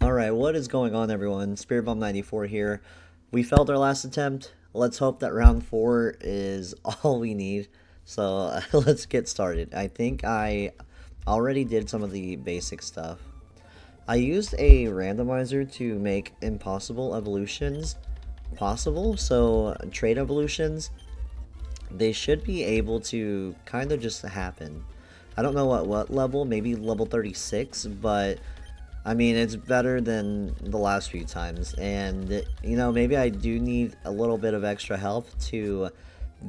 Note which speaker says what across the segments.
Speaker 1: Alright, what is going on, everyone? SpiritBomb94 here. We failed our last attempt. Let's hope that round 4 is all we need. So, let's get started. I think I already did some of the basic stuff. I used a randomizer to make impossible evolutions possible. So, trait evolutions, they should be able to kind of just happen. I don't know at what level, maybe level 36, but I mean, it's better than the last few times, and, you know, maybe I do need a little bit of extra help to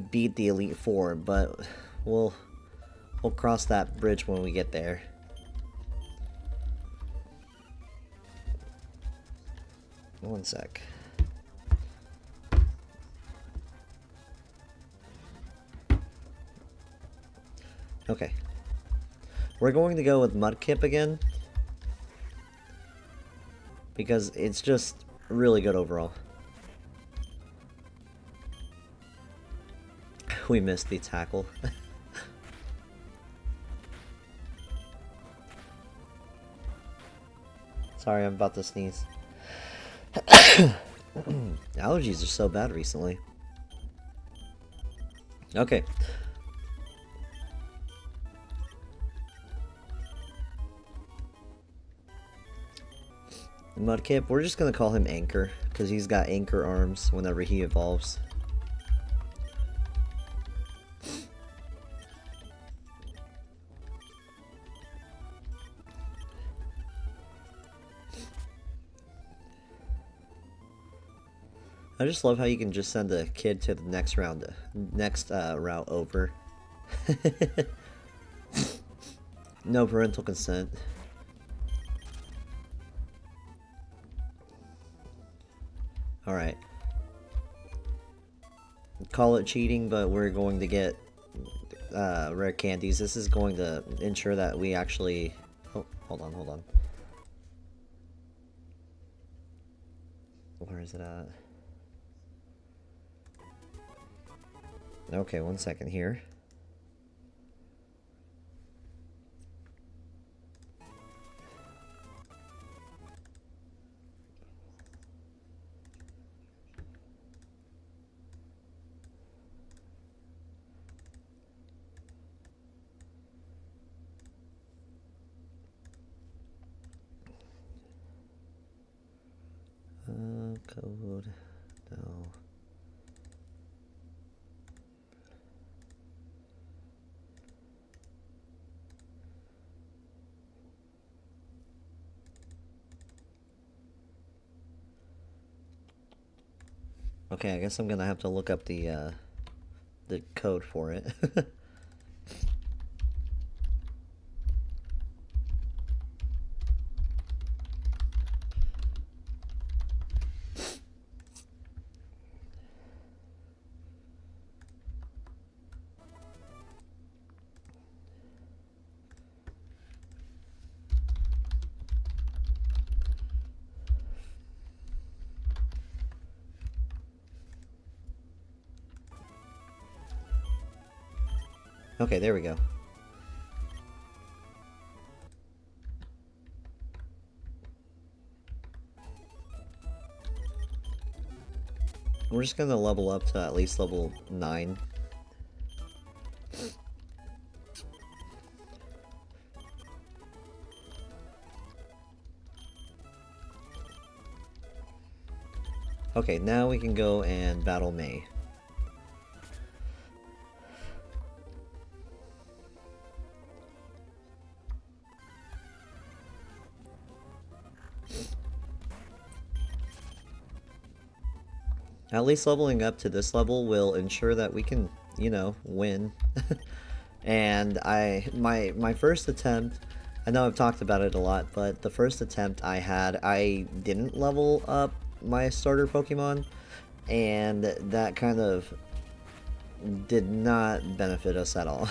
Speaker 1: beat the Elite Four, but we'll cross that bridge when we get there. One sec. Okay. We're going to go with Mudkip again, because it's just really good overall. We missed the tackle. Sorry, I'm about to sneeze. Allergies are so bad recently. Okay. Mudkip, we're just gonna call him Anchor, because he's got anchor arms whenever he evolves. I just love how you can just send a kid to the next round, route over. No parental consent. Alright. Call it cheating, but we're going to get rare candies. This is going to ensure that we actually... Oh, hold on. Where is it at? Okay, 1 second here. Code, no. Okay, I guess I'm gonna have to look up the code for it. Okay, there we go. We're just gonna level up to at least level 9. Okay, now we can go and battle May. At least leveling up to this level will ensure that we can, you know, win. And my first attempt, I know I've talked about it a lot, but the first attempt I had, I didn't level up my starter Pokemon, and that kind of did not benefit us at all.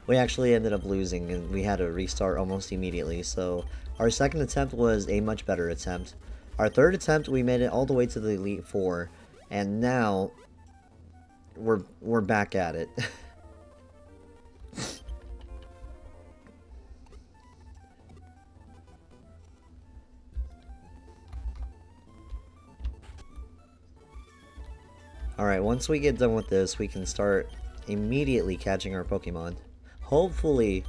Speaker 1: We actually ended up losing, and we had to restart almost immediately, so our second attempt was a much better attempt. Our third attempt, we made it all the way to the Elite Four, and now we're back at it. Alright, once we get done with this, we can start immediately catching our Pokemon. Hopefully,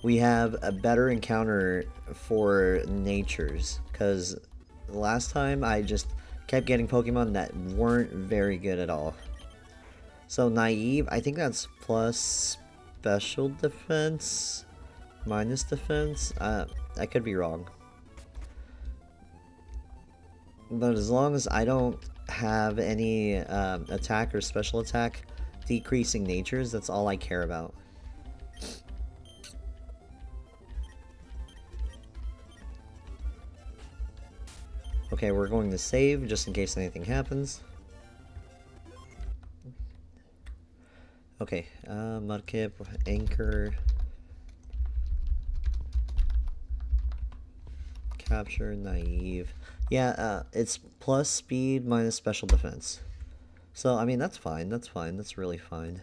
Speaker 1: we have a better encounter for natures, because last time I just kept getting Pokemon that weren't very good at all. So Naive, I think that's plus special defense, minus defense. I could be wrong. But as long as I don't have any attack or special attack decreasing natures, that's all I care about. Okay, we're going to save just in case anything happens. Okay, Mudkip, Anchor, Capture, Naive. Yeah, it's plus speed minus special defense. So, I mean, that's fine, that's really fine.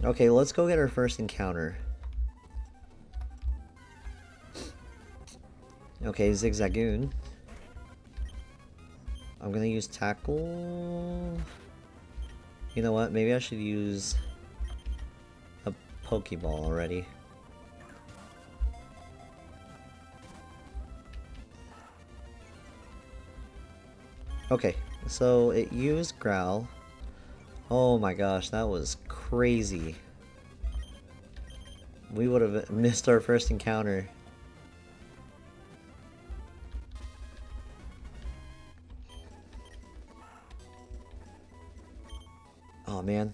Speaker 1: Okay, let's go get our first encounter. Okay, Zigzagoon. I'm gonna use Tackle. You know what? Maybe I should use a Pokeball already. Okay, so it used Growl. Oh my gosh, that was crazy. We would have missed our first encounter. Oh man,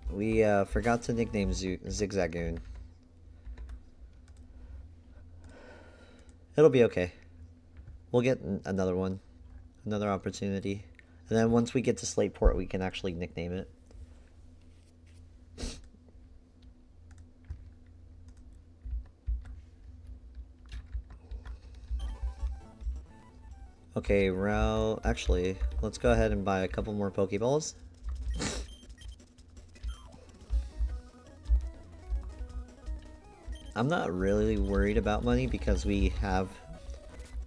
Speaker 1: we forgot to nickname Zigzagoon. It'll be okay. We'll get another one, another opportunity. And then once we get to Slateport, we can actually nickname it. Okay, route... Actually, let's go ahead and buy a couple more Pokeballs. I'm not really worried about money because we have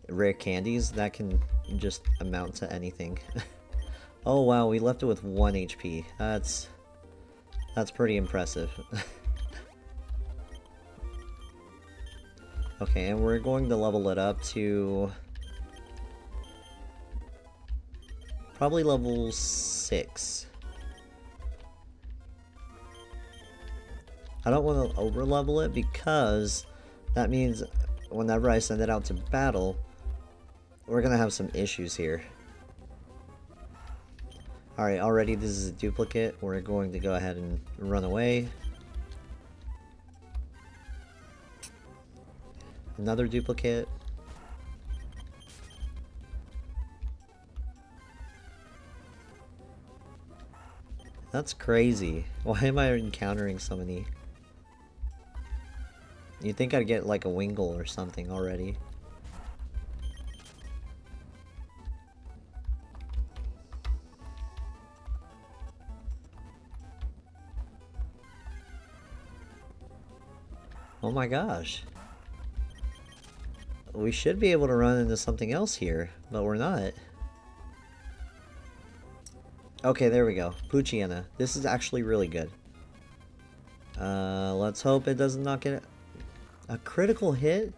Speaker 1: rare candies that can just amount to anything. Oh wow, we left it with 1 HP. That's pretty impressive. Okay, and we're going to level it up to probably level 6. I don't want to over level it because that means whenever I send it out to battle, we're gonna have some issues here. Alright, already this is a duplicate. We're going to go ahead and run away. Another duplicate. That's crazy. Why am I encountering so many? You'd think I'd get like a Wingull or something already. Oh my gosh. We should be able to run into something else here, but we're not. Okay, there we go. Poochyena. This is actually really good. Let's hope it does not get a critical hit?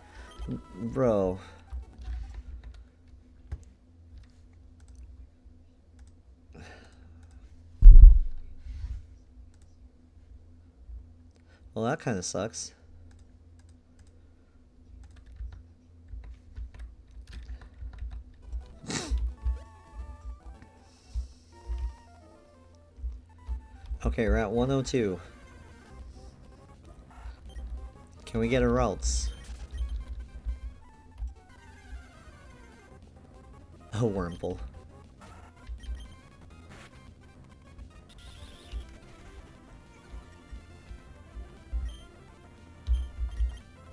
Speaker 1: Bro. Well, that kind of sucks. Okay, we're at 102. Can we get a Ralts? A Wurmple.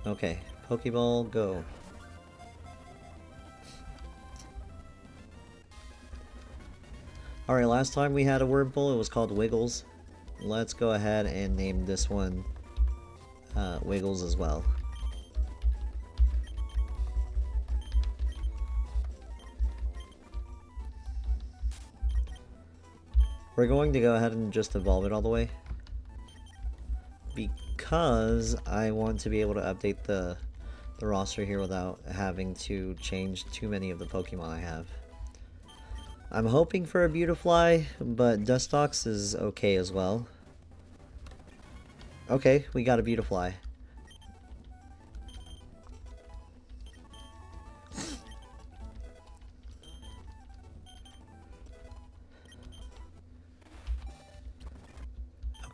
Speaker 1: Okay, Pokeball, go. Alright, last time we had a Wurmple, it was called Wiggles. Let's go ahead and name this one Wiggles as well. We're going to go ahead and just evolve it all the way, because I want to be able to update the roster here without having to change too many of the Pokemon I have. I'm hoping for a Beautifly, but Dustox is okay as well. Okay, we got a Beautifly.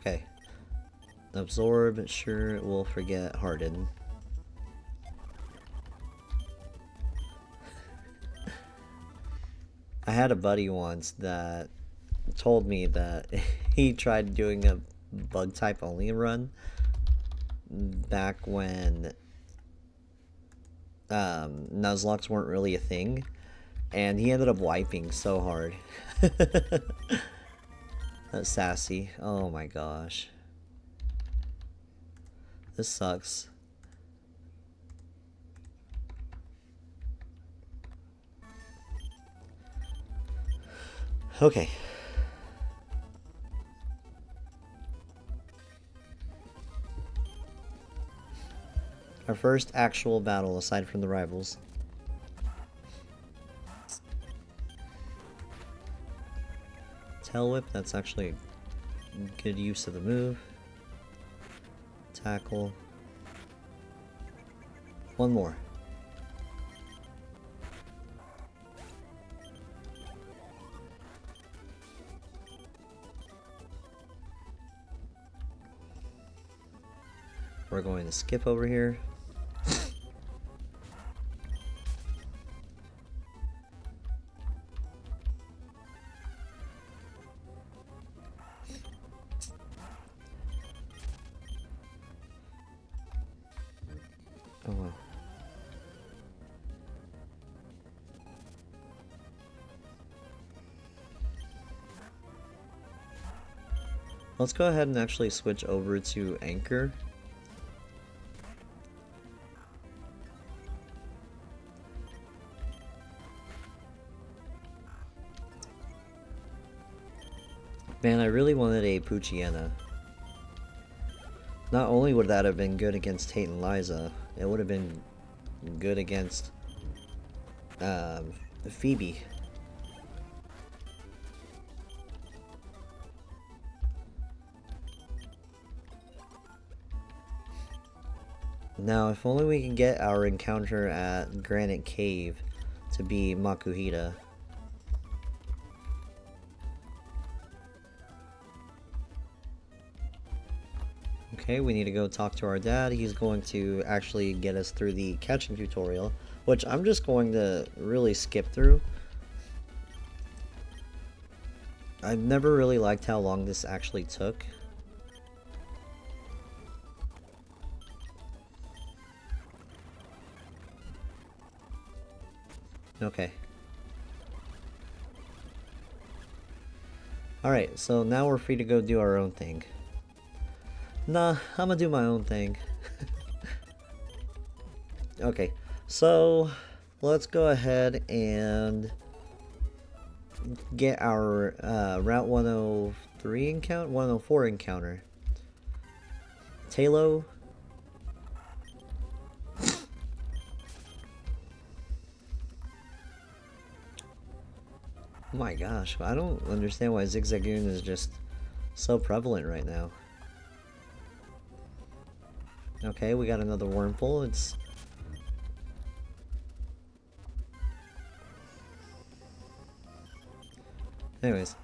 Speaker 1: Okay. Absorb, sure, we'll forget Harden. I had a buddy once that told me that he tried doing a bug type only run back when Nuzlocks weren't really a thing, and he ended up wiping so hard. That's sassy. Oh my gosh. This sucks. Okay. Our first actual battle aside from the rivals. Tail Whip, that's actually good use of the move. Tackle. One more. We're going to skip over here. Oh wow. Let's go ahead and actually switch over to Anchor. Man, I really wanted a Poochyena. Not only would that have been good against Tate and Liza, it would have been good against Phoebe. Now, if only we can get our encounter at Granite Cave to be Makuhita. Okay, we need to go talk to our dad. He's going to actually get us through the catching tutorial, which I'm just going to really skip through. I've never really liked how long this actually took. Okay. Alright, so now we're free to go do our own thing. Nah, I'm gonna do my own thing. Okay, so let's go ahead and get our Route 103 encounter, 104 encounter. Talo. Oh my gosh, I don't understand why Zigzagoon is just so prevalent right now. Okay, we got another Wurmple. It's... Anyways.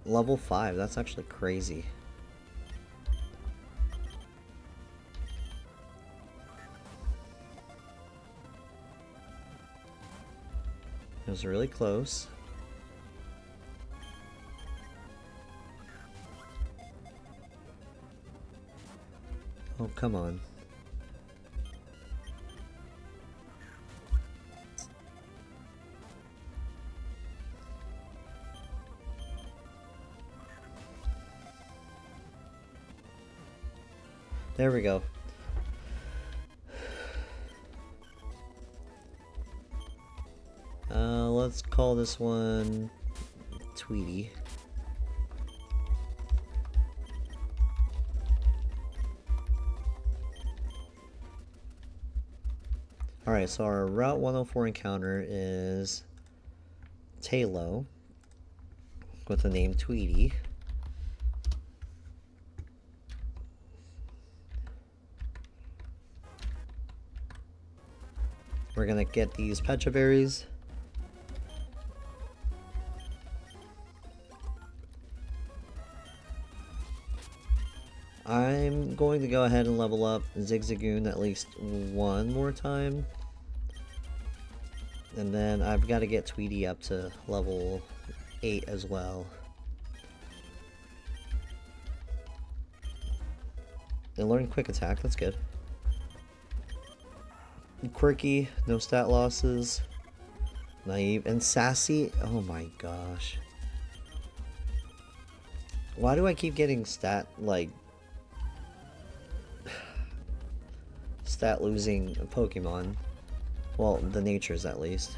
Speaker 1: Level 5, that's actually crazy. It was really close. Oh, come on. There we go. Let's call this one Tweety. Alright, so our Route 104 encounter is Talo with the name Tweety. We're gonna get these Pecha Berries. I'm going to go ahead and level up Zigzagoon at least one more time. And then I've got to get Tweety up to level 8 as well. And learn Quick Attack, that's good. Quirky, no stat losses. Naive, and Sassy, oh my gosh. Why do I keep getting stat losing Pokemon? Well, the natures at least.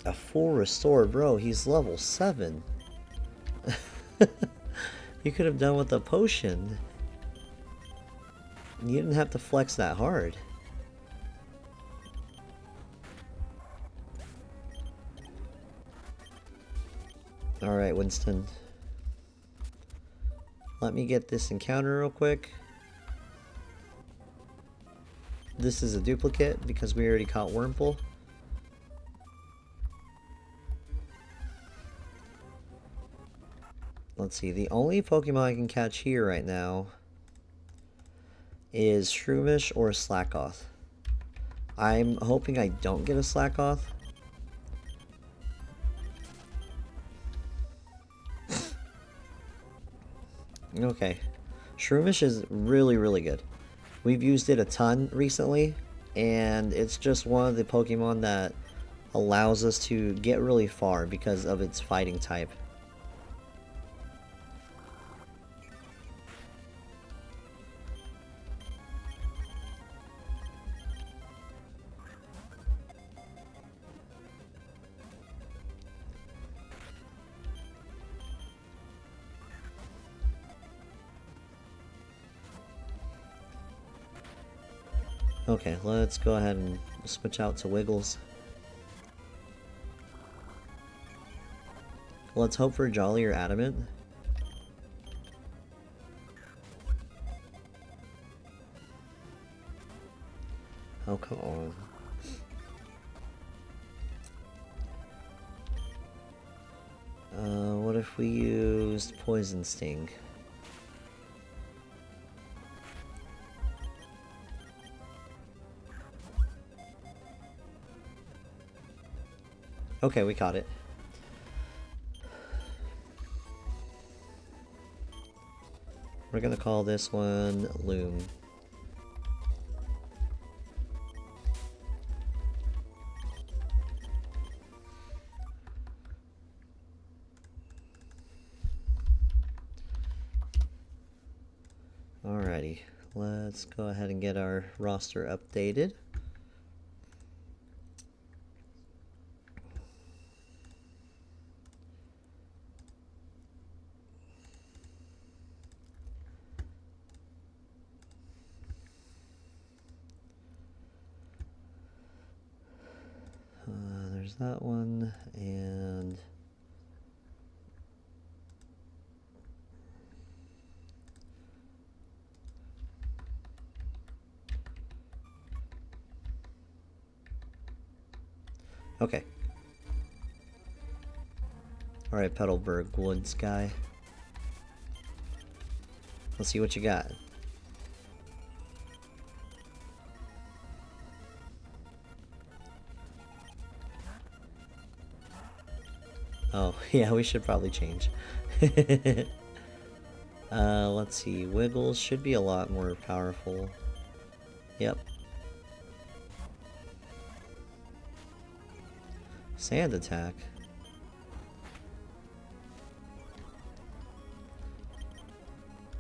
Speaker 1: A full restore, bro, he's level 7. You could have done with a potion. You didn't have to flex that hard. Alright, Winston. Let me get this encounter real quick. This is a duplicate because we already caught Wurmple. Let's see, the only Pokemon I can catch here right now is Shroomish or Slackoth. I'm hoping I don't get a Slackoth. Okay. Shroomish is really, really good. We've used it a ton recently, and it's just one of the Pokemon that allows us to get really far because of its fighting type. Okay, let's go ahead and switch out to Wiggles. Let's hope for Jolly or Adamant. Oh, come on. What if we used Poison Sting? Okay, we caught it. We're gonna call this one Loom. Alrighty, let's go ahead and get our roster updated. There's that one, and okay. Alright, Petalburg Woods guy. Let's see what you got. Oh, yeah, we should probably change. Let's see. Wiggles should be a lot more powerful. Yep. Sand attack.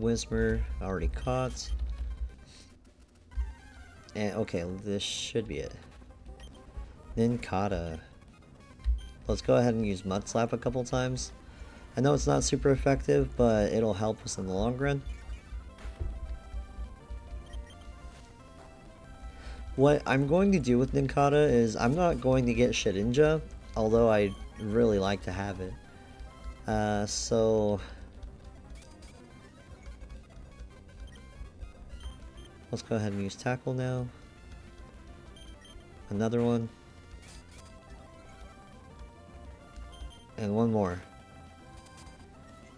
Speaker 1: Whismer, already caught. And okay, this should be it. Ninkata. Let's go ahead and use Mud Slap a couple times. I know it's not super effective, but it'll help us in the long run. What I'm going to do with Ninkata is I'm not going to get Shedinja, although I'd really like to have it. So let's go ahead and use Tackle now. Another one. And one more.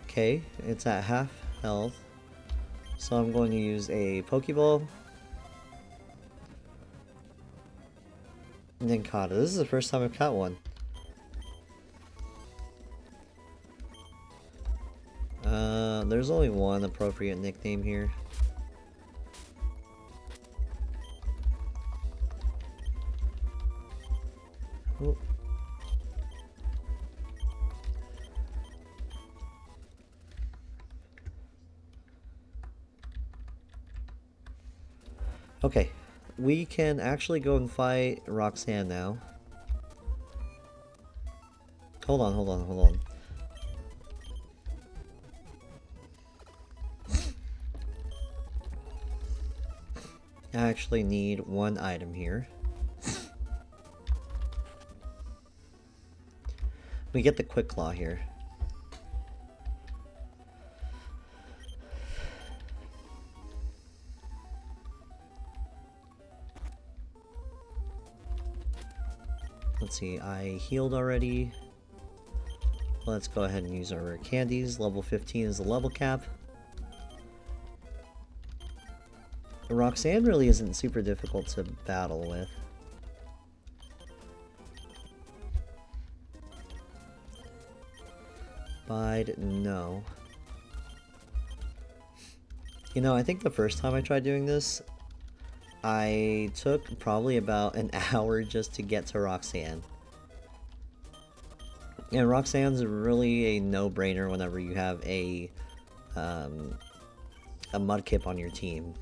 Speaker 1: Okay, it's at half health. So I'm going to use a Pokeball. Ninkata. This is the first time I've caught one. There's only one appropriate nickname here. Oh. Okay, we can actually go and fight Roxanne now. Hold on. I actually need one item here. We get the Quick Claw here. Let's see, I healed already. Let's go ahead and use our rare candies. Level 15 is the level cap. Roxanne really isn't super difficult to battle with. Bide, no. You know, I think the first time I tried doing this, I took probably about an hour just to get to Roxanne. And Roxanne's really a no-brainer whenever you have a Mudkip on your team.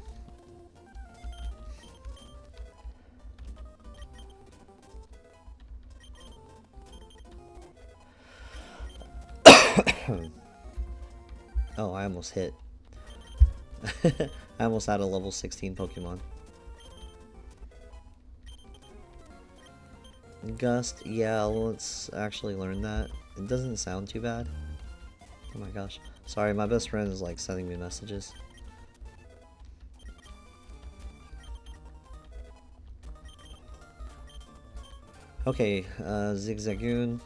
Speaker 1: Oh, I almost hit. I almost had a level 16 Pokemon. Gust, yeah, let's actually learn that. It doesn't sound too bad. Oh my gosh. Sorry, my best friend is like sending me messages. Okay, Zigzagoon.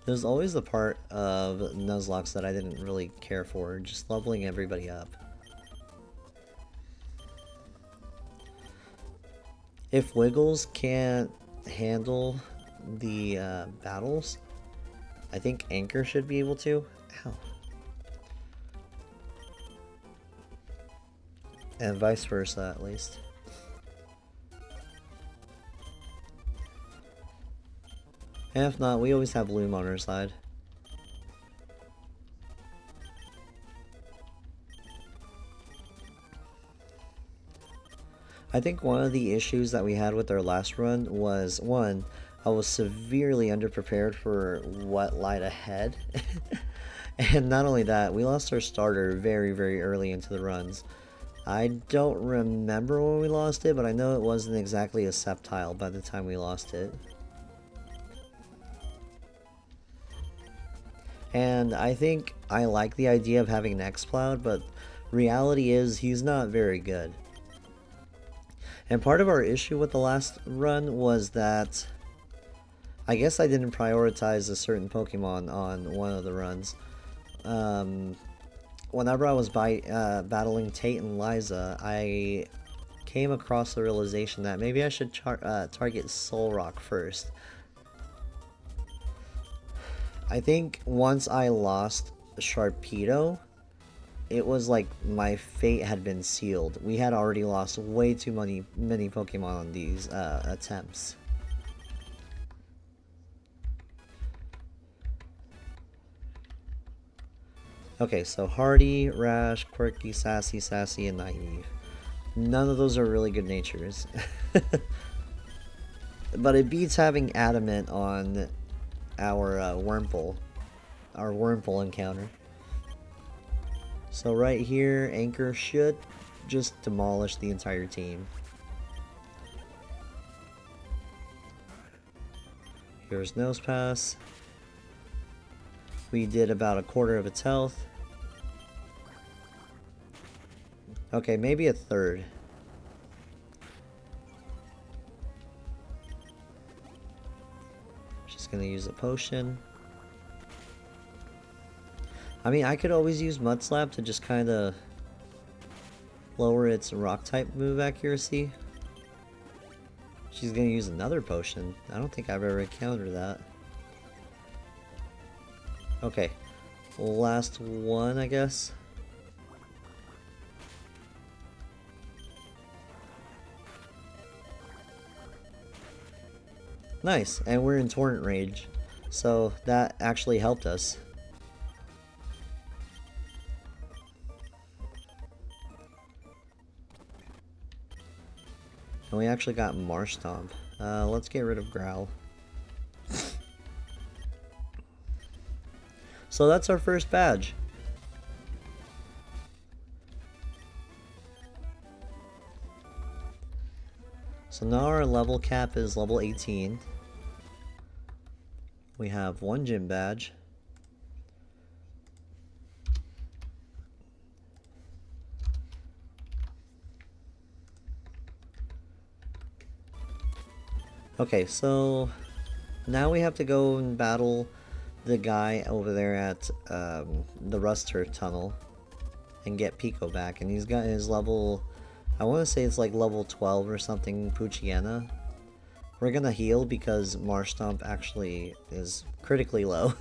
Speaker 1: There's always the part of Nuzlocke that I didn't really care for, just leveling everybody up. If Wiggles can't handle the battles, I think Anchor should be able to. Ow. And vice versa, at least. And if not, we always have Loom on our side. I think one of the issues that we had with our last run was, one, I was severely underprepared for what lied ahead. And not only that, we lost our starter very, very early into the runs. I don't remember when we lost it, but I know it wasn't exactly a Sceptile by the time we lost it. And I think I like the idea of having Nextcloud, but reality is he's not very good. And part of our issue with the last run was that I guess I didn't prioritize a certain Pokemon on one of the runs. Whenever I was battling Tate and Liza, I came across the realization that maybe I should target Solrock first. I think once I lost Sharpedo, it was like my fate had been sealed. We had already lost way too many Pokemon on these attempts. Okay, so hardy, rash, quirky, sassy, and naive. None of those are really good natures. But it beats having adamant on our our Wurmple encounter. So right here, Anchor should just demolish the entire team. Here's Nose Pass. We did about a quarter of its health. Okay, maybe a third. Just gonna use a potion. I mean, I could always use Mud Slap to just kind of lower its rock type move accuracy. She's gonna use another potion. I don't think I've ever encountered that. Okay, last one, I guess. Nice, and we're in Torrent Rage, so that actually helped us. And we actually got Marsh Stomp. Let's get rid of Growl. So that's our first badge. So now our level cap is level 18. We have one gym badge. Okay, so now we have to go and battle the guy over there at the Ruster Tunnel and get Pico back. And he's got his level, I want to say it's like level 12 or something, Poochyena. We're gonna heal because Marsh Stomp actually is critically low.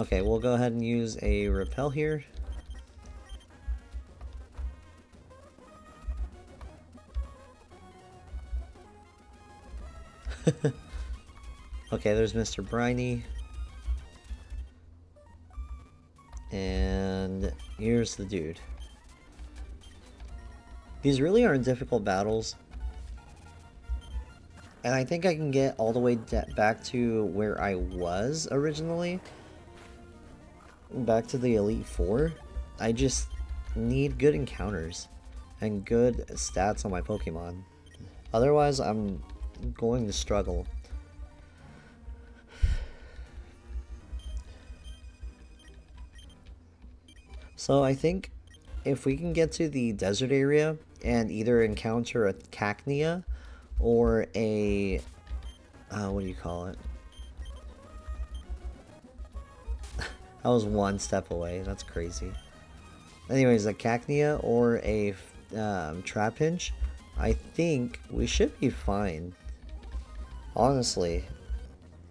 Speaker 1: Okay, we'll go ahead and use a repel here. Okay, there's Mr. Briny. And here's the dude. These really aren't difficult battles. And I think I can get all the way back to where I was originally. Back to the Elite Four. I just need good encounters and good stats on my Pokemon. Otherwise, I'm going to struggle. So I think if we can get to the desert area and either encounter a Cacnea or a what do you call it? I was one step away. That's crazy. Anyways, a Cacnea or a Trapinch, I think we should be fine. Honestly,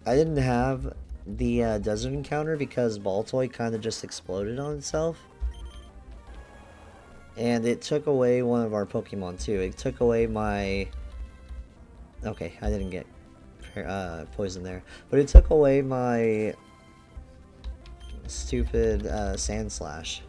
Speaker 1: I didn't have the desert encounter because Baltoy kind of just exploded on itself. And it took away one of our Pokemon too. It took away my... Okay, I didn't get poison there. But it took away my stupid Sand Slash.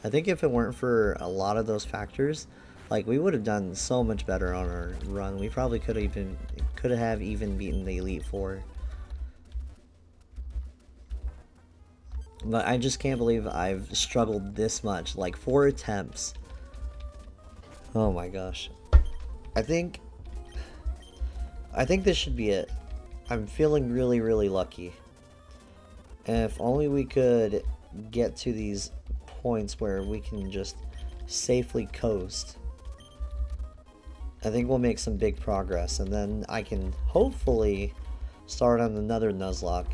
Speaker 1: I think if it weren't for a lot of those factors, like, we would have done so much better on our run. We probably could have even beaten the Elite Four. But I just can't believe I've struggled this much. Like, 4 attempts. Oh my gosh. I think this should be it. I'm feeling really, really lucky. And if only we could get to these points where we can just safely coast, I think we'll make some big progress, and then I can hopefully start on another Nuzlocke.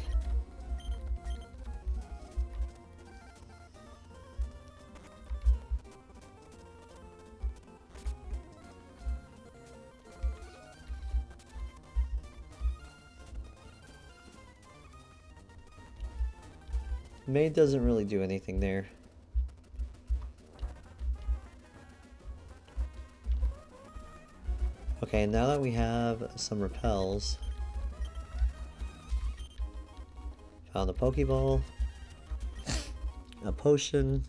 Speaker 1: Maid doesn't really do anything there. Okay, now that we have some repels, found a Pokeball, a potion,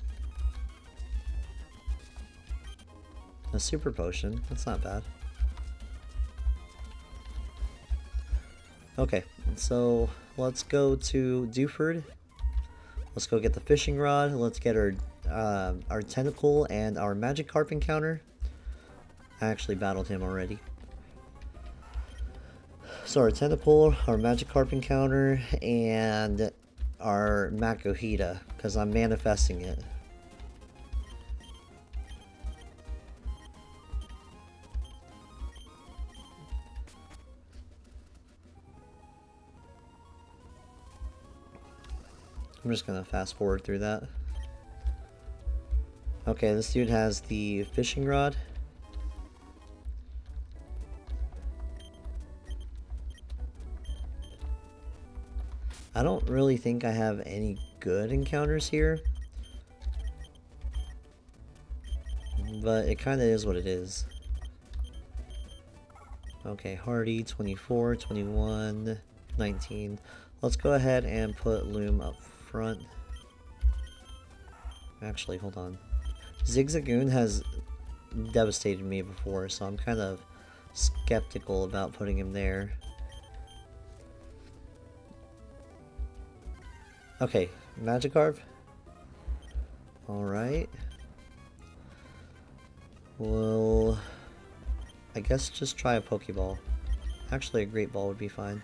Speaker 1: a super potion. That's not bad. Okay, so let's go to Dewford. Let's go get the fishing rod. Let's get our tentacle and our Magikarp encounter. I actually battled him already. So our tentacle, our Magikarp encounter, and our Makuhita, because I'm manifesting it. I'm just gonna fast forward through that. Okay, this dude has the fishing rod. I don't really think I have any good encounters here, but it kind of is what it is. Okay, Hardy, 24, 21, 19. Let's go ahead and put Loom up front. Actually, hold on. Zigzagoon has devastated me before, so I'm kind of skeptical about putting him there. Okay, Magikarp. Alright. Well, I guess just try a Pokeball. Actually, a Great Ball would be fine.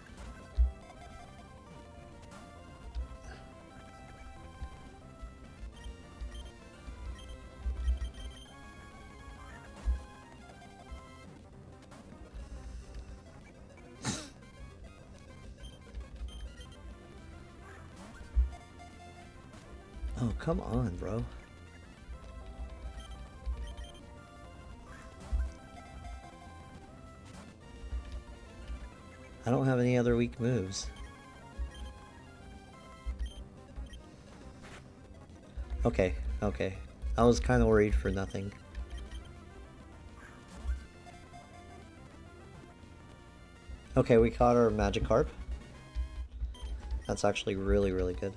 Speaker 1: Oh, come on, bro. I don't have any other weak moves. Okay, okay. I was kind of worried for nothing. Okay, we caught our Magikarp. That's actually really, really good.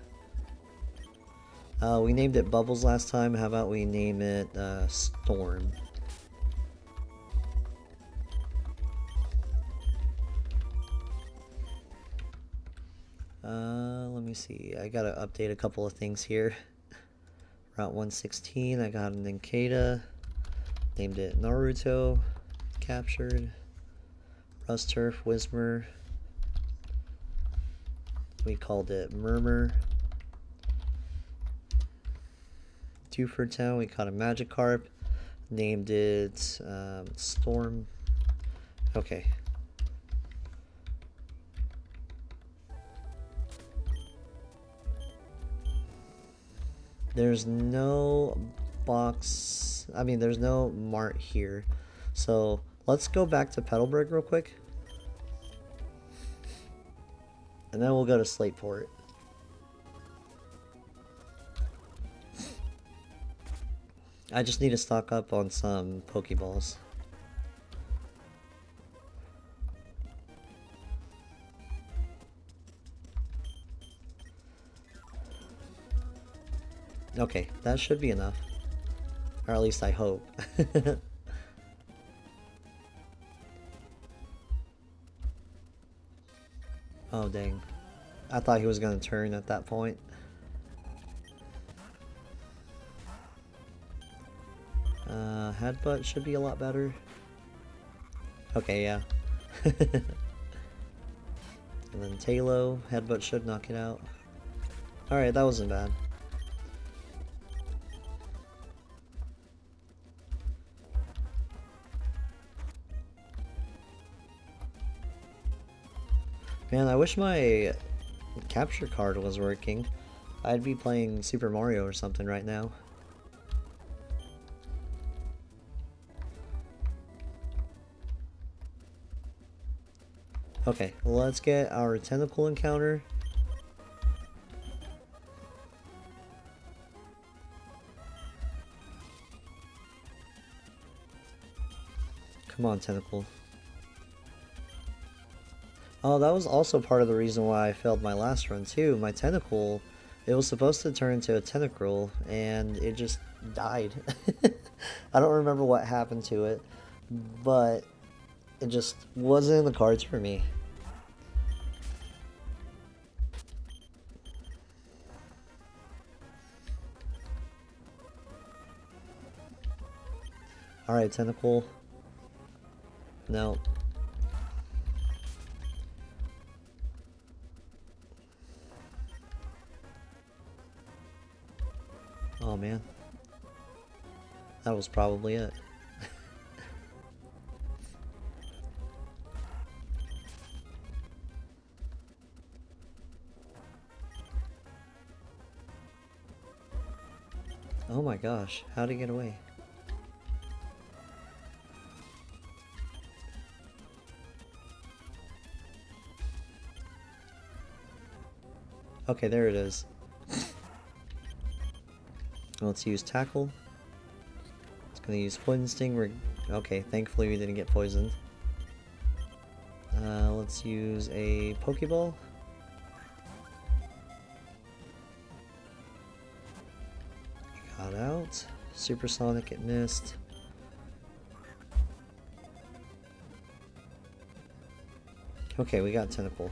Speaker 1: We named it Bubbles last time. How about we name it Storm? Let me see. I gotta update a couple of things here. Route 116, I got an Inkeda. Named it Naruto. Captured. Rusturf, Whismer. We called it Murmur. Dewford Town, we caught a Magikarp. Named it Storm. Okay. There's no box, I mean there's no mart here. So let's go back to Petalburg real quick. And then we'll go to Slateport. I just need to stock up on some Pokeballs. Okay, that should be enough. Or at least I hope. Oh dang. I thought he was gonna turn at that point. Headbutt should be a lot better. Okay, yeah. And then Talo, Headbutt should knock it out. Alright, that wasn't bad. Man, I wish my capture card was working. I'd be playing Super Mario or something right now. Okay, let's get our tentacle encounter. Come on, Tentacle. Oh, that was also part of the reason why I failed my last run too. My Tentacle, it was supposed to turn into a Tentacruel, and it just died. I don't remember what happened to it, but it just wasn't in the cards for me. Alright, Tentacle. No. Oh man. That was probably it. Oh my gosh, how'd he get away? Okay, there it is. Let's use Tackle. It's gonna use Poison Sting. Okay, thankfully we didn't get poisoned. Let's use a Pokeball. Got out. Supersonic, it missed. Okay, we got Tentacle.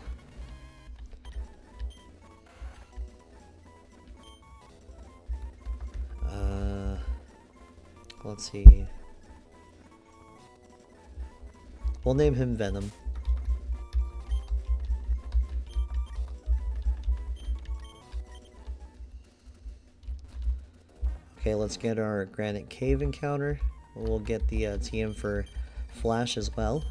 Speaker 1: Let's see. We'll name him Venom. Okay, let's get our Granite Cave encounter. We'll get the TM for Flash as well.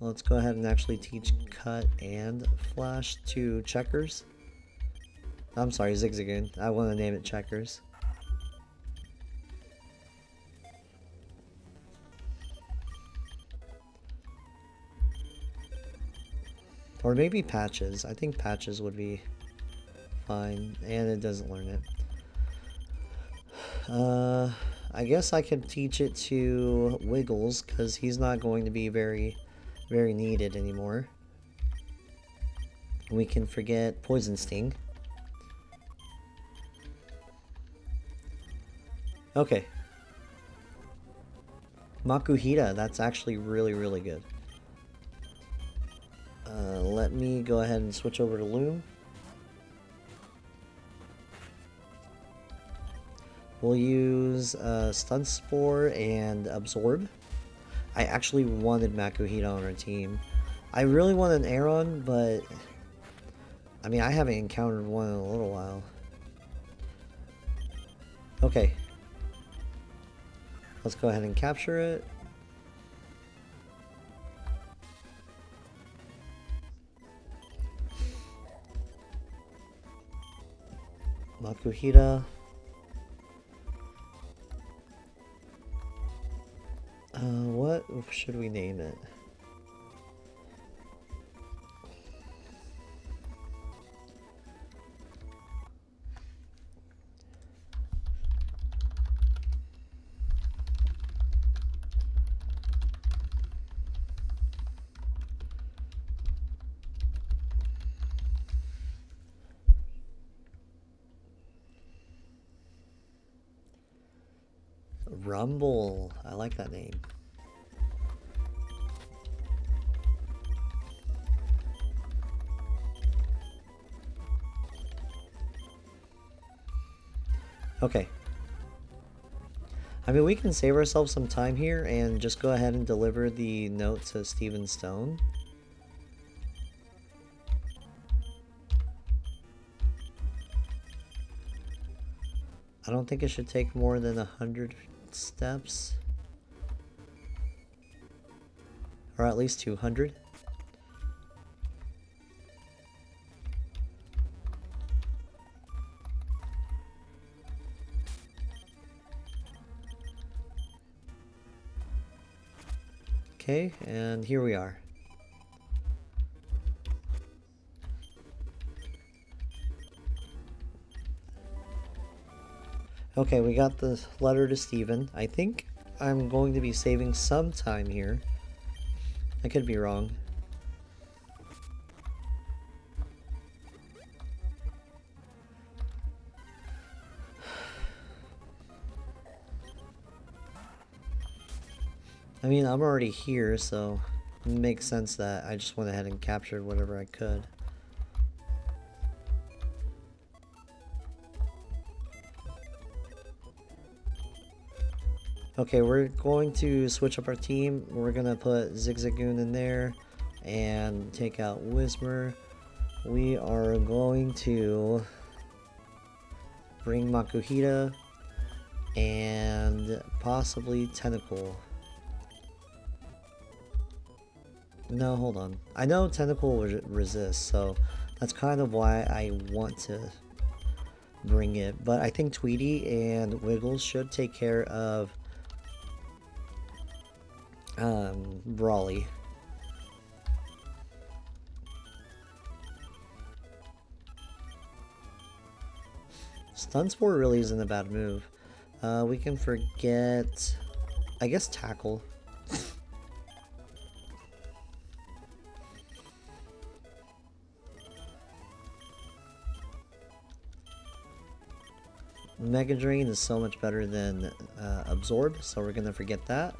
Speaker 1: Let's go ahead and actually teach Cut and Flash to Checkers. I'm sorry, Zigzagoon. I want to name it Checkers. Or maybe Patches. I think Patches would be fine, and it doesn't learn it. I guess I could teach it to Wiggles, because he's not going to be very needed anymore. We can forget Poison Sting. Okay. Makuhita, that's actually really good. Let me go ahead and switch over to Loom. We'll use Stun Spore and Absorb. I actually wanted Makuhita on our team. I really want an Aeron, but I mean, I haven't encountered one in a little while. Okay. Let's go ahead and capture it. Makuhita. What should we name it? Rumble. I like that name. Okay. I mean, we can save ourselves some time here and just go ahead and deliver the note to Steven Stone. I don't think it should take more than 100 steps. Or at least 200. Okay, and here we are. Okay, we got the letter to Steven. I think I'm going to be saving some time here. I could be wrong. I mean, I'm already here, so it makes sense that I just went ahead and captured whatever I could. Okay, we're going to switch up our team. We're gonna put Zigzagoon in there and take out Whismer. We are going to bring Makuhita and possibly Tentacle. No, hold on. I know Tentacle will resist, so that's kind of why I want to bring it. But I think Tweety and Wiggles should take care of Brawly. Stun Spore really isn't a bad move. We can forget, I guess, Tackle. Mega Drain is so much better than Absorb, so we're gonna forget that.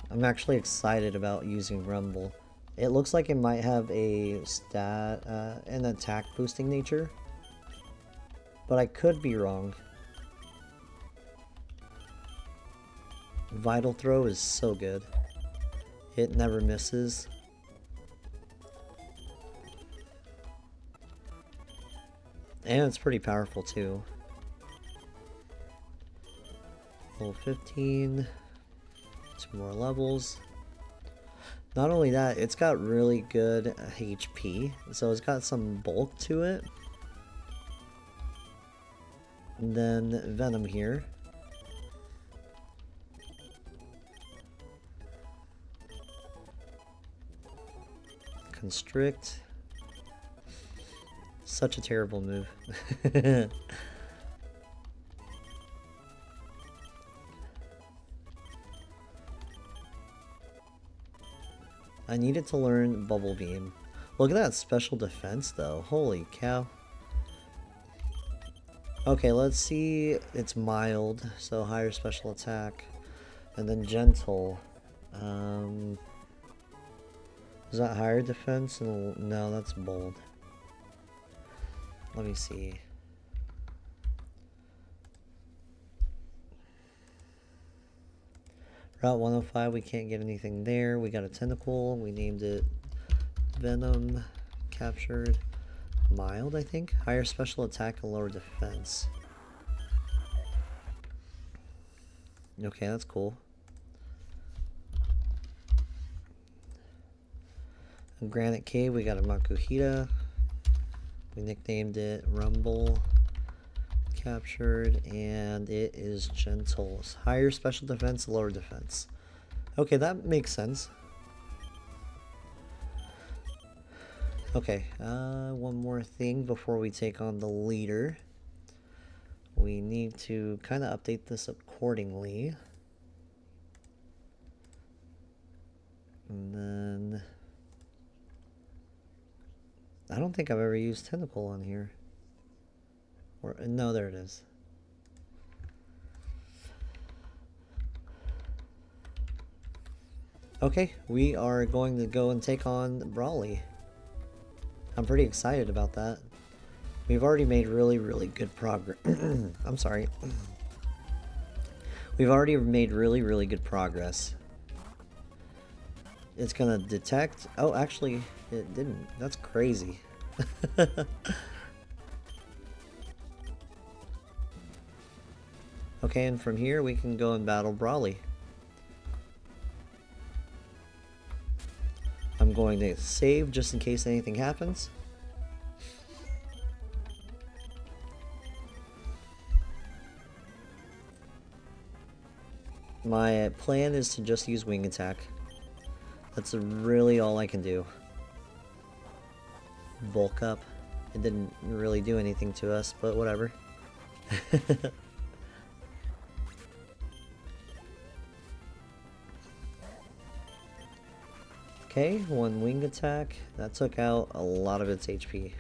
Speaker 1: I'm actually excited about using Rumble. It looks like it might have a stat, an attack boosting nature, but I could be wrong. Vital Throw is so good. It never misses. And it's pretty powerful too. Level 15. 2 more levels. Not only that, it's got really good HP, so it's got some bulk to it. And then Venom here. Constrict. Such a terrible move. I needed to learn Bubble Beam. Look at that special defense though. Holy cow. Okay, let's see. It's mild, so higher special attack. And then gentle. Is that higher defense? No, that's bold. Let me see. Route 105, we can't get anything there. We got a Tentacle. We named it Venom. Captured. Mild, I think. Higher special attack and lower defense. Okay, that's cool. In Granite Cave, we got a Makuhita. We nicknamed it Rumble. Captured, and it is gentle. Higher special defense, lower defense. Okay, that makes sense. Okay, one more thing before we take on the leader. We need to kind of update this accordingly. And then I don't think I've ever used Tentacle on here. Or, no, there it is. Okay, we are going to go and take on Brawly. I'm pretty excited about that. We've already made really good progress. I'm sorry. We've already made really good progress. It's gonna detect... Oh, actually, it didn't. That's crazy. Okay, and from here we can go and battle Brawly. I'm going to save just in case anything happens. My plan is to just use wing attack. That's really all I can do. Bulk up. It didn't really do anything to us, but whatever. Okay, one wing attack. That took out a lot of its HP.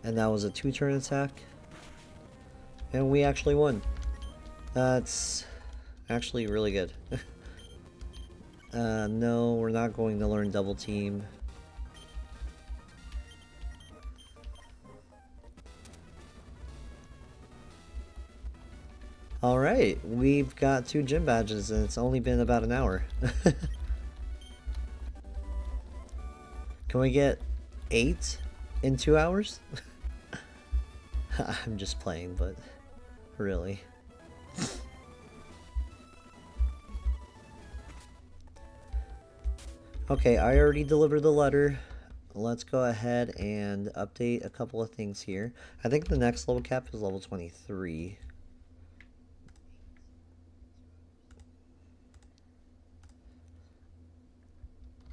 Speaker 1: And that was a 2-turn attack. And we actually won. That's actually really good. No, we're not going to learn double team. Alright, we've got 2 gym badges and it's only been about an hour. Can we get 8 in 2 hours? I'm just playing, but really. Okay, I already delivered the letter. Let's go ahead and update a couple of things here. I think the next level cap is level 23.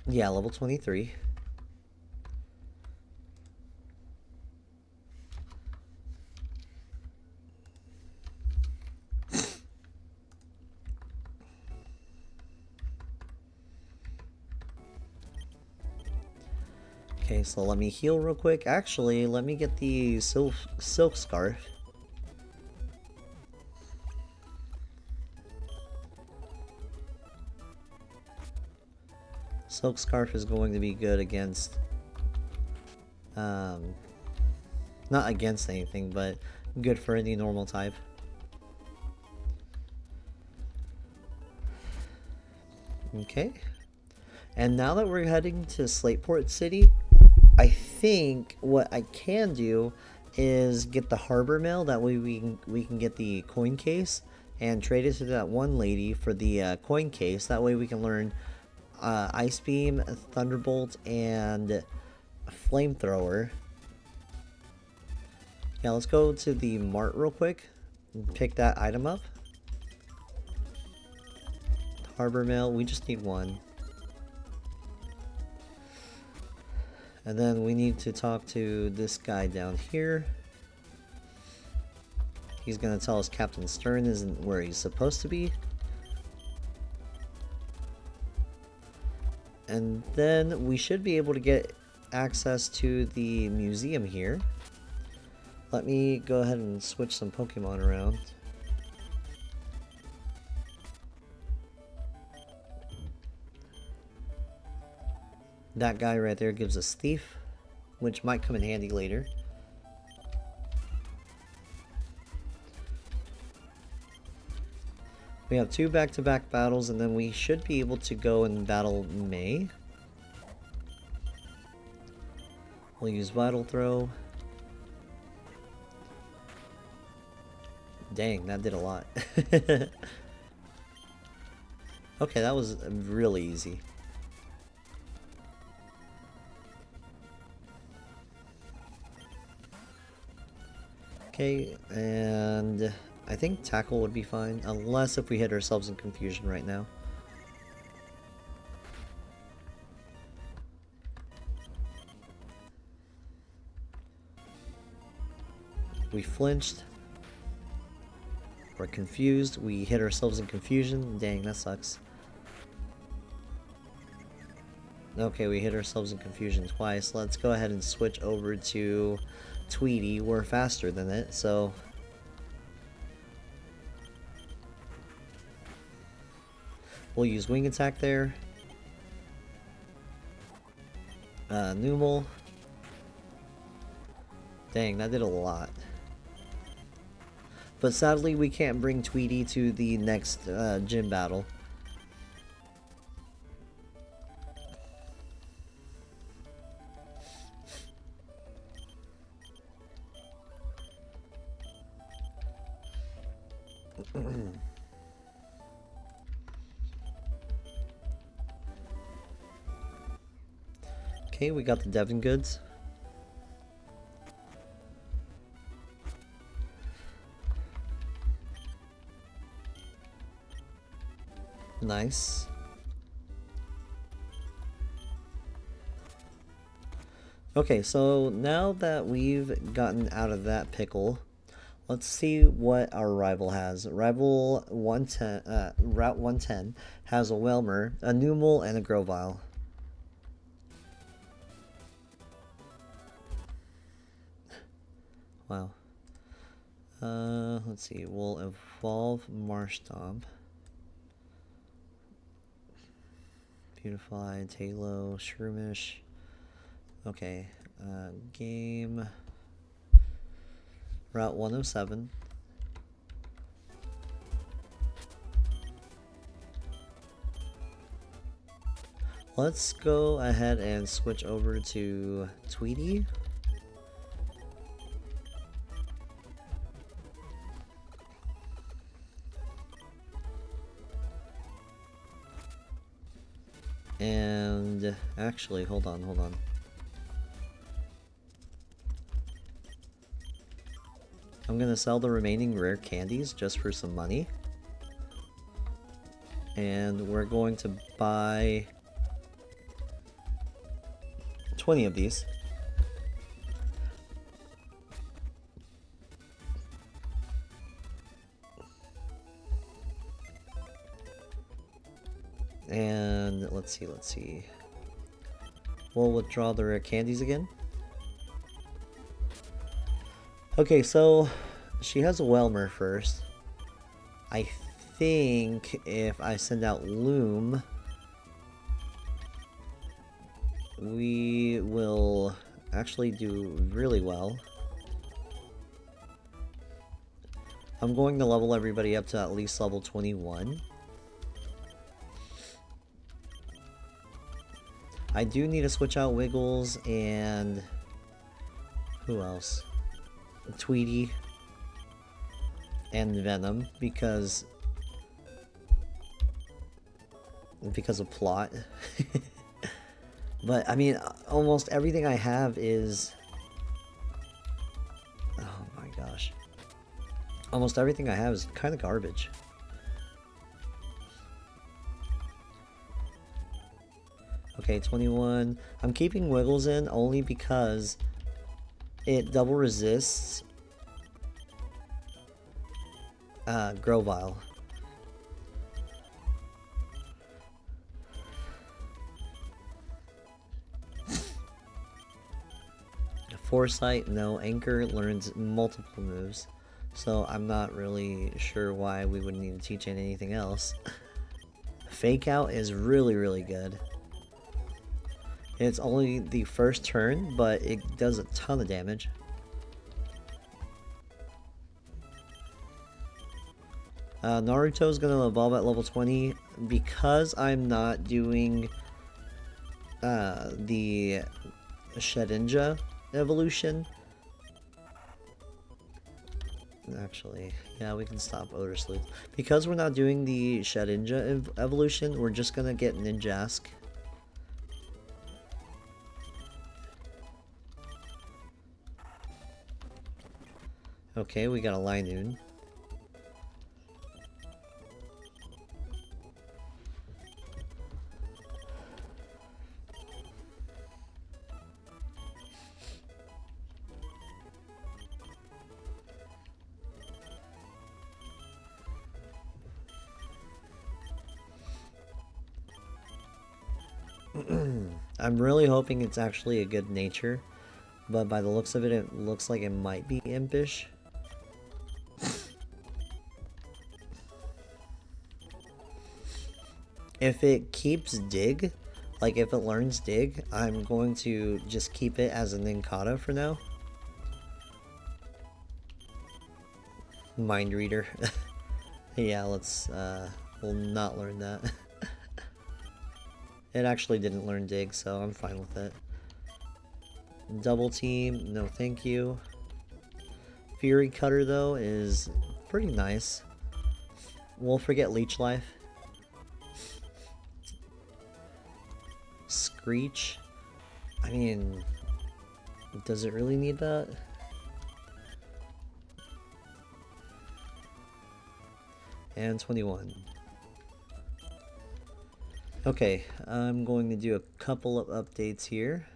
Speaker 1: Yeah, level 23. Okay, so let me heal real quick. Actually, let me get the silk scarf. Silk scarf is going to be good against, not against anything, but good for any normal type. Okay. And now that we're heading to Slateport City, I think what I can do is get the harbor mail. That way we can get the coin case and trade it to that one lady for the coin case. That way we can learn Ice Beam, Thunderbolt, and Flamethrower. Yeah, let's go to the mart real quick and pick that item up. Harbor mail, we just need 1. And then we need to talk to this guy down here. He's gonna tell us Captain Stern isn't where he's supposed to be. And then we should be able to get access to the museum here. Let me go ahead and switch some Pokemon around. That guy right there gives us Thief, which might come in handy later. We have 2 back-to-back battles, and then we should be able to go and battle May. We'll use Vital Throw. Dang, that did a lot. Okay, that was really easy. Okay, and I think Tackle would be fine, unless if we hit ourselves in confusion right now. We flinched. We're confused. We hit ourselves in confusion. Dang, that sucks. Okay, we hit ourselves in confusion twice. Let's go ahead and switch over to Tweety. We're faster than it, so... we'll use Wing Attack there. Numel. Dang, that did a lot. But sadly, we can't bring Tweety to the next gym battle. Okay, we got the Devon goods. Nice. Okay, so now that we've gotten out of that pickle, let's see what our rival has. Rival 110, Route 110 has a Whelmer, a Numel, and a Grovyle. Wow. Let's see. We'll evolve Marshtomp. Beautify, Talo, Shroomish. Okay. Game. Route 107. Let's go ahead and switch over to Tweety. And actually, hold on. I'm gonna sell the remaining rare candies just for some money. And we're going to buy 20 of these. And let's see. We'll withdraw the rare candies again. Okay, so she has a Whelmer first. I think if I send out Loom, we will actually do really well. I'm going to level everybody up to at least level 21. I do need to switch out Wiggles and who else? Tweety and Venom because of plot. But I mean, almost everything I have is, oh my gosh, almost everything I have is kind of garbage. Okay, 21. I'm keeping Wiggles in only because it double resists Grovyle. Foresight, no. Anchor learns multiple moves, so I'm not really sure why we would need to teach it anything else. Fake Out is really good. It's only the first turn, but it does a ton of damage. Naruto's gonna evolve at level 20 because I'm not doing the Shedinja evolution. Actually, yeah, we can stop Odor Sleuth. Because we're not doing the Shedinja evolution, we're just gonna get Ninjask. Okay, we got a Linoon. I'm really hoping it's actually a good nature, but by the looks of it, it looks like it might be impish. If it keeps Dig, like if it learns Dig, I'm going to just keep it as a Ninkata for now. Mind Reader. Yeah, let's, we'll not learn that. It actually didn't learn Dig, so I'm fine with it. Double Team, no thank you. Fury Cutter, though, is pretty nice. We'll forget Leech Life. Screech. I mean, does it really need that? And 21. Okay, I'm going to do a couple of updates here.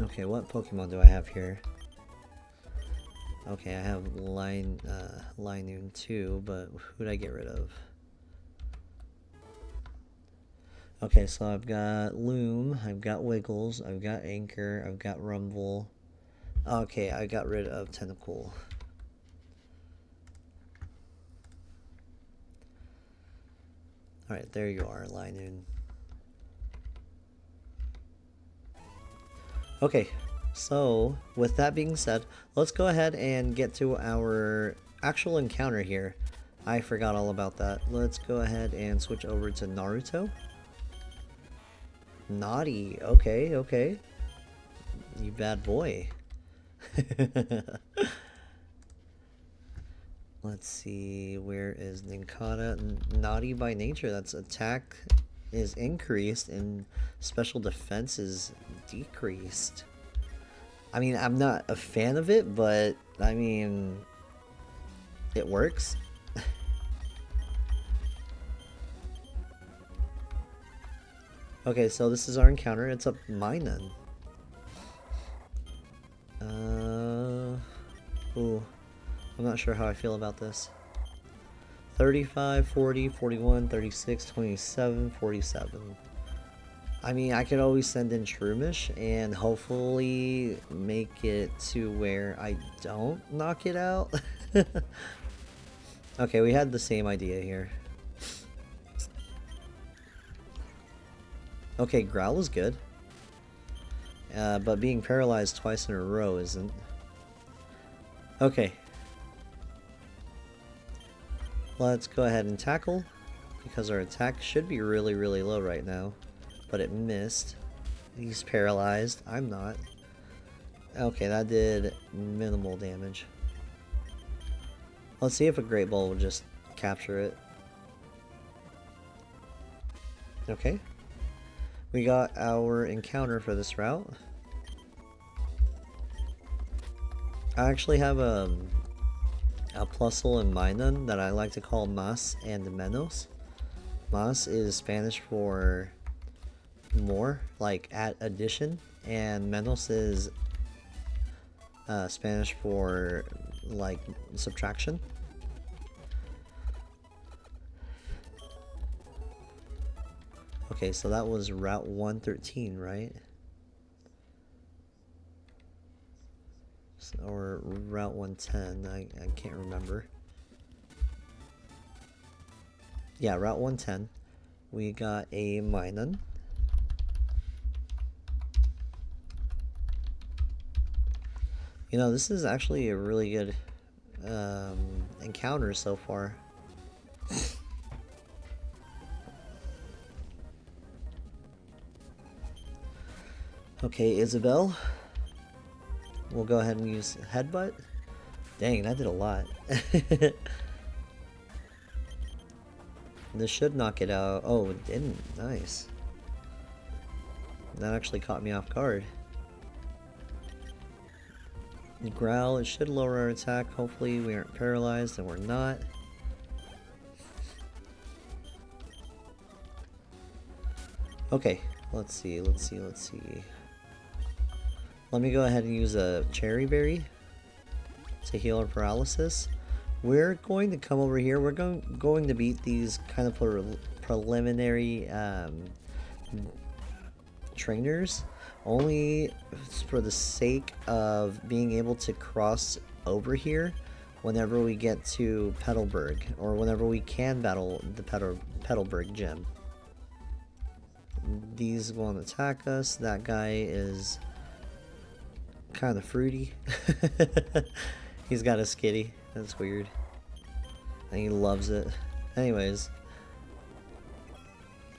Speaker 1: Okay, what Pokemon do I have here? Okay, I have Linoon too, but who'd I get rid of? Okay, so I've got Loom, I've got Wiggles, I've got Anchor, I've got Rumble. Okay, I got rid of Tentacle. Alright, there you are, Linoon. Okay, so with that being said, let's go ahead and get to our actual encounter here. I forgot all about that. Let's go ahead and switch over to Naruto. Naughty, okay, okay. You bad boy. Let's see, where is Ninkata? Naughty by nature, that's attack is increased and special defense is decreased. I mean, I'm not a fan of it, but I mean, it works. Okay, so this is our encounter. It's a Minun. Ooh, I'm not sure how I feel about this. 35, 40, 41, 36, 27, 47. I mean, I could always send in Shroomish and hopefully make it to where I don't knock it out. Okay, we had the same idea here. Okay, Growl is good. But being paralyzed twice in a row isn't. Okay. Let's go ahead and tackle, because our attack should be really, really low right now. But it missed. He's paralyzed. I'm not. Okay, that did minimal damage. Let's see if a Great Ball will just capture it. Okay. We got our encounter for this route. I actually have a Plusle and Minun that I like to call Mas and Menos. Mas is Spanish for more, like at addition, and Menos is Spanish for like subtraction. Okay, so that was Route 113, right? Or Route 110, I can't remember. Yeah, Route 110. We got a Minun. You know, this is actually a really good encounter so far. Okay, Isabel. We'll go ahead and use Headbutt. Dang, that did a lot. This should knock it out. Oh, it didn't. Nice. That actually caught me off guard. Growl, it should lower our attack. Hopefully we aren't paralyzed, and we're not. Okay, let's see. Let me go ahead and use a Cherry Berry to heal our paralysis. We're going to come over here. We're going to beat these kind of preliminary trainers, only for the sake of being able to cross over here whenever we get to Petalburg, or whenever we can battle the Petalburg gym. These won't attack us. That guy is kind of fruity. He's got a skitty. That's weird. And he loves it. Anyways.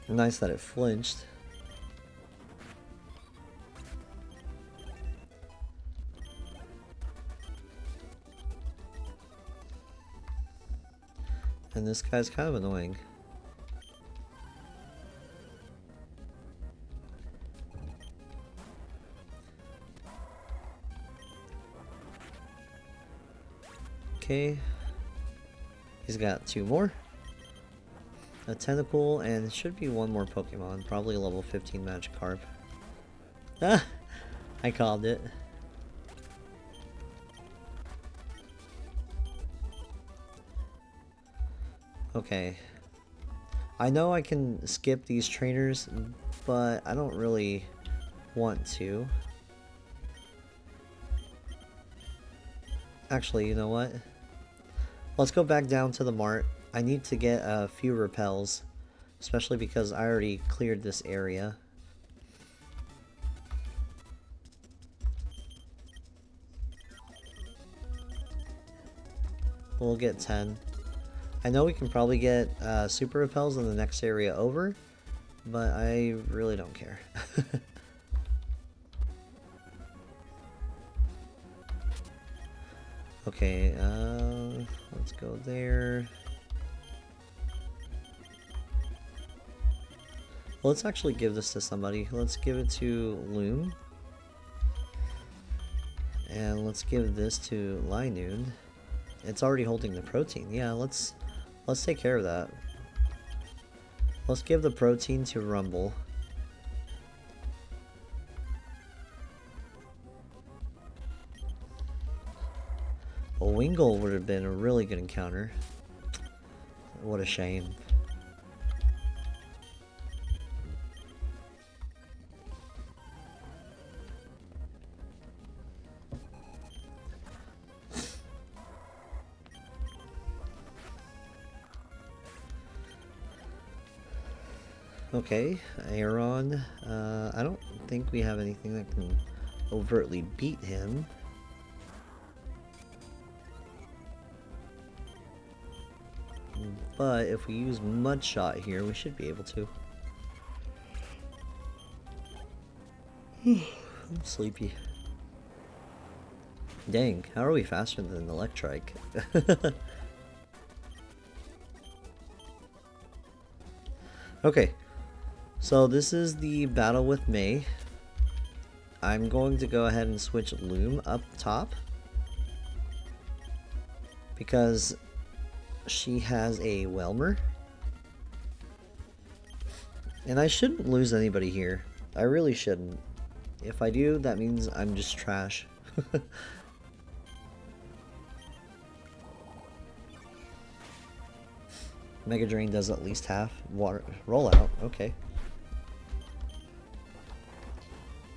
Speaker 1: Nice that it flinched. And this guy's kind of annoying. Okay. He's got 2 more. A tentacle, and should be 1 more Pokemon. Probably level 15 Magikarp. Ah! I called it. Okay. I know I can skip these trainers, but I don't really want to. Actually, you know what? Let's go back down to the mart. I need to get a few repels, especially because I already cleared this area. We'll get 10. I know we can probably get super repels in the next area over, but I really don't care. Okay, let's go there. Well, let's actually give this to somebody. Let's give it to Loom. And let's give this to Linoon. It's already holding the protein. Yeah, let's take care of that. Let's give the protein to Rumble. A Wingull would have been a really good encounter. What a shame. Okay, Aeron. I don't think we have anything that can overtly beat him. But if we use Mud Shot here, we should be able to. I'm sleepy. Dang, how are we faster than Electrike? Okay, so this is the battle with May. I'm going to go ahead and switch Loom up top, because she has a Whelmer. And I shouldn't lose anybody here. I really shouldn't. If I do, that means I'm just trash. Mega Drain does at least half. Water rollout, okay.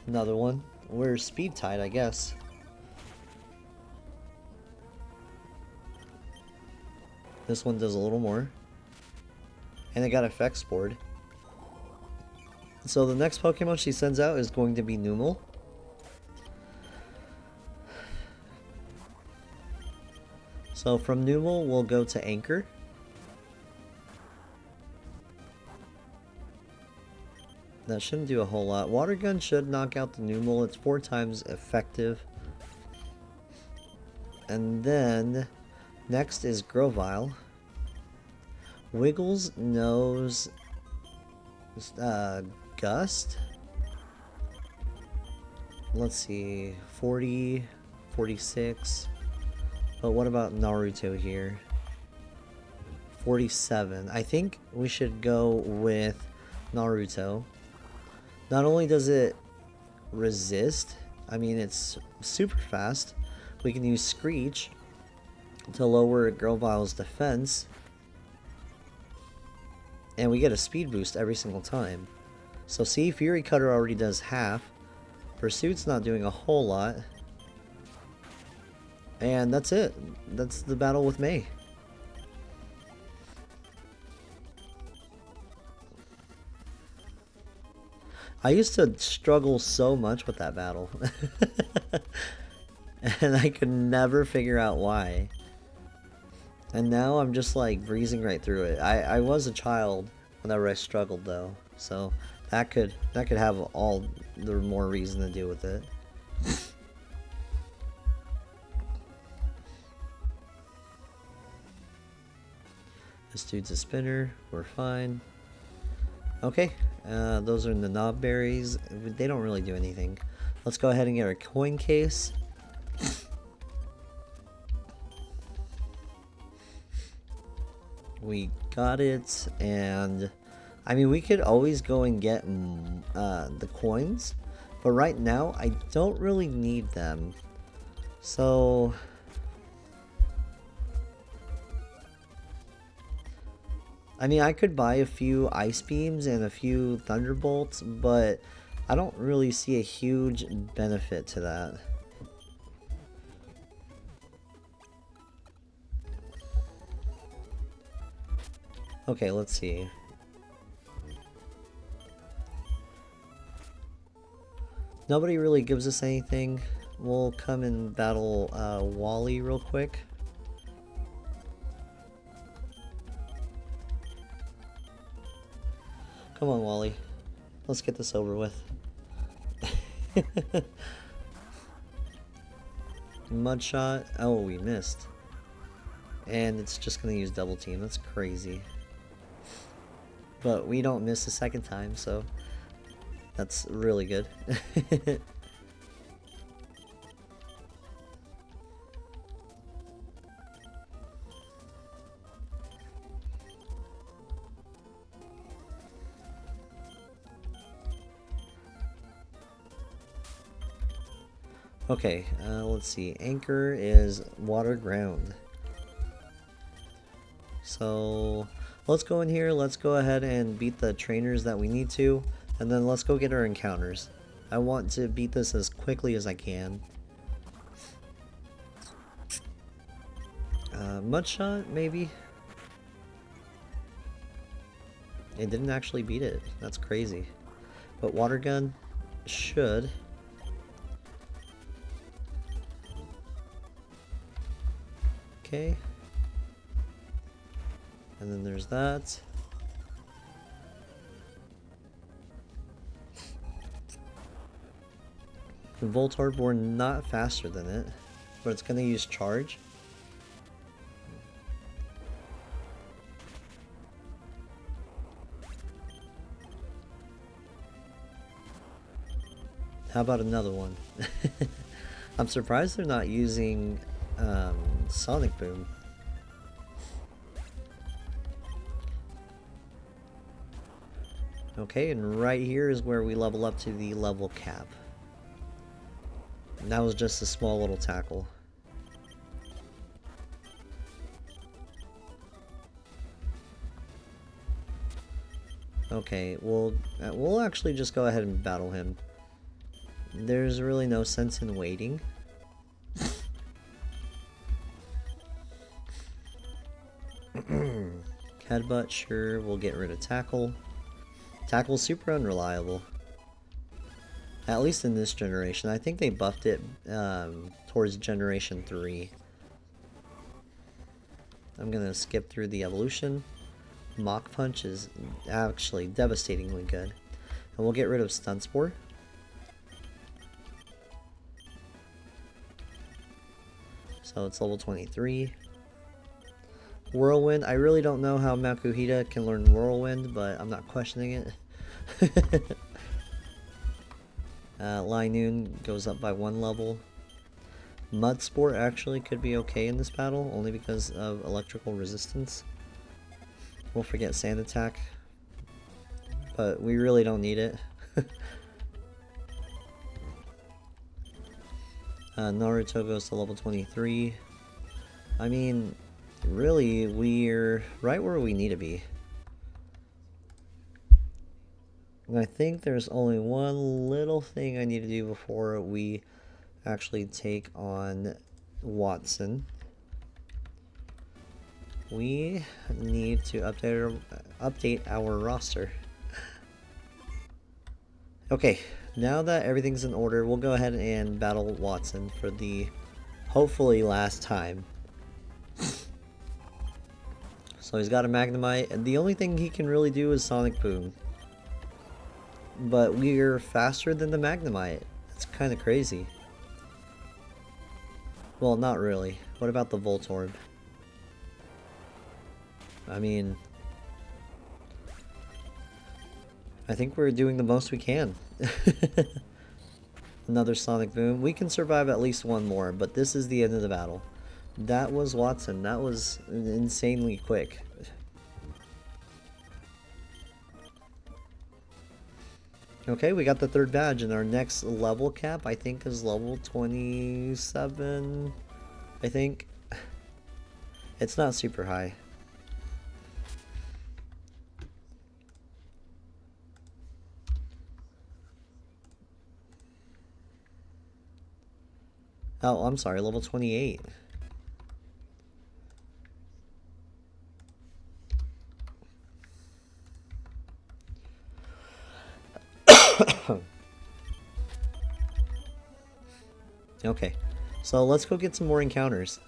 Speaker 1: Another one. We're speed tied, I guess. This one does a little more. And it got effects board. So the next Pokemon she sends out is going to be Numel. So from Numel, we'll go to Anchor. That shouldn't do a whole lot. Water Gun should knock out the Numel. It's 4 times effective. And then next is Grovyle. Wiggles knows Gust. Let's see, 40, 46. But what about Naruto here? 47. I think we should go with Naruto. Not only does it resist, I mean it's super fast. We can use Screech to lower Grovyle's defense. And we get a speed boost every single time. So see, Fury Cutter already does half. Pursuit's not doing a whole lot. And that's it. That's the battle with May. I used to struggle so much with that battle. And I could never figure out why. And now I'm just like breezing right through it. I was a child whenever I struggled though, so that could have all the more reason to do with it. This dude's a spinner. We're fine. Okay, those are the knob berries. They don't really do anything. Let's go ahead and get our coin case. We got it, and I mean, we could always go and get the coins, but right now I don't really need them. So I mean, I could buy a few ice beams and a few thunderbolts, but I don't really see a huge benefit to that. Okay, let's see. Nobody really gives us anything. We'll come and battle Wally real quick. Come on, Wally. Let's get this over with. Mud shot. Oh, we missed. And it's just gonna use double team. That's crazy. But we don't miss a second time, so that's really good. Okay, let's see. Anchor is water ground. So let's go in here. Let's go ahead and beat the trainers that we need to. And then let's go get our encounters. I want to beat this as quickly as I can. Mud shot, maybe? It didn't actually beat it. That's crazy. But water gun should. Okay. And then there's that. The Voltorb, we're not faster than it, but it's gonna use charge. How about another one? I'm surprised they're not using Sonic Boom. Okay, and right here is where we level up to the level cap. And that was just a small little tackle. Okay, we'll actually just go ahead and battle him. There's really no sense in waiting. Headbutt, sure, we'll get rid of Tackle. Tackle's super unreliable. At least in this generation. I think they buffed it towards Generation 3. I'm gonna skip through the evolution. Mach Punch is actually devastatingly good. And we'll get rid of Stun Spore. So it's level 23. Whirlwind, I really don't know how Makuhita can learn Whirlwind, but I'm not questioning it. Linoon goes up by 1 level. Mud Sport actually could be okay in this battle, only because of electrical resistance. We'll forget Sand Attack, but we really don't need it. Naruto goes to level 23. I mean, really, we're right where we need to be. And I think there's only one little thing I need to do before we actually take on Watson. We need to update our roster. Okay, now that everything's in order, we'll go ahead and battle Watson for the hopefully last time. So he's got a Magnemite, and the only thing he can really do is Sonic Boom. But we're faster than the Magnemite. It's kind of crazy. Well, not really. What about the Voltorb? I mean, I think we're doing the most we can. Another Sonic Boom. We can survive at least one more, but this is the end of the battle. That was Watson. That was insanely quick. Okay, we got the third badge, and our next level cap, I think, is level 27. I think. It's not super high. Oh, I'm sorry, level 28. Okay, so let's go get some more encounters.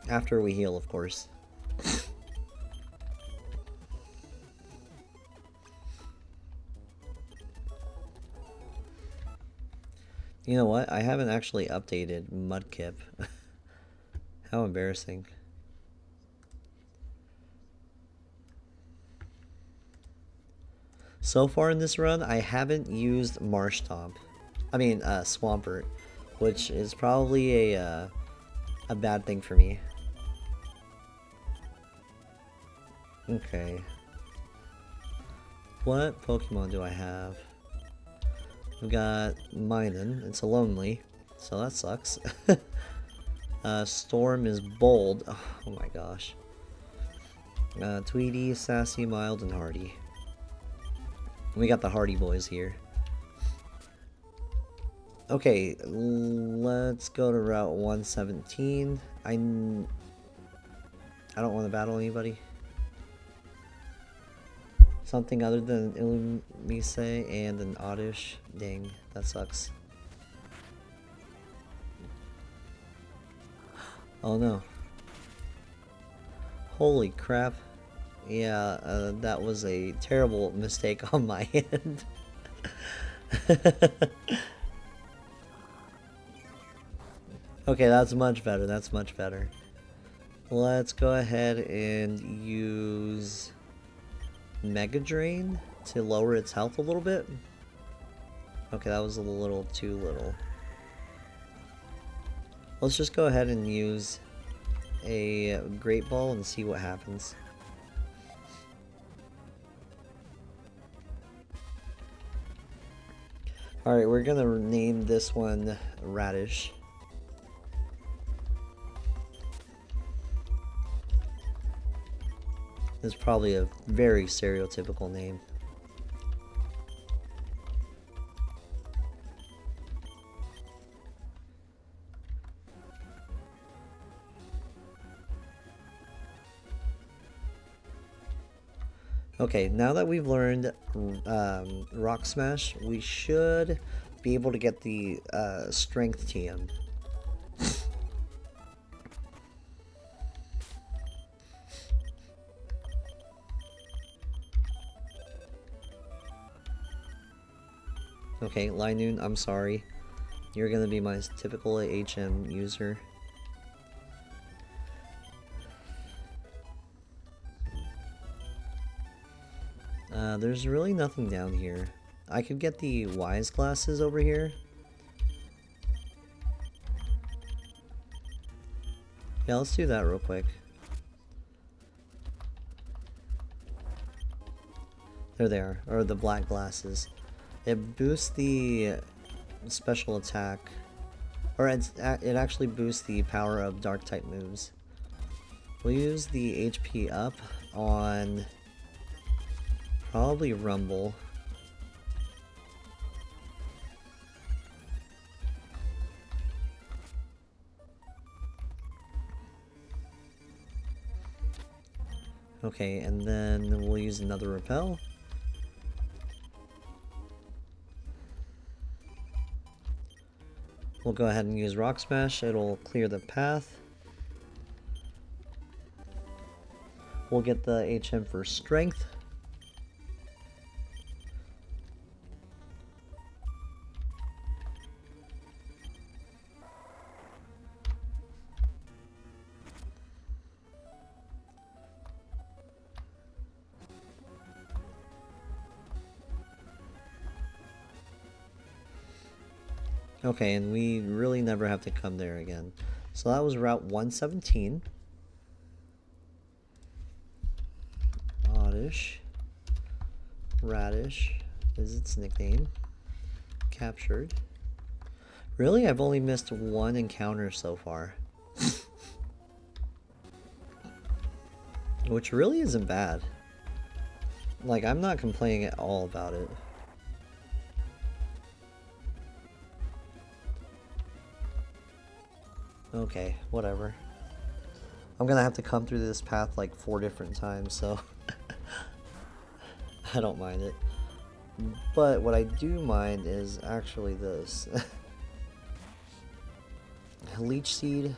Speaker 1: After we heal, of course. You know what? I haven't actually updated Mudkip. How embarrassing. So far in this run, I haven't used Marshtomp. I mean, Swampert, which is probably a bad thing for me. Okay. What Pokemon do I have? We've got Minun. It's a lonely, so that sucks. Storm is bold. Oh my gosh. Tweety, sassy, mild, and hardy. We got the Hardy Boys here. Okay, let's go to Route 117. I don't want to battle anybody. Something other than Illumise and an Oddish. Dang, that sucks. Oh no. Holy crap. Yeah, that was a terrible mistake on my end. Okay, that's much better. That's much better. Let's go ahead and use Mega Drain to lower its health a little bit. Okay, that was a little too little. Let's just go ahead and use a Great Ball and see what happens. Alright, we're gonna name this one Radish. It's probably a very stereotypical name. Okay, now that we've learned Rock Smash, we should be able to get the Strength TM. Okay, Linoon, I'm sorry. You're gonna be my typical HM user. There's really nothing down here. I could get the Wise glasses over here. Yeah, let's do that real quick. There they are, or the black glasses. It boosts the special attack, or it actually boosts the power of dark type moves. We'll use the HP up on probably Rumble. Okay, and then we'll use another repel. We'll go ahead and use Rock Smash. It'll clear the path. We'll get the HM for strength. Okay, and we really never have to come there again. So that was Route 117. Oddish. Radish is its nickname. Captured. Really? I've only missed one encounter so far. Which really isn't bad. Like, I'm not complaining at all about it. Okay, whatever. I'm gonna have to come through this path like 4 different times, so I don't mind it. But what I do mind is actually this. Leech Seed.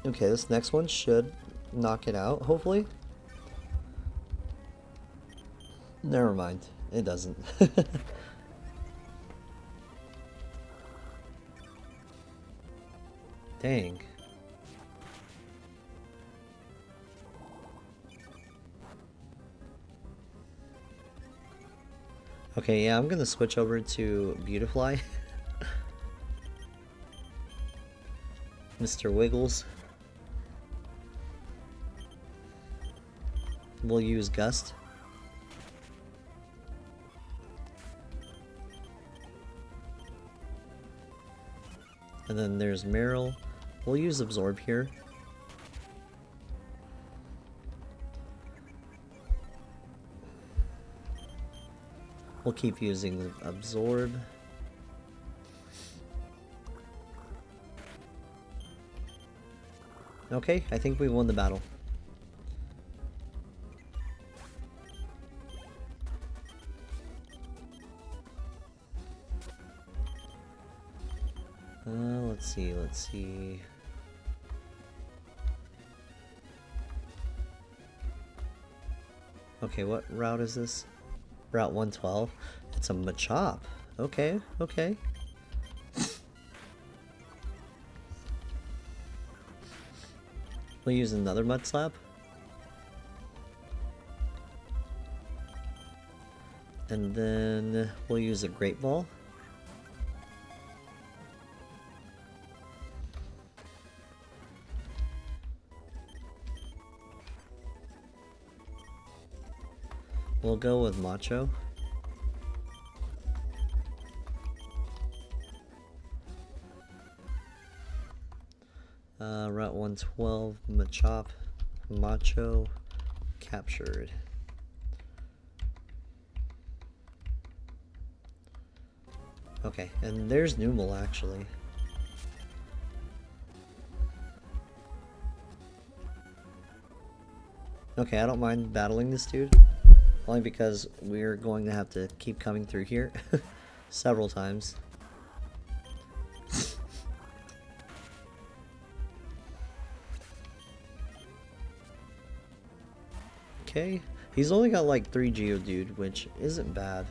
Speaker 1: Okay, this next one should knock it out, hopefully. Never mind, it doesn't. Dang. Okay, yeah, I'm gonna switch over to Beautifly. Mr. Wiggles. We'll use Gust. And then there's Meryl. We'll use Absorb here. We'll keep using Absorb. Okay, I think we won the battle. Let's see. Okay, what route is this? Route 112. It's a Machop. Okay, okay. We'll use another Mud Slap. And then we'll use a Great Ball. We'll go with Macho. Route 112, Machop, Macho, captured. Okay, and there's Numel actually. Okay, I don't mind battling this dude. Only because we're going to have to keep coming through here several times. Okay, he's only got like 3 Geodude, which isn't bad.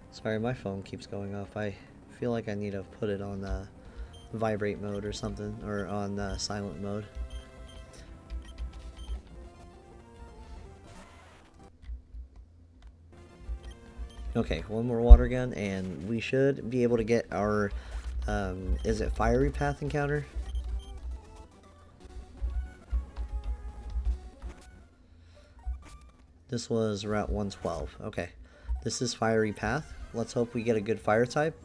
Speaker 1: Sorry, my phone keeps going off. I feel like I need to put it on vibrate mode or something, or on silent mode. Okay, one more water gun, and we should be able to get our, is it Fiery Path encounter? This was Route 112. Okay, this is Fiery Path. let's hope we get a good fire type.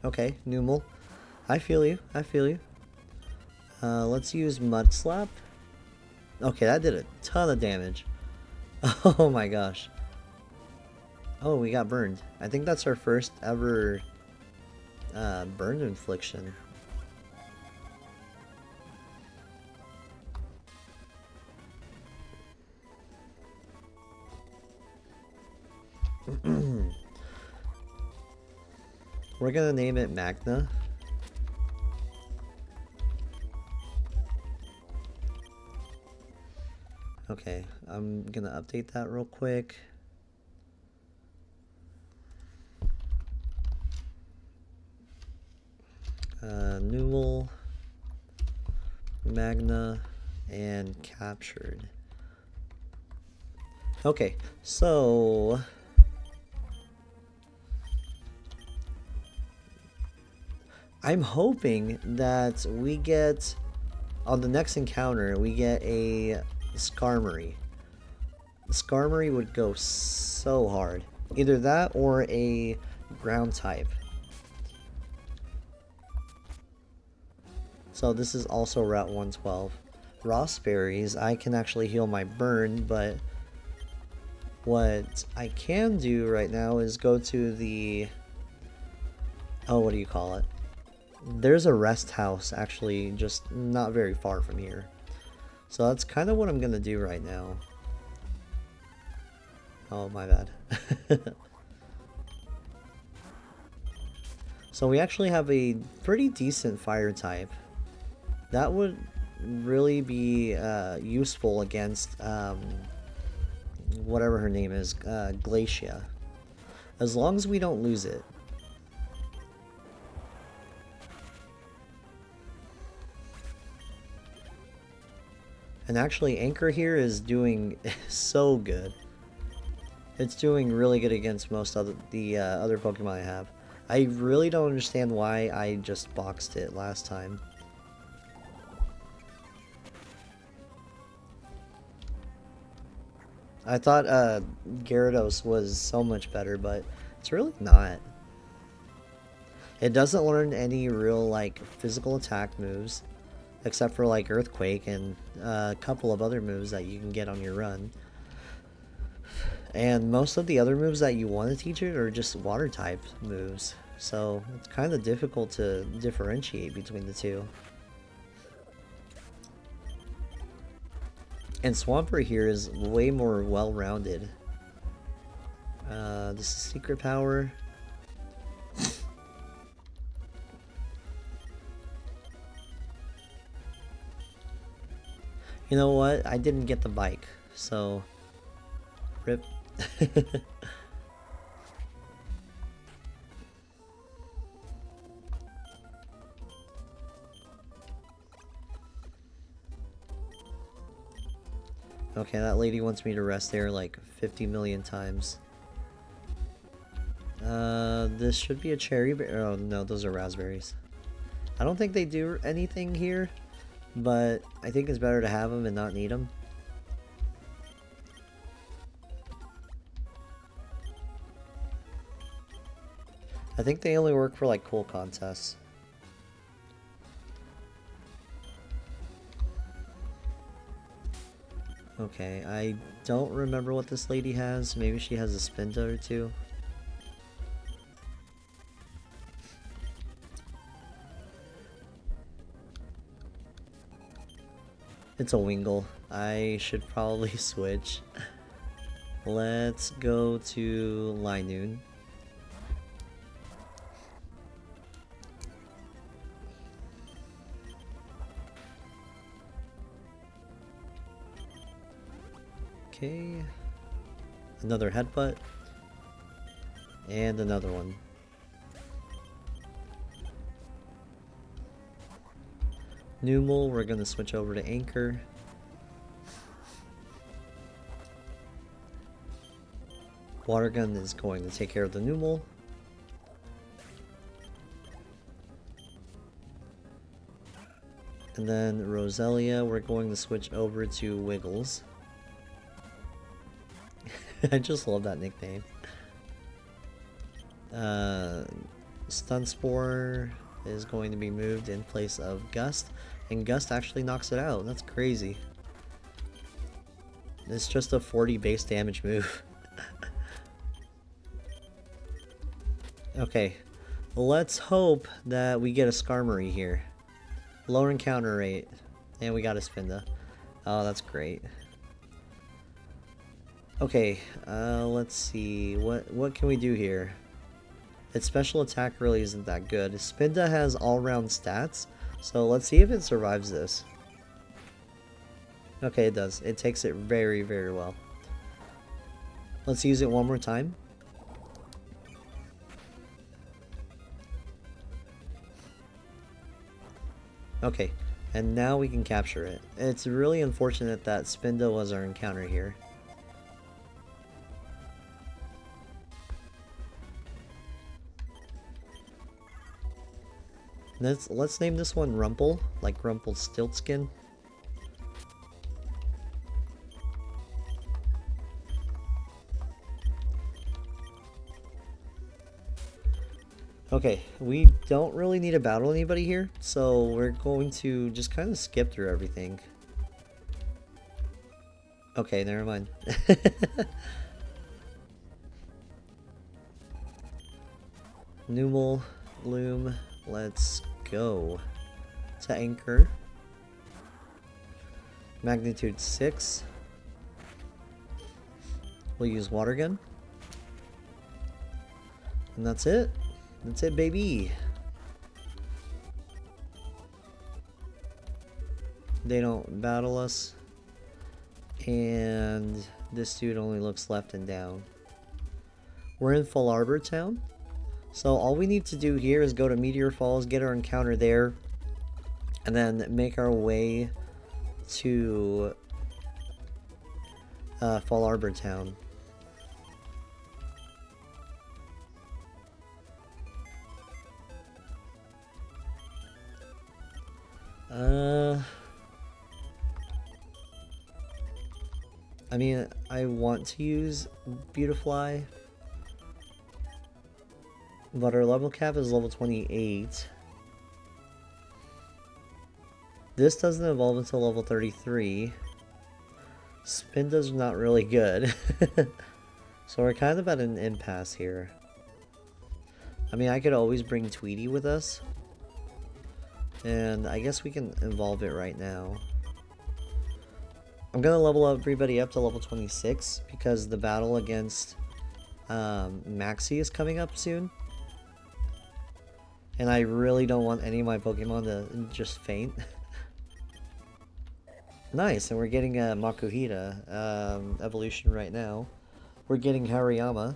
Speaker 1: Okay, Numel. I feel you. I feel you. Let's use Mud Slap. Okay, that did a ton of damage. Oh my gosh. Oh, we got burned. I think that's our first ever burn infliction. We're gonna name it Magna. Okay, I'm gonna update that real quick. Numel, Magna, and captured. Okay, so I'm hoping that we get, on the next encounter, we get a Skarmory. Skarmory would go so hard. Either that or a ground type. So this is also Route 112. Raspberries, I can actually heal my burn, but what I can do right now is go to the... Oh, what do you call it? There's a rest house actually just not very far from here. So that's kind of what I'm gonna do right now. Oh, my bad. So we actually have a pretty decent fire type. That would really be useful against whatever her name is, Glacia. As long as we don't lose it. And actually, Anchor here is doing so good. It's doing really good against most of the other Pokemon I have. I really don't understand why I just boxed it last time. I thought Gyarados was so much better, but it's really not. It doesn't learn any real like physical attack moves, except for like Earthquake and a couple of other moves that you can get on your run. And most of the other moves that you want to teach it are just water type moves, so it's kind of difficult to differentiate between the two. And Swampert here is way more well-rounded. This is Secret Power. You know what? I didn't get the bike, so rip. Okay, that lady wants me to rest there like 50 million times. This should be a cherry berry. Oh no, those are raspberries. I don't think they do anything here, but I think it's better to have them and not need them. I think they only work for like cool contests. Okay, I don't remember what this lady has. Maybe she has a Spinda or two. It's a Wingull. I should probably switch. Let's go to Linoon. Okay, another headbutt, and another one. Numel, we're going to switch over to Anchor. Water Gun is going to take care of the Numel. And then Roselia, we're going to switch over to Wiggles. I just love that nickname. Uh, Stun Spore is going to be moved in place of Gust, and Gust actually knocks it out. That's crazy. It's just a 40 base damage move. Okay, let's hope that we get a Skarmory here. Lower encounter rate, and we got a Spinda. Oh, that's great. Okay, let's see. What can we do here? Its special attack really isn't that good. Spinda has all-round stats, so let's see if it survives this. Okay, it does. It takes it very, very well. Let's use it one more time. Okay, and now we can capture it. It's really unfortunate that Spinda was our encounter here. Let's name this one Rumple, like Rumpelstiltskin. Okay, we don't really need to battle anybody here, so we're going to just kind of skip through everything. Okay, never mind. Numel, Loom, let's go. To Anchor. Magnitude 6. We'll use Water Gun. And that's it. That's it, baby. They don't battle us. And this dude only looks left and down. We're in Full Arbor Town. So all we need to do here is go to Meteor Falls, get our encounter there, and then make our way to Fall Arbor Town. I mean, I want to use Beautifly, but our level cap is level 28. This doesn't evolve until level 33. Spinda's not really good. So we're kind of at an impasse here. I mean, I could always bring Tweety with us. And I guess we can evolve it right now. I'm gonna level everybody up to level 26 because the battle against Maxie is coming up soon. And I really don't want any of my Pokemon to just faint. Nice, and we're getting a Makuhita evolution right now. We're getting Hariyama.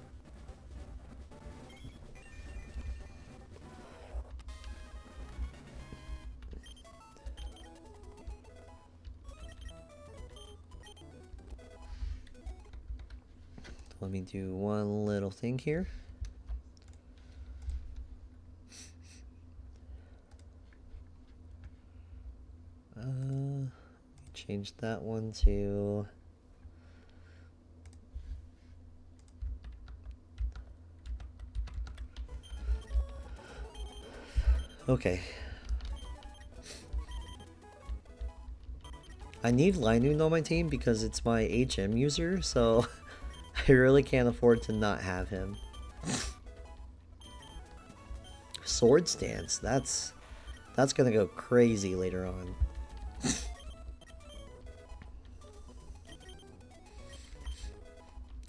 Speaker 1: Let me do one little thing here. Change that one to... Okay. I need Linoon on my team because it's my HM user, so I really can't afford to not have him. Sword Stance, that's gonna go crazy later on.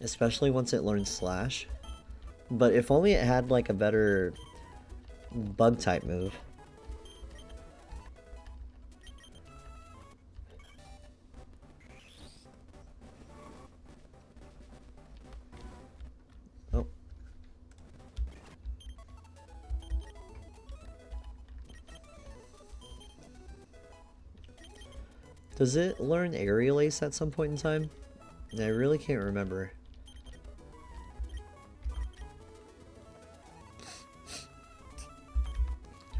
Speaker 1: Especially once it learns Slash. But if only it had like a better bug type move. Oh. Does it learn Aerial Ace at some point in time? I really can't remember.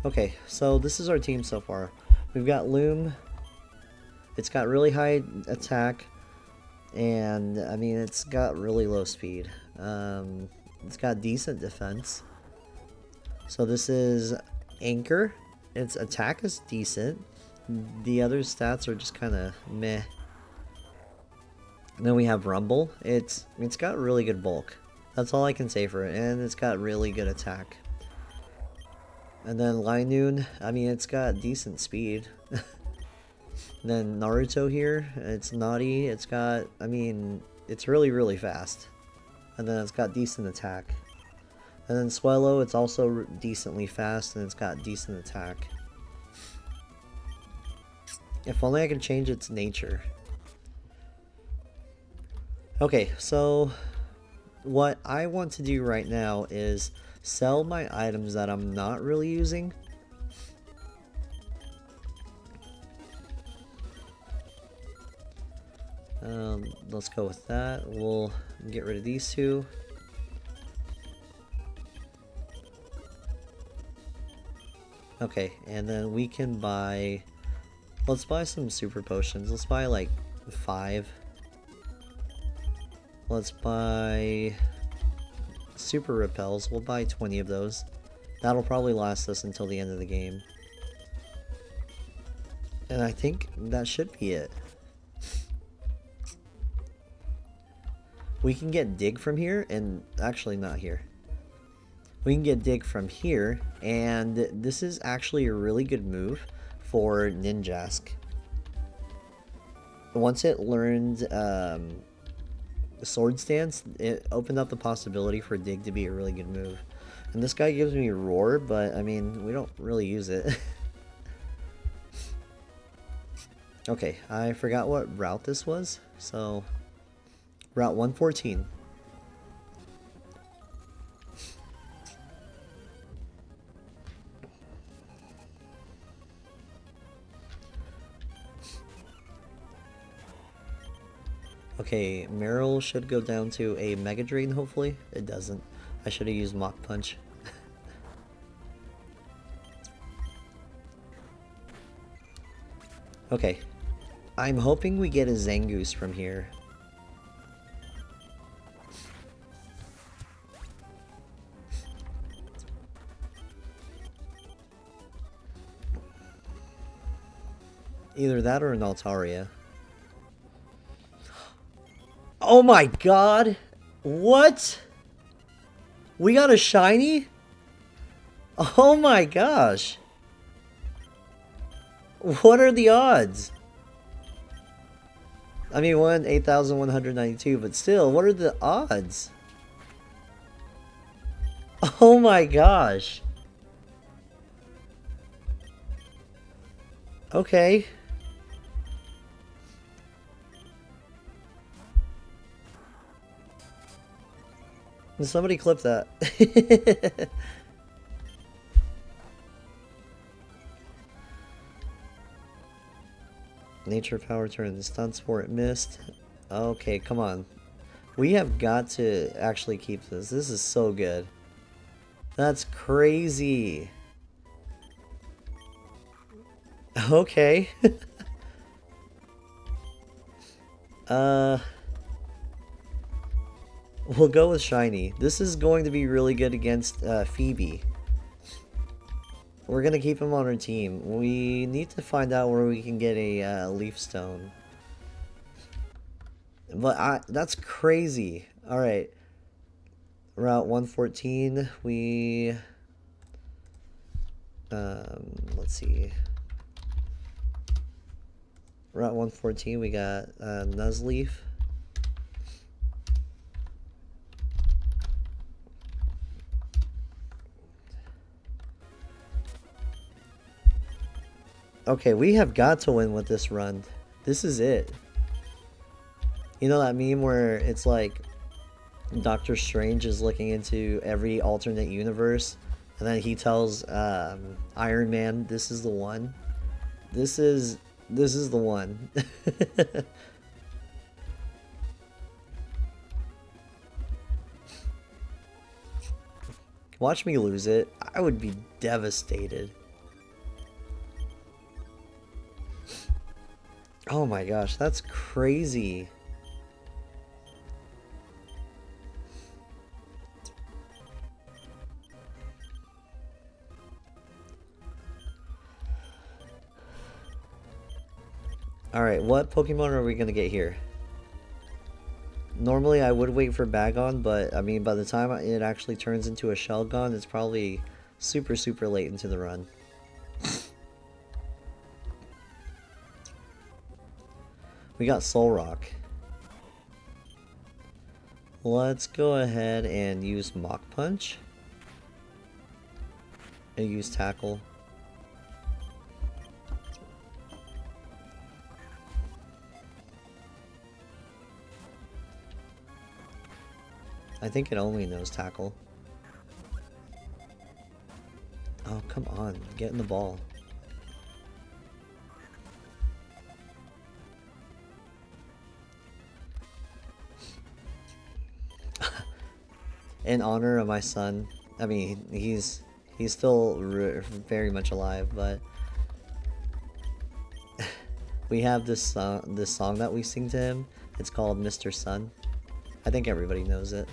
Speaker 1: Okay, so this is our team so far. We've got Loom. It's got really high attack, and I mean it's got really low speed. It's got decent defense. So this is Anchor. Its attack is decent. The other stats are just kind of meh. And then we have Rumble. It's got really good bulk. That's all I can say for it. And it's got really good attack. And then Linoon, I mean, it's got decent speed. Then Naruto here, it's naughty. It's got, I mean, it's really fast. And then it's got decent attack. And then Swellow, it's also decently fast and it's got decent attack. If only I could change its nature. Okay, so what I want to do right now is sell my items that I'm not really using. Let's go with that. We'll get rid of these two. Okay, and then we can buy... Let's buy some super potions. Let's buy like 5. Let's buy super repels. We'll buy 20 of those. That'll probably last us until the end of the game. And I think that should be it. We can get dig from here, and actually not here. We can get dig from here, and this is actually a really good move for Ninjask. Once it learned sword stance, it opened up the possibility for dig to be a really good move. And this guy gives me roar, but I mean, we don't really use it. Okay, I forgot what route this was, so Route 114. Okay, Meryl should go down to a Mega Drain, hopefully. It doesn't. I should have used Mach Punch. Okay. I'm hoping we get a Zangoose from here. Either that or an Altaria. Oh my god! What? We got a shiny? Oh my gosh! What are the odds? I mean, 8,192, but still, what are the odds? Oh my gosh! Okay. Somebody clip that. Nature power turn the stun sport missed. Okay, come on. We have got to actually keep this. This is so good. That's crazy. Okay. We'll go with shiny. This is going to be really good against Phoebe. We're gonna keep him on our team. We need to find out where we can get a leaf stone. But that's crazy. Alright. Route 114, we... let's see. Route 114, we got Nuzleaf. Okay, we have got to win with this run. This is it. You know that meme where it's like Doctor Strange is looking into every alternate universe and then he tells Iron Man, this is the one. This is the one. Watch me lose it. I would be devastated. Oh my gosh, that's crazy. Alright, what Pokemon are we gonna get here? Normally I would wait for Bagon, but I mean by the time it actually turns into a Shelgon, it's probably super late into the run. We got Solrock. Let's go ahead and use Mach Punch. And use Tackle. I think it only knows Tackle. Oh, come on. Get in the ball. In honor of my son. I mean, he's still very much alive, but we have this song that we sing to him. It's called Mr. Sun. I think everybody knows it.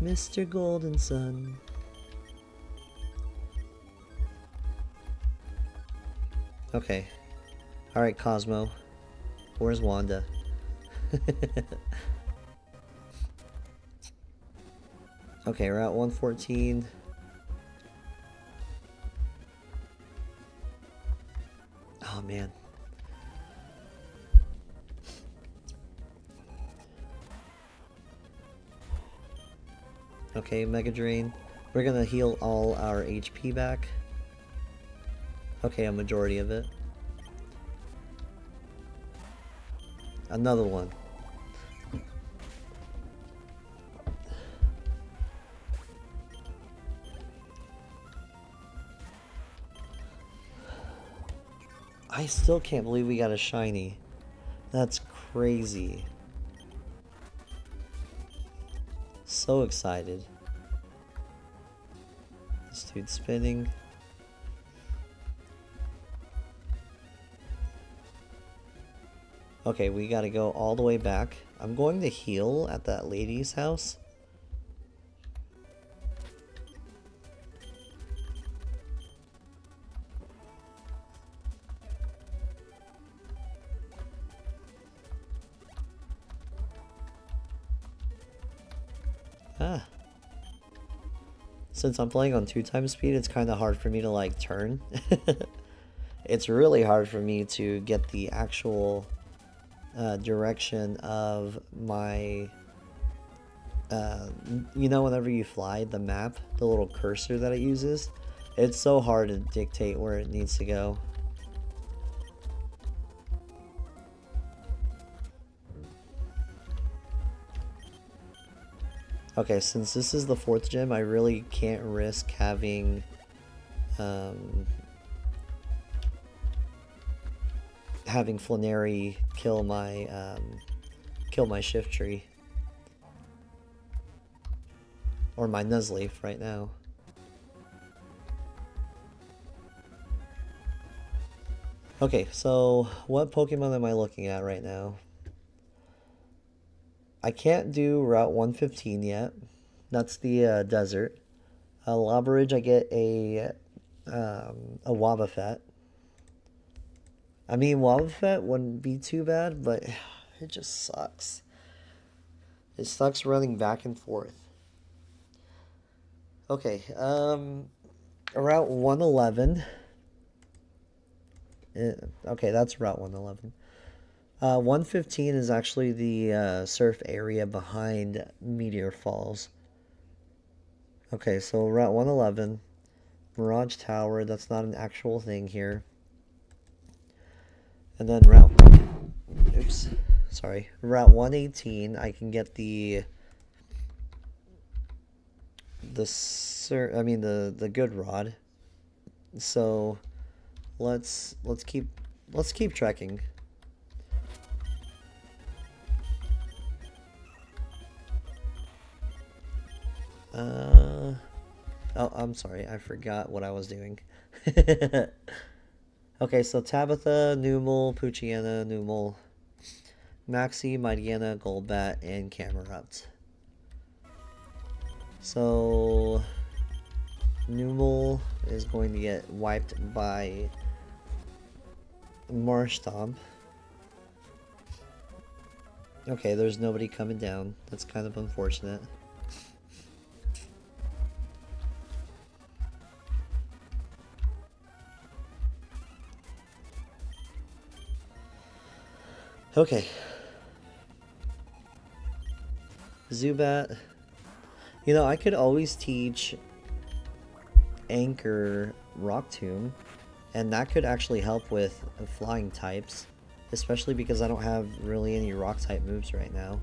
Speaker 1: Mr. Golden Sun. Okay. Alright, Cosmo. Where's Wanda? Okay, we're at 114. Oh man. Okay, Mega Drain. We're gonna heal all our HP back. Okay, a majority of it. Another one. I still can't believe we got a shiny. That's crazy. So excited. This dude's spinning. Okay, we gotta go all the way back. I'm going to heal at that lady's house. Ah. Since I'm playing on 2x speed, it's kind of hard for me to like turn. It's really hard for me to get the actual direction of my you know, whenever you fly, the map, the little cursor that it uses, it's so hard to dictate where it needs to go. Okay, since this is the 4th gym, I really can't risk having having Flannery kill my shift tree. Or my Nuzleaf right now. Okay, so what Pokemon am I looking at right now? I can't do Route 115 yet. That's the desert. Lava I get a Wobbuffet. I mean, Wobbuffet wouldn't be too bad, but it just sucks. It sucks running back and forth. Okay, Route 111. Okay, that's Route 111. 115 is actually the surf area behind Meteor Falls. Okay, so Route 111, Mirage Tower, that's not an actual thing here. And then Route 118, I can get the good rod. So let's keep trekking. Oh, I'm sorry, I forgot what I was doing. Okay, so Tabitha, Numel, Poochyena, Numel, Maxie, Mightyena, Golbat, and Camerupt. So Numel is going to get wiped by Marshtomp. Okay, there's nobody coming down. That's kind of unfortunate. Okay. Zubat. You know, I could always teach Anchor Rock Tomb, and that could actually help with flying types, especially because I don't have really any rock type moves right now.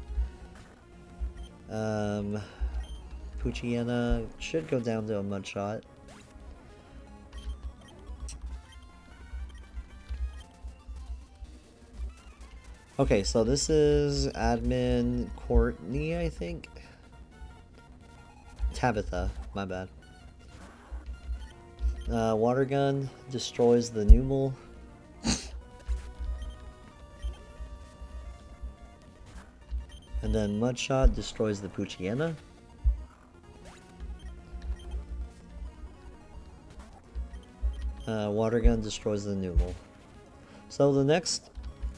Speaker 1: Poochyena should go down to a mud shot. Okay, so this is admin Courtney, I think. Tabitha, my bad. Water gun destroys the Numel. And then mud shot destroys the Poochyena. Water gun destroys the Numel. So the next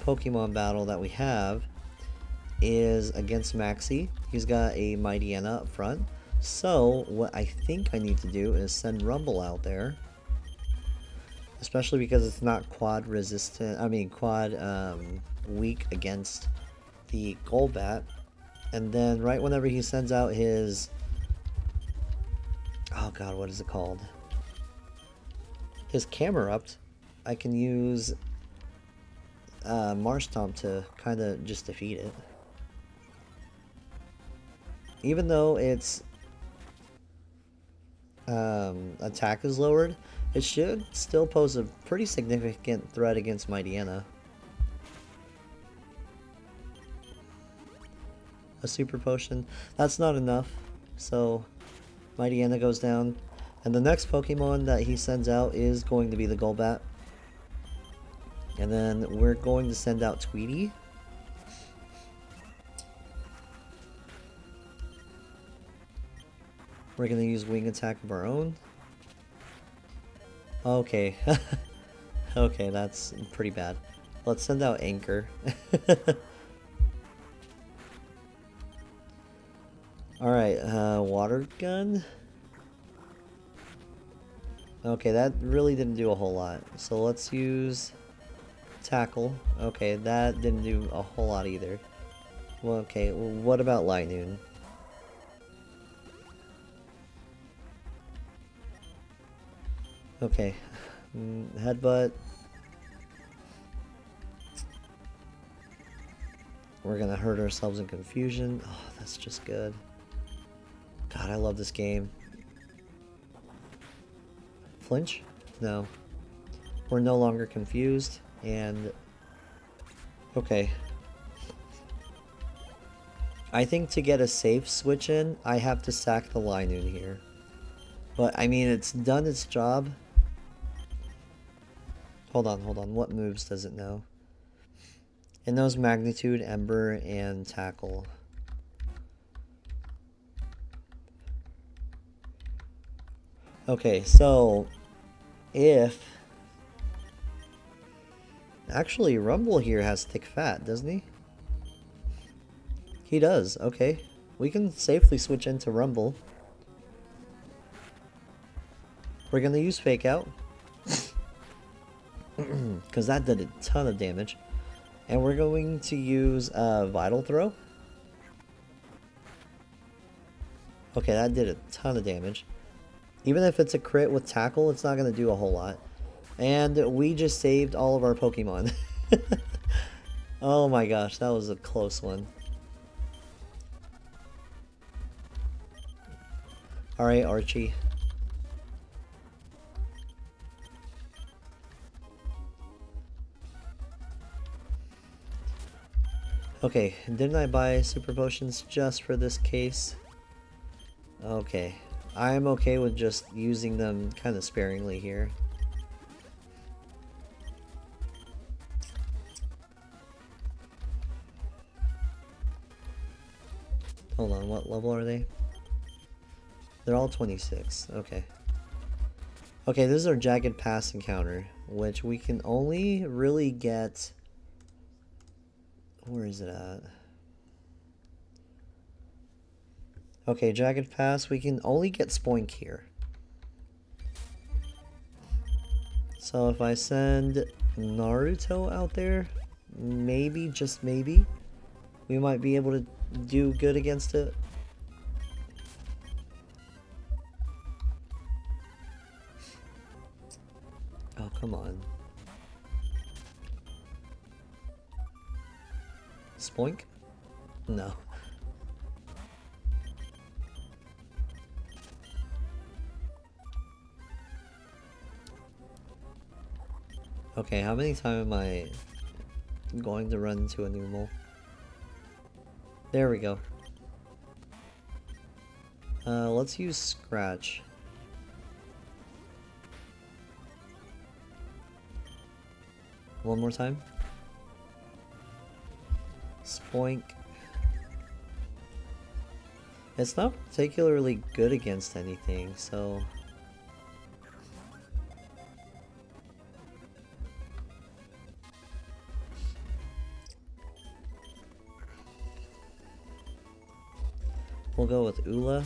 Speaker 1: Pokemon battle that we have is against Maxie. He's got a Mightyena up front. So what I think I need to do is send Rumble out there, especially because it's not quad resistant. I mean quad weak against the Golbat. And then right whenever he sends out his, oh god, what is it called? His Camerupt, I can use Marshtomp to kind of just defeat it. Even though its attack is lowered, it should still pose a pretty significant threat against Mightyena. A super potion, that's not enough, so Mightyena goes down. And the next Pokemon that he sends out is going to be the Golbat. And then we're going to send out Tweety. We're going to use Wing Attack of our own. Okay. Okay, that's pretty bad. Let's send out Anchor. Alright, Water Gun. Okay, that really didn't do a whole lot. So let's use Tackle. Okay, that didn't do a whole lot either. Well, okay, well, what about Lightning? Okay, Headbutt. We're gonna hurt ourselves in Confusion. Oh, that's just good. God, I love this game. Flinch? No. We're no longer confused, and... okay. I think to get a safe switch in, I have to sack the Linoon here. But, I mean, it's done its job. Hold on. What moves does it know? It knows Magnitude, Ember, and Tackle. Okay, so if... actually, Rumble here has Thick Fat, doesn't he? He does, okay. We can safely switch into Rumble. We're gonna use Fake Out. Because that did a ton of damage. And we're going to use Vital Throw. Okay, that did a ton of damage. Even if it's a crit with Tackle, it's not going to do a whole lot. And we just saved all of our Pokemon. Oh my gosh, that was a close one. Alright, Archie. Okay, didn't I buy Super Potions just for this case? Okay. I'm okay with just using them kind of sparingly here. Hold on, what level are they? They're all 26, okay. Okay, this is our Jagged Pass encounter, which we can only really get... Where is it at? Okay, Jagged Pass, we can only get Spoink here. So if I send Naruto out there, maybe, just maybe, we might be able to do good against it. Oh, come on. Spoink? No. Okay, how many times am I going to run into a new mole? There we go. Let's use Scratch. One more time. Spoink. It's not particularly good against anything, so... We'll go with Ula.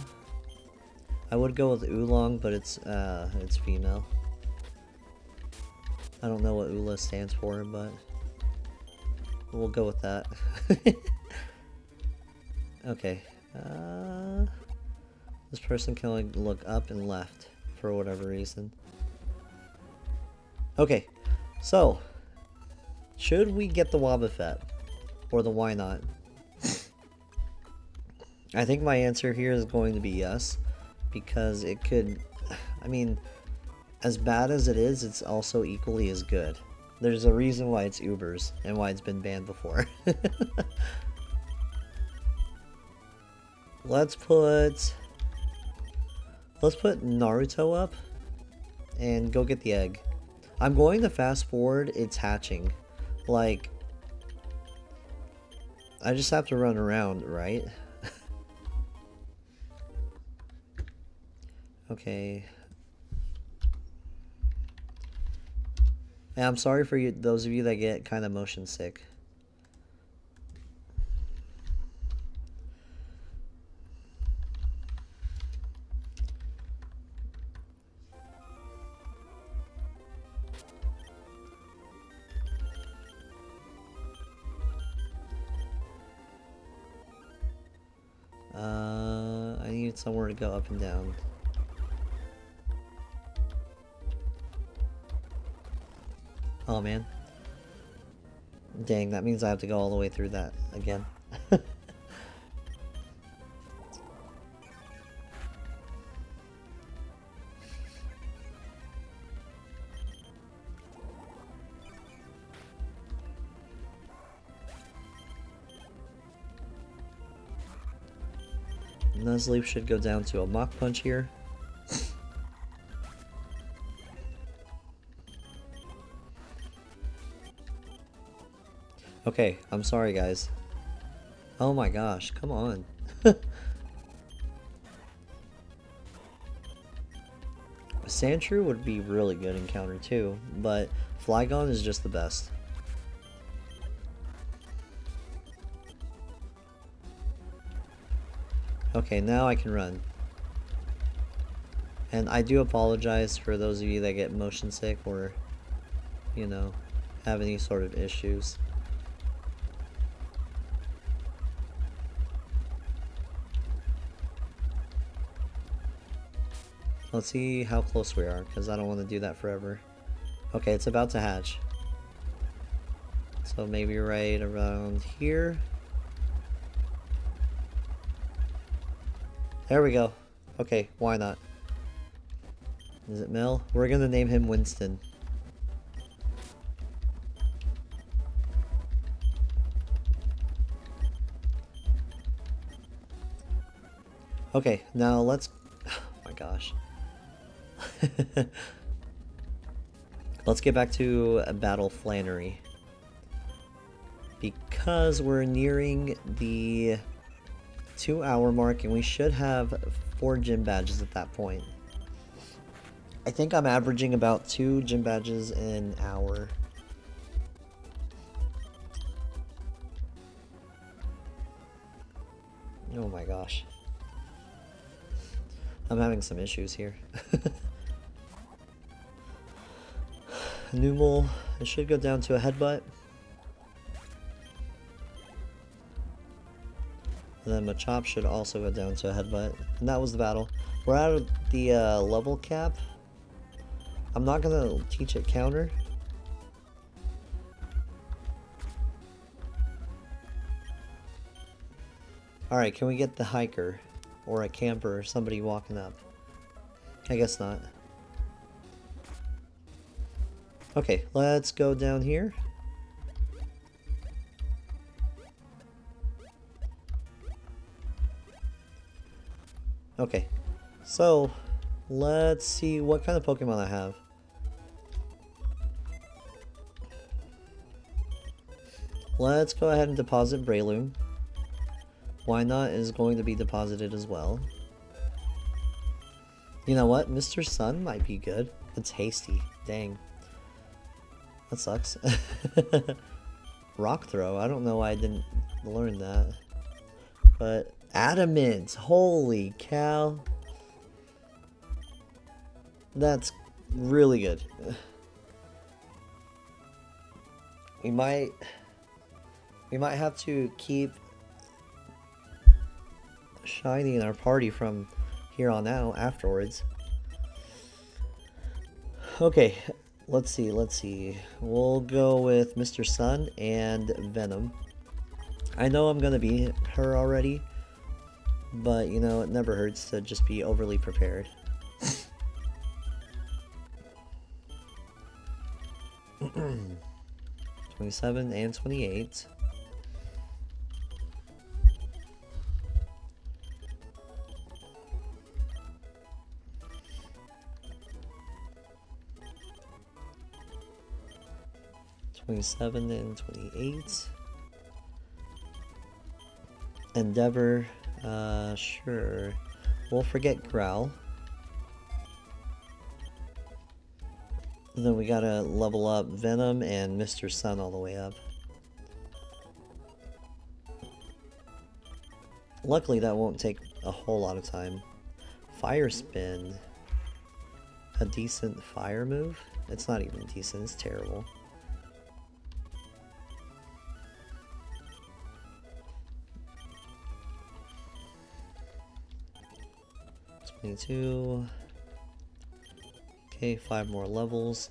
Speaker 1: I would go with Oolong, but it's female. I don't know what Ula stands for, but we'll go with that. Okay. This person can only look up and left for whatever reason. Okay, so should we get the Wobbuffet or the why not? I think my answer here is going to be yes, because it could, I mean, as bad as it is, it's also equally as good. There's a reason why it's Ubers and why it's been banned before. Let's put Naruto up and go get the egg. I'm going to fast forward its hatching. Like, I just have to run around, right? Okay. And I'm sorry for you, those of you that get kind of motion sick. I need somewhere to go up and down. Oh man. Dang, that means I have to go all the way through that again. Nuzlocke should go down to a Mach Punch here. Okay, I'm sorry guys. Oh my gosh, come on. Sandshrew would be really good in counter too, but Flygon is just the best. Okay, now I can run. And I do apologize for those of you that get motion sick or, you know, have any sort of issues. Let's see how close we are, because I don't want to do that forever. Okay, it's about to hatch. So maybe right around here. There we go. Okay, why not? Is it Mel? We're gonna name him Winston. Okay, now let's... Oh my gosh. Let's get back to Battle Flannery. Because we're nearing the 2-hour mark and we should have 4 gym badges at that point. I think I'm averaging about 2 gym badges an hour. Oh my gosh. I'm having some issues here. Numal, it should go down to a headbutt. And then Machop should also go down to a headbutt. And that was the battle. We're out of the level cap. I'm not gonna teach it counter. Alright, can we get the hiker? Or a camper or somebody walking up? I guess not. Okay, let's go down here. Okay, so let's see what kind of Pokemon I have. Let's go ahead and deposit Breloom. Why Not is going to be deposited as well. You know what? Mr. Sun might be good. It's hasty. Dang. That sucks. Rock Throw. I don't know why I didn't learn that. But Adamant. Holy cow. That's really good. We might have to keep Shiny in our party from here on out afterwards. Okay, let's see. We'll go with Mr. Sun and Venom. I know I'm gonna beat her already, but you know, it never hurts to just be overly prepared. 27 and 28. Twenty-seven and 28. Endeavor, sure. We'll forget Growl. And then we gotta level up Venom and Mr. Sun all the way up. Luckily that won't take a whole lot of time. Fire Spin. A decent fire move? It's not even decent, it's terrible. $22. Okay, 5 more levels.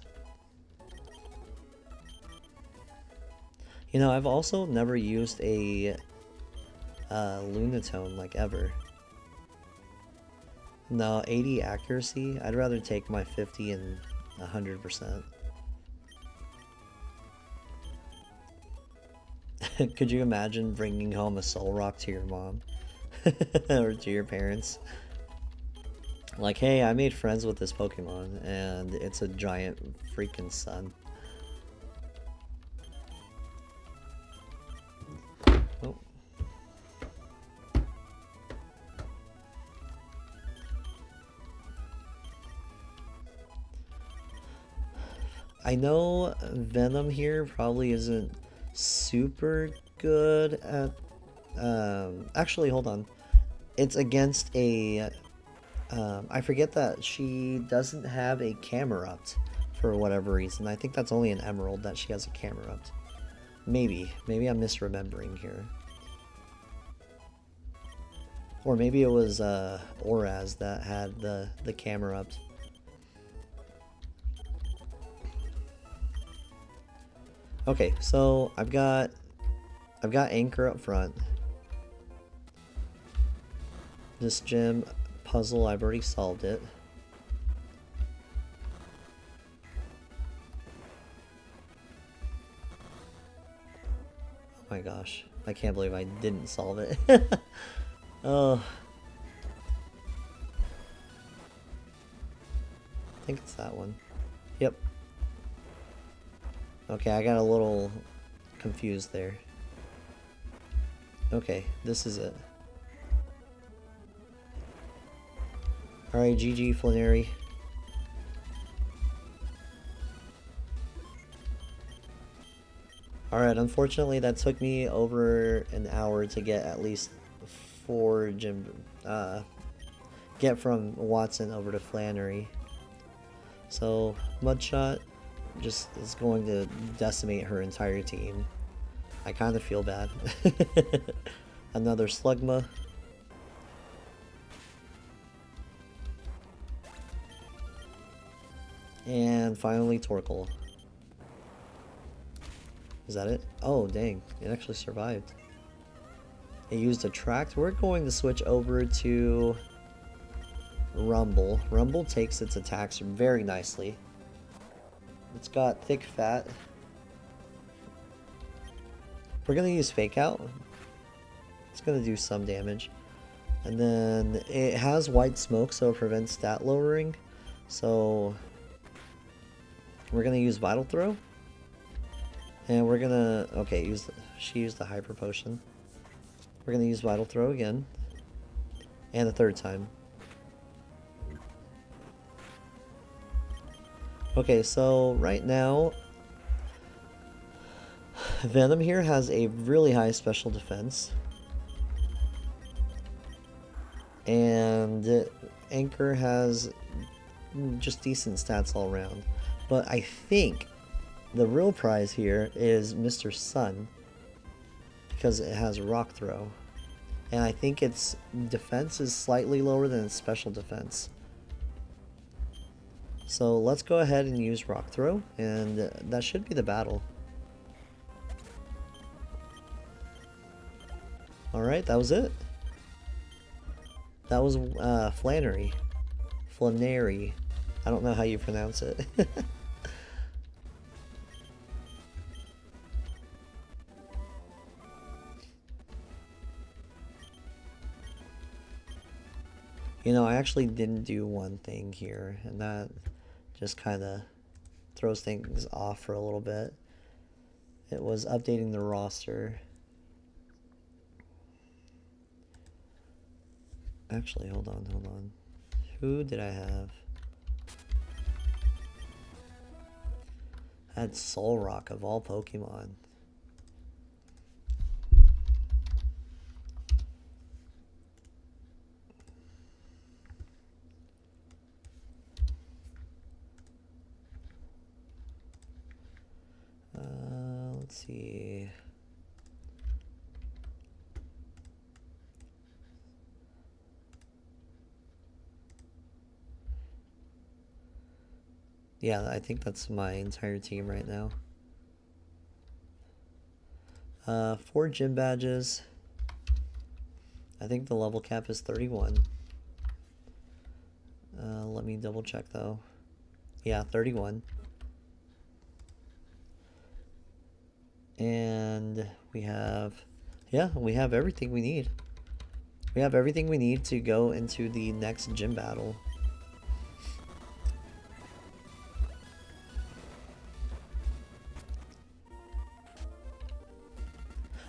Speaker 1: You know, I've also never used a Lunatone, like, ever. No, 80 accuracy. I'd rather take my 50 and 100%. Could you imagine bringing home a Soul Rock to your mom? Or to your parents? Like, hey, I made friends with this Pokemon, and it's a giant freaking sun. Oh. I know Venom here probably isn't super good at... actually, hold on. It's against a... I forget that she doesn't have a Camerupt for whatever reason. I think that's only an Emerald that she has a Camerupt. Maybe I'm misremembering here. Or maybe it was Oraz that had the Camerupt. Okay, so I've got Anchor up front. This gym puzzle, I've already solved it. Oh my gosh, I can't believe I didn't solve it. Oh. I think it's that one. Yep. Okay, I got a little confused there. Okay, this is it. Alright, GG Flannery. Alright, unfortunately that took me over an hour to get at least 4 gym, get from Watson over to Flannery. So, Mudshot just is going to decimate her entire team. I kind of feel bad. Another Slugma. And finally Torkoal. Is that it? Oh, dang. It actually survived. It used Attract. We're going to switch over to Rumble. Rumble takes its attacks very nicely. It's got Thick Fat. We're going to use Fake Out. It's going to do some damage. And then it has White Smoke, so it prevents stat lowering. So we're going to use Vital Throw. And we're gonna, okay, she used the Hyper Potion. We're gonna use Vital Throw again. And a third time. Okay, so right now, Venom here has a really high special defense. And Anchor has just decent stats all around. But I think the real prize here is Mr. Sun, because it has Rock Throw. And I think its defense is slightly lower than its special defense. So let's go ahead and use Rock Throw, and that should be the battle. Alright, that was it. That was Flannery. Flannery. I don't know how you pronounce it. You know, I actually didn't do one thing here, and that just kind of throws things off for a little bit. It was updating the roster. Actually, hold on. Who did I have? I had Solrock of all Pokemon. Let's see. Yeah, I think that's my entire team right now. 4 gym badges. I think the level cap is 31. Let me double check though. Yeah, 31. And we have, yeah, we have everything we need. We have everything we need to go into the next gym battle.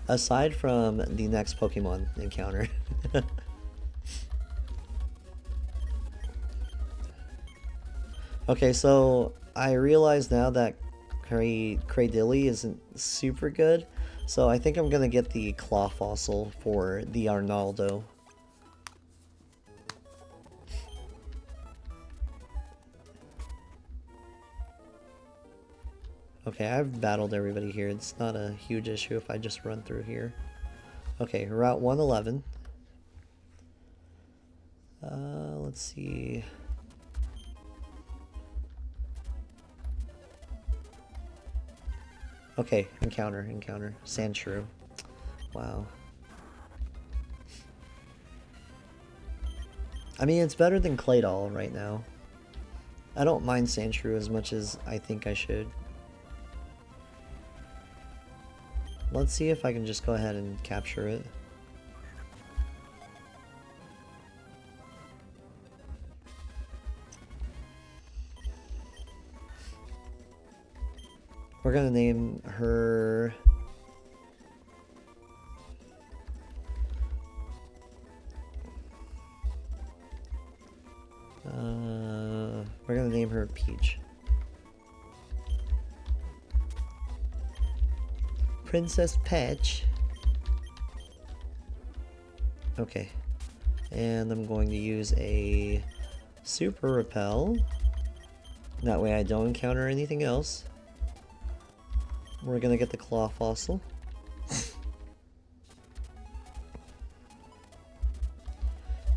Speaker 1: Aside from the next Pokemon encounter. Okay, so I realize now that Cradilly isn't super good, so I think I'm gonna get the Claw Fossil for the Arnaldo. Okay, I've battled everybody here. It's not a huge issue if I just run through here. Okay, Route 111. Let's see. Okay, encounter. Sandshrew. Wow. I mean, it's better than Claydol right now. I don't mind Sandshrew as much as I think I should. Let's see if I can just go ahead and capture it. We're gonna name her... we're gonna name her Peach. Princess Peach. Okay. And I'm going to use a super repel. That way I don't encounter anything else. We're gonna get the claw fossil.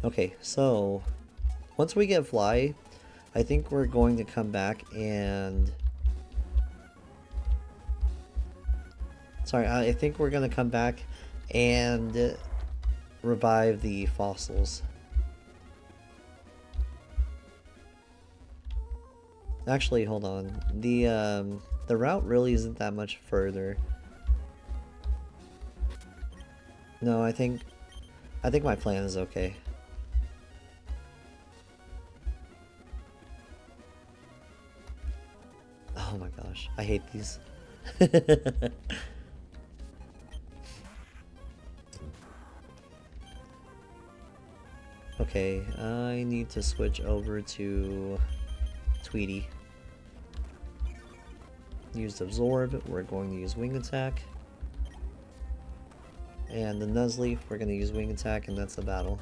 Speaker 1: Okay, so once we get fly, I think we're going to come back and... Sorry, I think we're gonna come back and revive the fossils. Actually, hold on. The route really isn't that much further. No, I think my plan is okay. Oh my gosh, I hate these. Okay, I need to switch over to Tweety. Used Absorb, we're going to use Wing Attack. And the Nuzlocke, we're going to use Wing Attack, and that's the battle.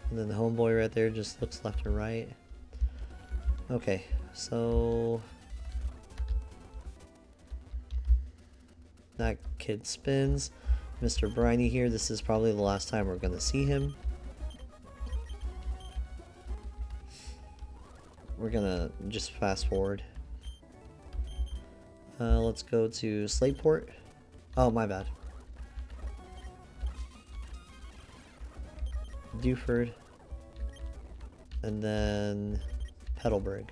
Speaker 1: And then the homeboy right there just looks left and right. Okay, so... That kid spins. Mr. Briny here, this is probably the last time we're going to see him. We're gonna just fast forward. Let's go to Slateport. Oh, my bad. Dewford. And then Petalburg.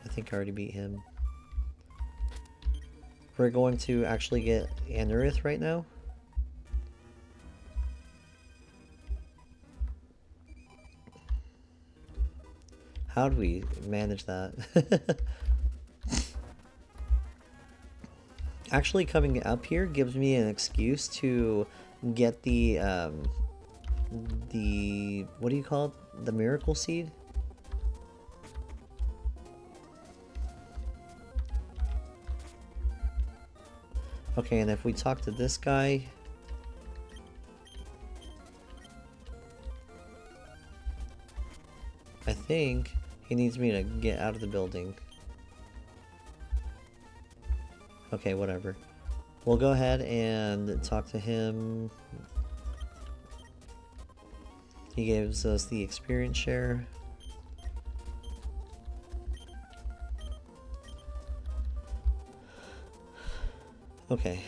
Speaker 1: I think I already beat him. We're going to actually get Anorith right now. How do we manage that? Actually, coming up here gives me an excuse to get the what do you call it? The miracle seed? Okay, and if we talk to this guy... I think he needs me to get out of the building. Okay, whatever. We'll go ahead and talk to him. He gives us the experience share. Okay.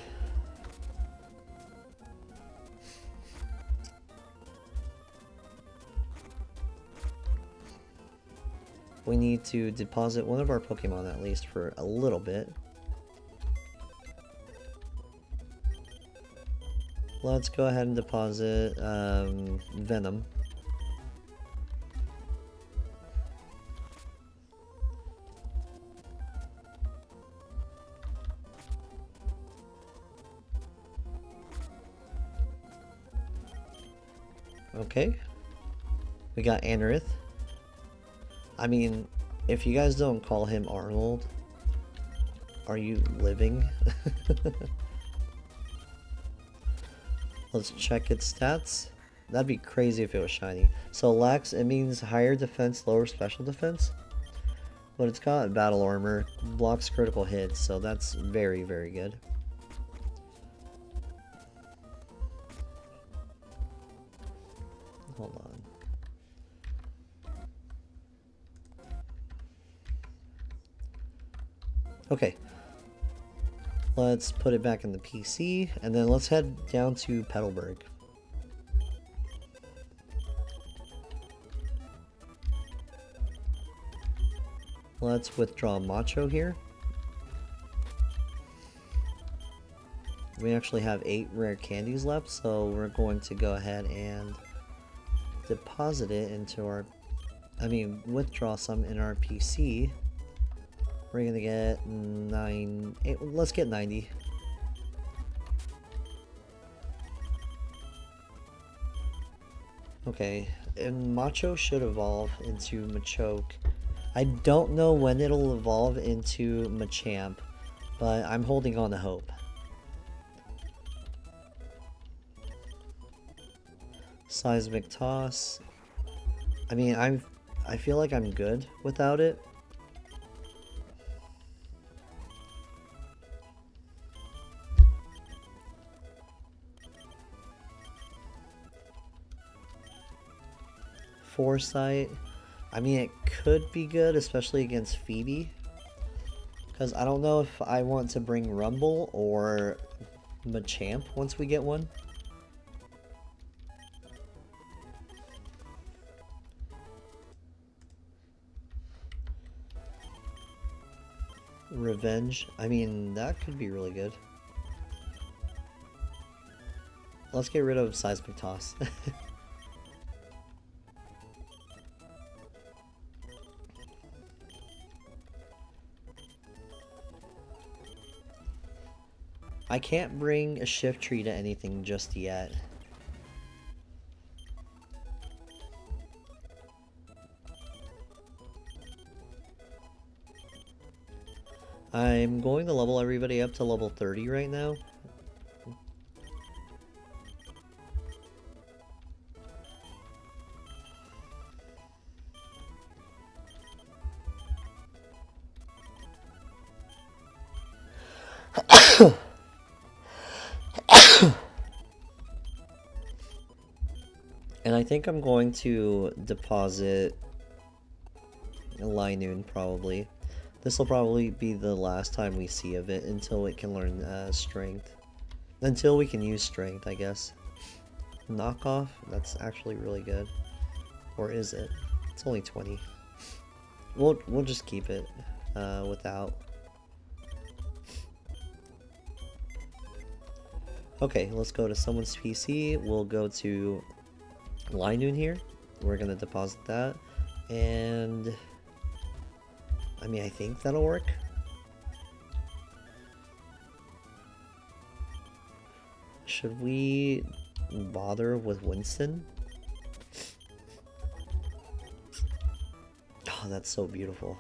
Speaker 1: We need to deposit one of our Pokemon at least for a little bit. Let's go ahead and deposit Venom. Okay. We got Anorith. I mean, if you guys don't call him Arnold, are you living? Let's check its stats. That'd be crazy if it was shiny. So Lax, it means higher defense, lower special defense. But it's got battle armor, blocks critical hits, so that's very, very good. Hold on. Okay. Let's put it back in the PC, and then let's head down to Petalburg. Let's withdraw Macho here. We actually have 8 rare candies left, so we're going to go ahead and deposit it into our... withdraw some in our PC. We're gonna get 8, let's get 90. Okay, and Macho should evolve into Machoke. I don't know when it'll evolve into Machamp, but I'm holding on to hope. Seismic Toss. I mean, I feel like I'm good without it. Foresight. I mean, it could be good, especially against Phoebe. Because I don't know if I want to bring Rumble or Machamp once we get one. Revenge. I mean, that could be really good. Let's get rid of Seismic Toss. I can't bring a Shift Tree to anything just yet. I'm going to level everybody up to level 30 right now. And I think I'm going to deposit Linoon probably. This will probably be the last time we see of it until it can learn Strength. Until we can use Strength, I guess. Knockoff? That's actually really good. Or is it? It's only 20. We'll just keep it without. Okay, let's go to someone's PC. We'll go to Linoon here. We're gonna deposit that. And I mean, I think that'll work. Should we bother with Winston? Oh, that's so beautiful.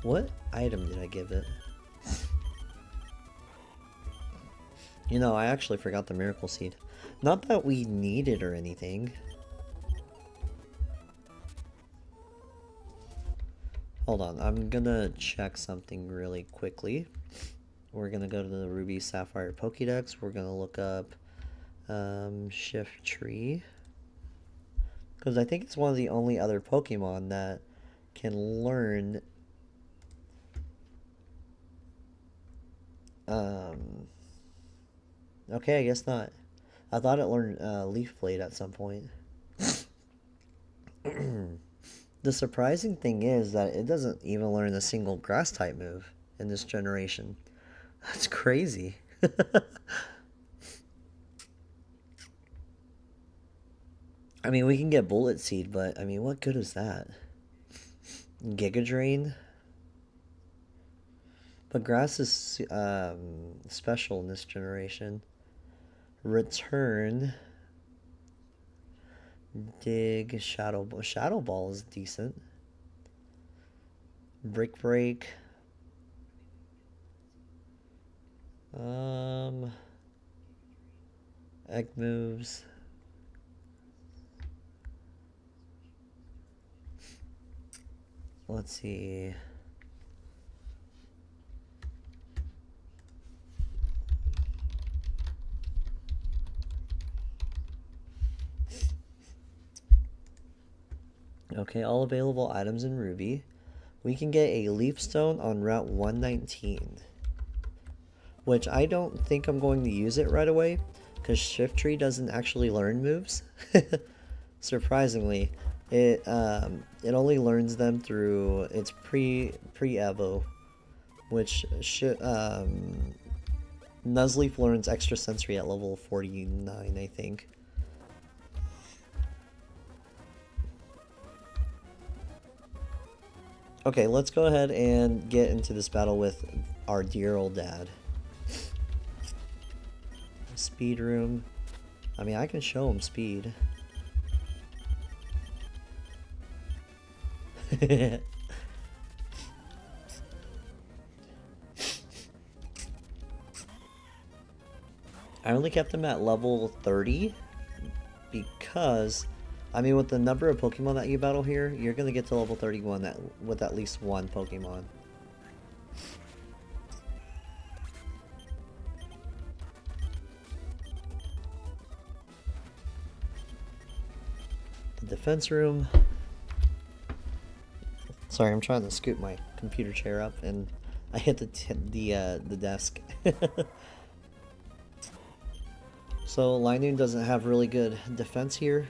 Speaker 1: What item did I give it? You know, I actually forgot the Miracle Seed. Not that we need it or anything. Hold on, I'm gonna check something really quickly. We're gonna go to the Ruby Sapphire Pokédex. We're gonna look up Shift Tree. Because I think it's one of the only other Pokemon that can learn okay, I guess not. I thought it learned Leaf Blade at some point. The surprising thing is that it doesn't even learn a single grass type move in this generation. That's crazy. I mean, we can get Bullet Seed, but I mean, what good is that? Giga Drain? But grass is special in this generation. Return. Dig. Shadow Ball. Shadow Ball is decent. Brick Break. Egg moves. Let's see. Okay, all available items in Ruby. We can get a Leaf Stone on Route 119. Which I don't think I'm going to use it right away, because Shift Tree doesn't actually learn moves. Surprisingly, it only learns them through its pre-evo, which Nuzleaf learns Extra Sensory at level 49, I think. Okay, let's go ahead and get into this battle with our dear old dad. Speed room. I mean, I can show him speed. I only kept him at level 30 because, I mean, with the number of Pokemon that you battle here, you're going to get to level 31 with at least one Pokemon. The defense room. Sorry, I'm trying to scoot my computer chair up and I hit the desk. So Linoon doesn't have really good defense here.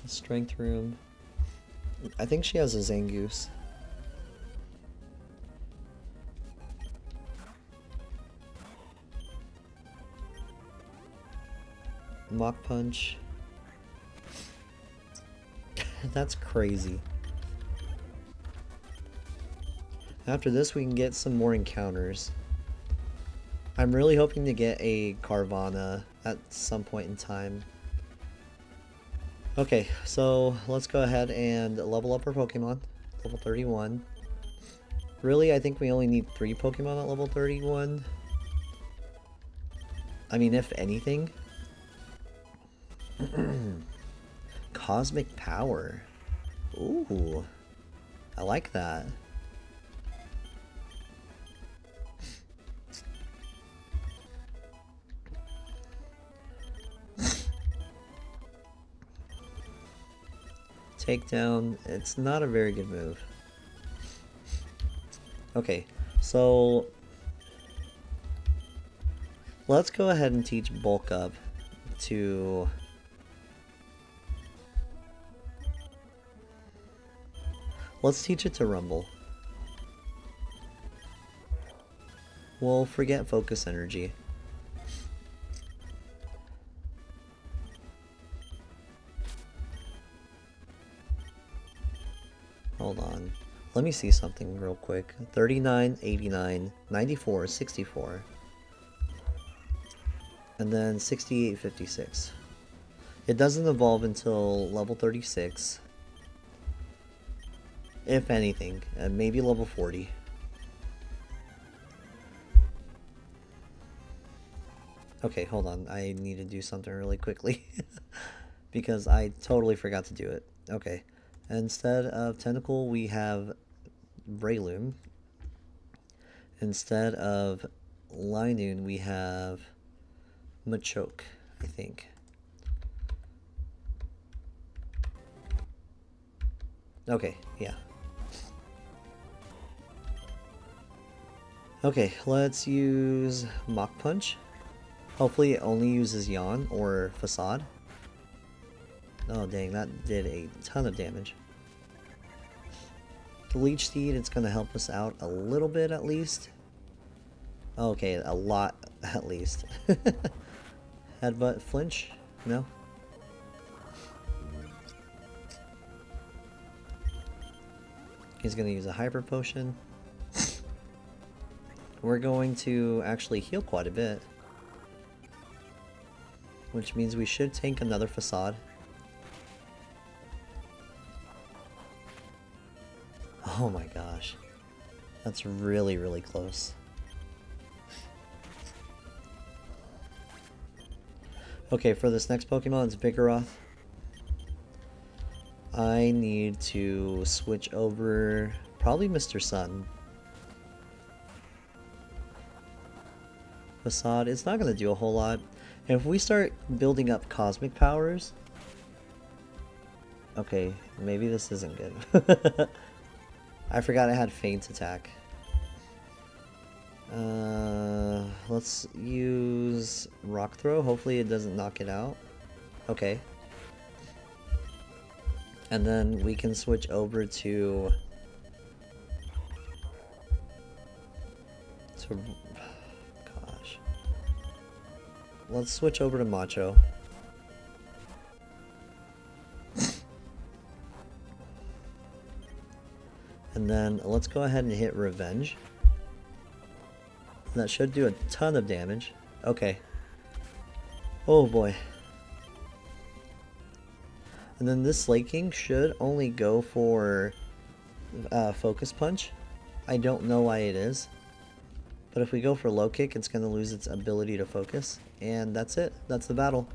Speaker 1: Strength room. I think she has a Zangoose. Mach Punch. That's crazy. After this, we can get some more encounters. I'm really hoping to get a Carvana at some point in time. Okay, so let's go ahead and level up our Pokemon. Level 31. Really, I think we only need 3 Pokemon at level 31. I mean, if anything. Cosmic Power. Ooh. I like that. Takedown. It's not a very good move. Okay, so let's go ahead and teach Bulk Up to... Let's teach it to Rumble. We'll forget Focus Energy. Hold on. Let me see something real quick. 39, 89, 94, 64. And then 68, 56. It doesn't evolve until level 36. If anything, maybe level 40. Okay, hold on. I need to do something really quickly. Because I totally forgot to do it. Okay. Instead of Tentacle, we have Breloom. Instead of Linoon, we have Machoke, I think. Okay, yeah. Okay, let's use Mach Punch. Hopefully it only uses Yawn or Facade. Oh dang, that did a ton of damage. The Leech Seed, it's going to help us out a little bit at least. Okay, a lot at least. Headbutt, Flinch? No? He's going to use a Hyper Potion. We're going to actually heal quite a bit. Which means we should tank another Facade. Oh my gosh. That's really, really close. Okay, for this next Pokemon, it's Vigoroth. I need to switch over probably Mr. Sun. Facade, it's not going to do a whole lot. And if we start building up Cosmic Powers... Okay, maybe this isn't good. I forgot I had Feint Attack. Let's use Rock Throw. Hopefully it doesn't knock it out. Okay. And then we can switch over to... let's switch over to Macho. And then let's go ahead and hit Revenge. That should do a ton of damage. Okay. Oh boy. And then this Slay King should only go for Focus Punch. I don't know why it is. But if we go for Low Kick, it's going to lose its ability to focus. And that's it. That's the battle.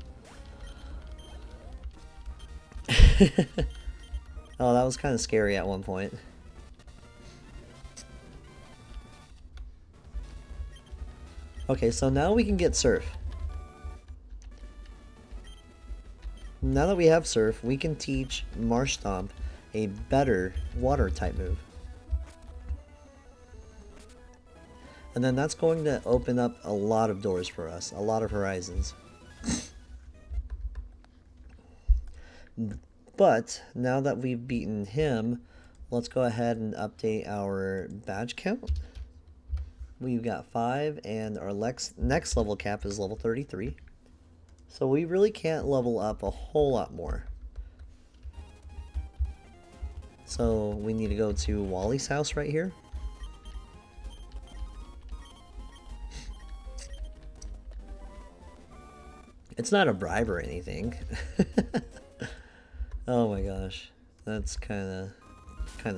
Speaker 1: Oh, that was kind of scary at one point. Okay, so now we can get Surf. Now that we have Surf, we can teach Marsh Stomp a better water type move. And then that's going to open up a lot of doors for us, a lot of horizons. But now that we've beaten him, let's go ahead and update our badge count. We've got 5, and our next level cap is level 33. So we really can't level up a whole lot more. So we need to go to Wally's house right here. It's not a bribe or anything. Oh my gosh. That's kinda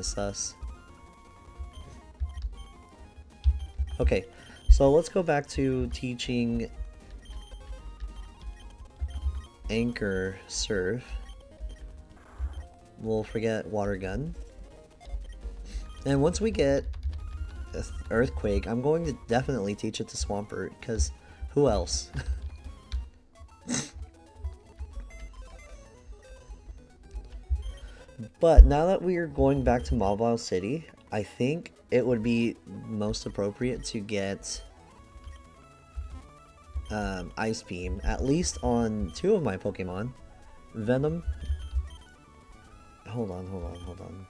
Speaker 1: sus. Okay, so let's go back to teaching Anchor Surf. We'll forget Water Gun. And once we get Earthquake, I'm going to definitely teach it to Swampert, because who else? But now that we are going back to Mobile City, I think it would be most appropriate to get Ice Beam, at least on 2 of my Pokemon. Venom. Hold on.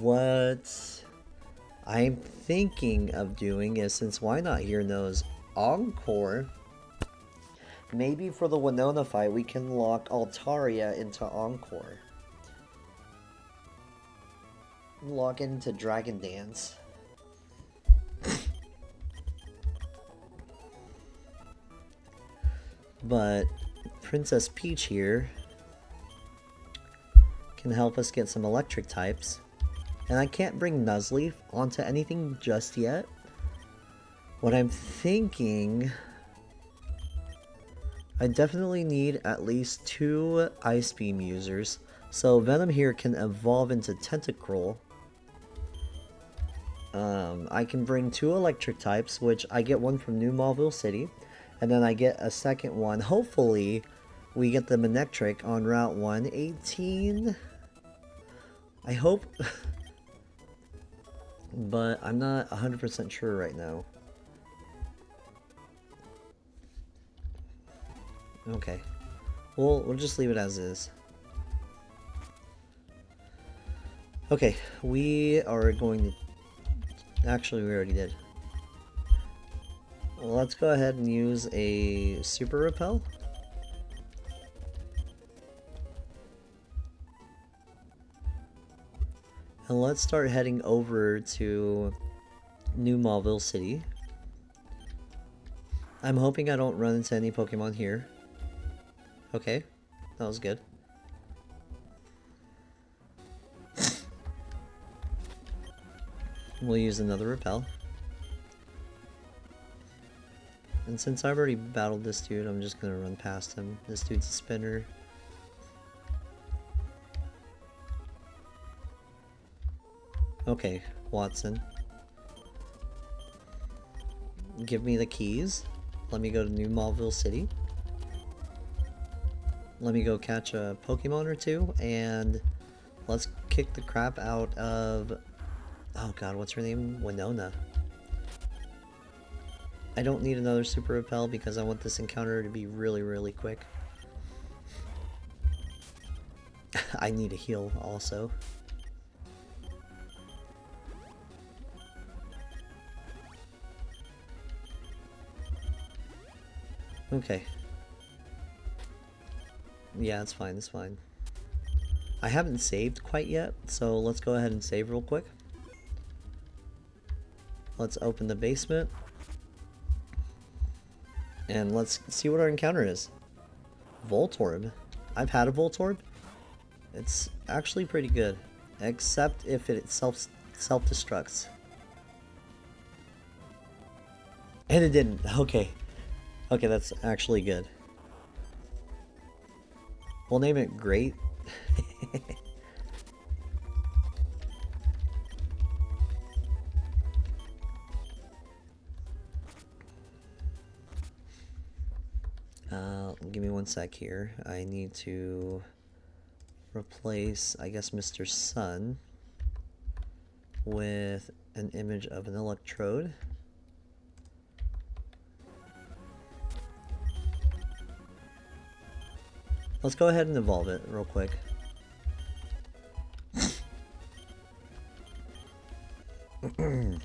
Speaker 1: What I'm thinking of doing is, since Why Not Here knows Encore, maybe for the Winona fight we can lock Altaria into Encore. Lock into Dragon Dance. But Princess Peach here can help us get some electric types. And I can't bring Nuzleaf onto anything just yet. What I'm thinking, I definitely need at least 2 Ice Beam users. So Venom here can evolve into Tentacruel. I can bring 2 electric types, which I get one from New Mauville City. And then I get a second one. Hopefully, we get the Manectric on Route 118. I hope. But I'm not 100% sure right now. Okay. We'll just leave it as is. Okay, we are going to... Actually, we already did. Well, let's go ahead and use a Super Repel. And let's start heading over to New Mauville City. I'm hoping I don't run into any Pokemon here. Okay, that was good. We'll use another Repel. And since I've already battled this dude, I'm just gonna run past him. This dude's a spinner. Okay, Watson. Give me the keys. Let me go to New Mauville City. Let me go catch a Pokemon or 2, and let's kick the crap out of... Oh god, what's her name? Winona. I don't need another Super Repel because I want this encounter to be really, really quick. I need a heal also. Okay. Yeah, it's fine, it's fine. I haven't saved quite yet, so let's go ahead and save real quick. Let's open the basement. And let's see what our encounter is. Voltorb. I've had a Voltorb. It's actually pretty good. Except if it self-destructs. And it didn't. Okay. Okay, that's actually good. We'll name it Great. Give me one sec here. I need to replace, I guess, Mr. Sun with an image of an electrode. Let's go ahead and evolve it real quick. And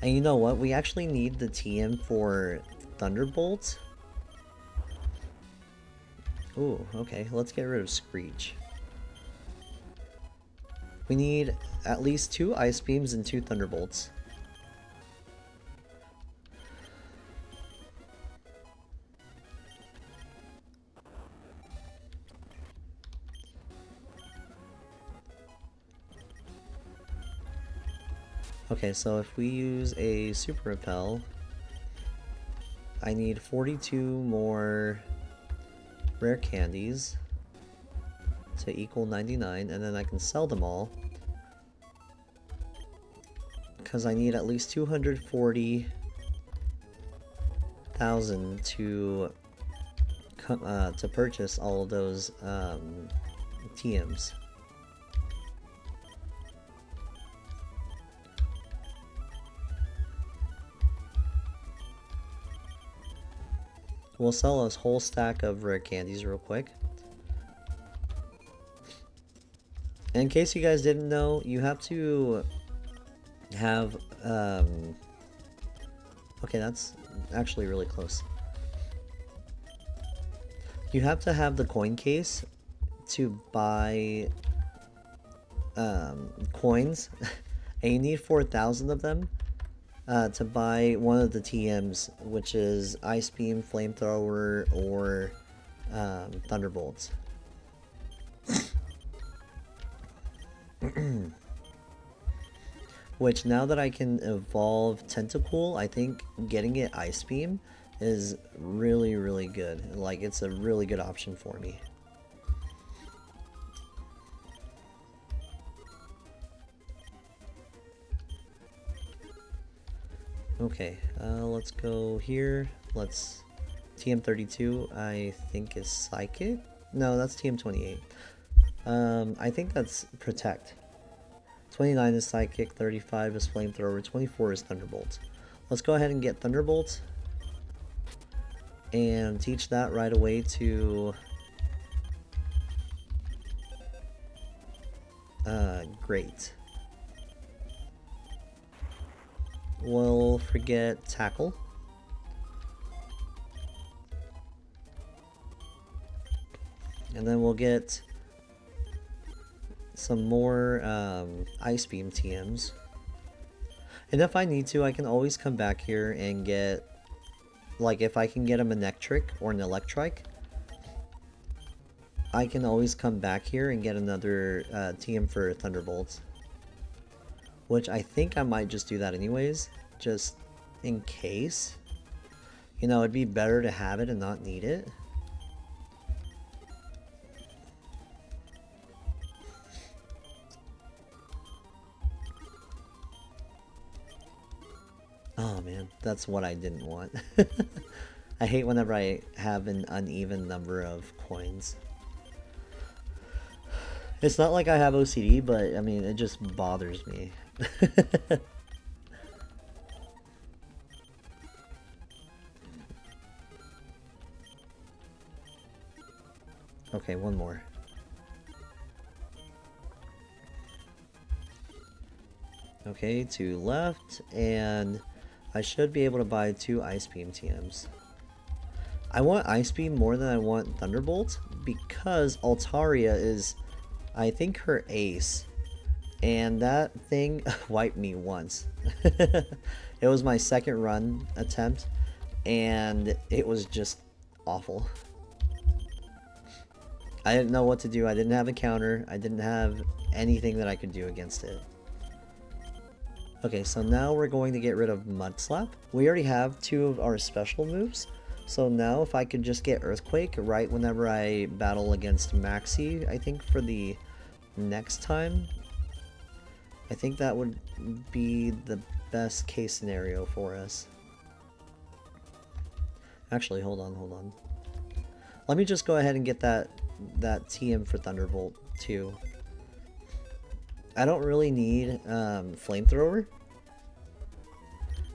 Speaker 1: you know what? We actually need the TM for Thunderbolt. Ooh, okay. Let's get rid of Screech. We need at least 2 Ice Beams and 2 Thunderbolts. Okay, so if we use a Super Repel, I need 42 more rare candies to equal 99, and then I can sell them all. Because I need at least 240,000 to purchase all of those TMs. We'll sell a whole stack of rare candies real quick. And in case you guys didn't know, you have to have okay, that's actually really close. You have to have the coin case to buy coins, and you need 4,000 of them to buy one of the TMs, which is Ice Beam, Flamethrower, or Thunderbolts. Which, now that I can evolve Tentacool, I think getting it Ice Beam is really, really good. Like, it's a really good option for me. Okay, let's go here. Let's... TM32, I think is Psychic? No, that's TM28. I think that's Protect. 29 is Psychic, 35 is Flamethrower, 24 is Thunderbolt. Let's go ahead and get Thunderbolt and teach that right away to Great. We'll forget Tackle. And then we'll get some more Ice Beam TMs. And if I need to, I can always come back here and get, like, if I can get a Manectric or an Electrike, I can always come back here and get another TM for Thunderbolts. Which I think I might just do that anyways, just in case. You know, it'd be better to have it and not need it. Oh man, that's what I didn't want. I hate whenever I have an uneven number of coins. It's not like I have OCD, but I mean, it just bothers me. Okay, one more. Okay, 2 left, and I should be able to buy 2 Ice Beam TMs. I want Ice Beam more than I want Thunderbolt because Altaria is, I think, her ace. And that thing wiped me once. It was my second run attempt, and it was just awful. I didn't know what to do. I didn't have a counter. I didn't have anything that I could do against it. Okay, so now we're going to get rid of Mud Slap. We already have two of our special moves. So now if I could just get Earthquake right whenever I battle against Maxie, I think for the next time, I think that would be the best case scenario for us. Actually, hold on. Let me just go ahead and get that TM for Thunderbolt too. I don't really need Flamethrower.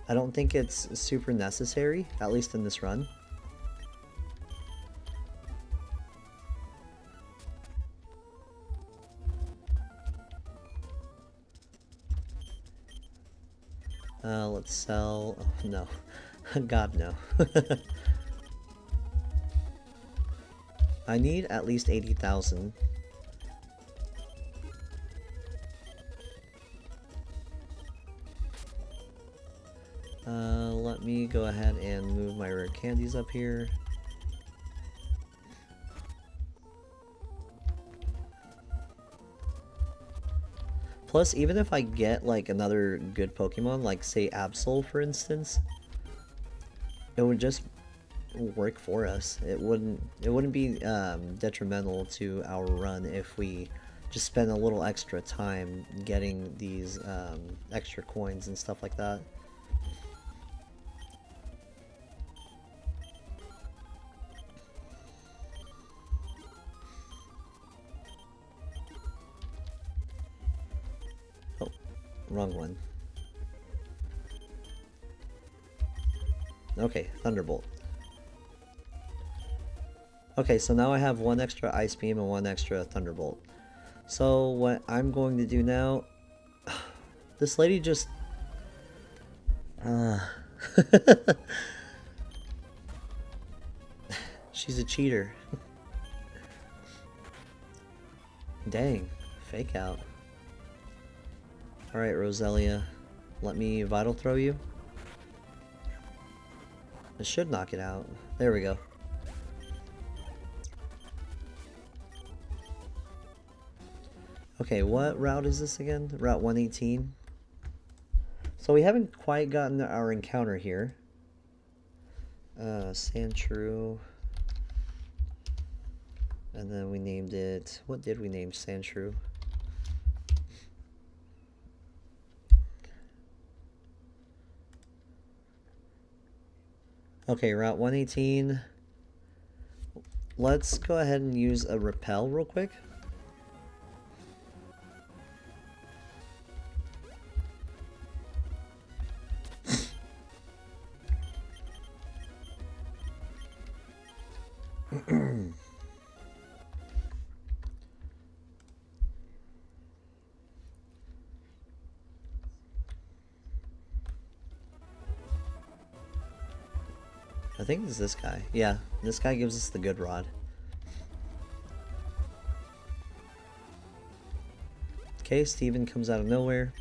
Speaker 1: I don't think it's super necessary, at least in this run. Let's sell... Oh, no. God, no. I need at least 80,000. Let me go ahead and move my rare candies up here. Plus, even if I get like another good Pokemon, like say Absol for instance, it would just work for us. It wouldn't be detrimental to our run if we just spend a little extra time getting these extra coins and stuff like that. Oh, wrong one. Okay, Thunderbolt. Okay, so now I have one extra Ice Beam and one extra Thunderbolt. So what I'm going to do now... This lady just... She's a cheater. Dang, fake out. Alright, Roselia. Let me Vital Throw you. It should knock it out. There we go. Okay, what route is this again? Route 118. So we haven't quite gotten our encounter here. Sandshrew. And then we named it... What did we name Sandshrew? Okay, Route 118. Let's go ahead and use a Repel real quick. I think it's this guy. Yeah, this guy gives us the good rod. Okay, Steven comes out of nowhere.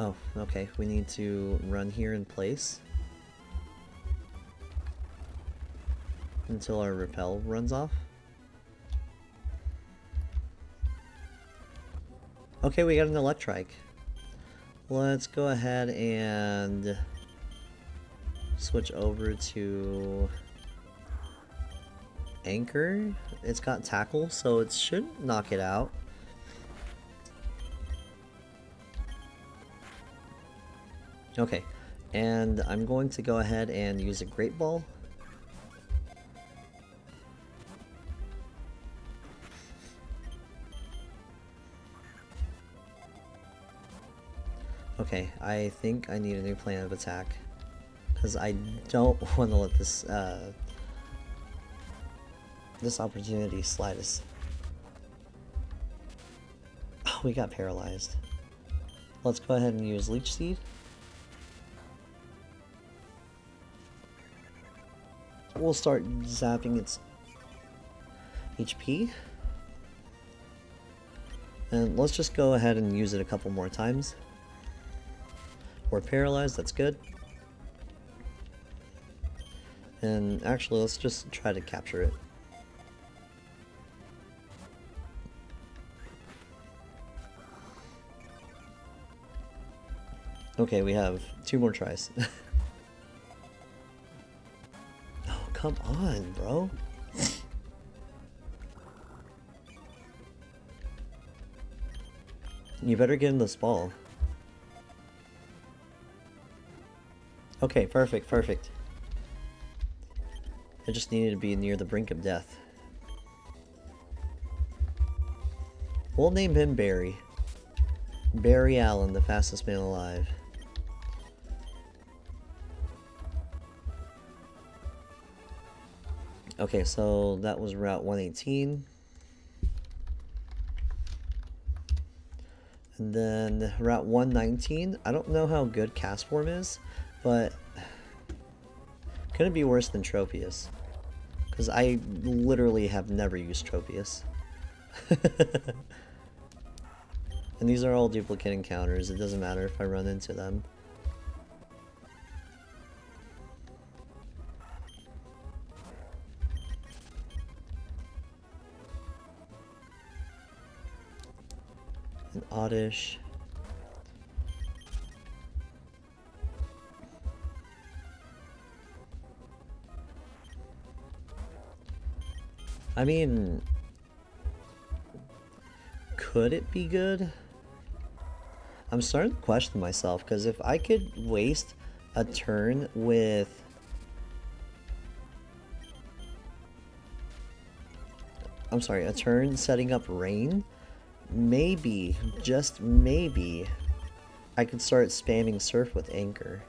Speaker 1: Oh, okay. We need to run here in place until our Repel runs off. Okay, we got an Electrike. Let's go ahead and switch over to Anchor. It's got Tackle, so it should knock it out. Okay, and I'm going to go ahead and use a Great Ball. Okay, I think I need a new plan of attack, because I don't want to let this this opportunity slide us. We got paralyzed. Let's go ahead and use Leech Seed. We'll start zapping its HP. And let's just go ahead and use it a couple more times. We're paralyzed, that's good. And actually, let's just try to capture it. Okay, we have 2 more tries. Oh, come on, bro. You better get in this ball. Okay, perfect, perfect. I just needed to be near the brink of death. We'll name him Barry. Barry Allen, the fastest man alive. Okay, so that was Route 118. And then Route 119. I don't know how good cast form is, but couldn't be worse than Tropius. Because I literally have never used Tropius. And these are all duplicate encounters. It doesn't matter if I run into them. An Oddish. I mean, could it be good? I'm starting to question myself, because if I could waste a turn with... I'm sorry, a turn setting up rain, maybe, just maybe, I could start spamming surf with anchor.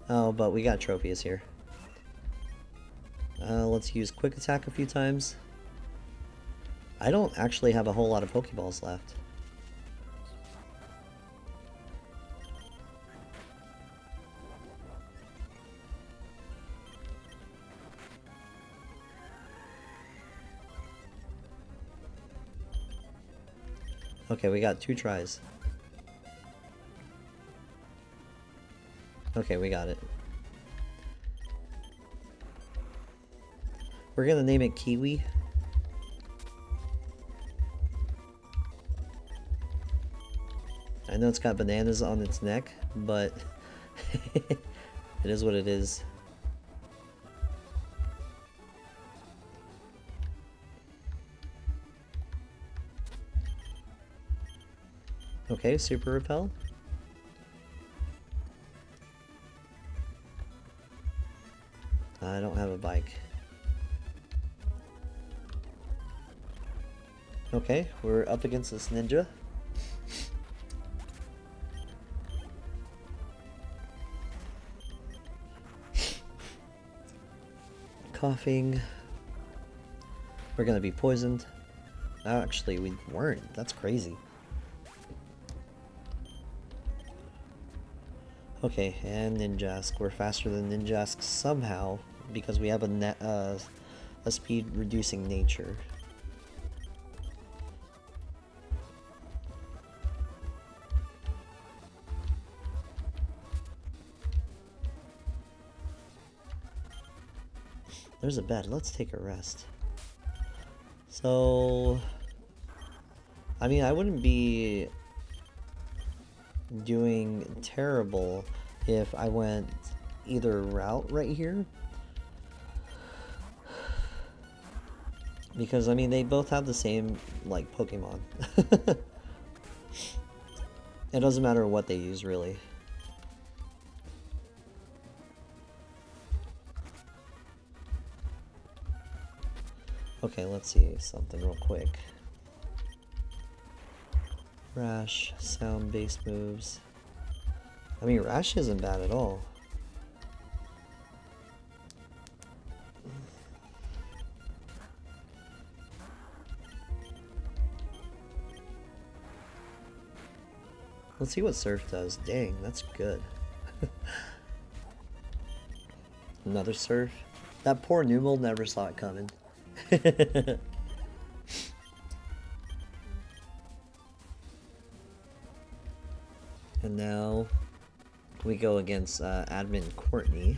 Speaker 1: Oh, but we got Tropius here. Let's use quick attack a few times. I don't actually have a whole lot of Pokeballs left. Okay, we got 2 tries. Okay, we got it. We're gonna name it Kiwi. I know it's got bananas on its neck, but it is what it is. Okay, Super Repel. I don't have a bike. Okay, we're up against this ninja. Coughing. We're gonna be poisoned. Actually, we weren't. That's crazy. Okay, and Ninjask. We're faster than Ninjask somehow because we have a speed reducing nature. There's a bed. Let's take a rest. So, I mean, I wouldn't be doing terrible if I went either route right here. Because, I mean, they both have the same, like, Pokemon. It doesn't matter what they use, really. Okay, let's see something real quick. Rash, sound-based moves. I mean, Rash isn't bad at all. Let's see what Surf does. Dang, that's good. Another Surf. That poor Numel never saw it coming. And now we go against Admin Courtney.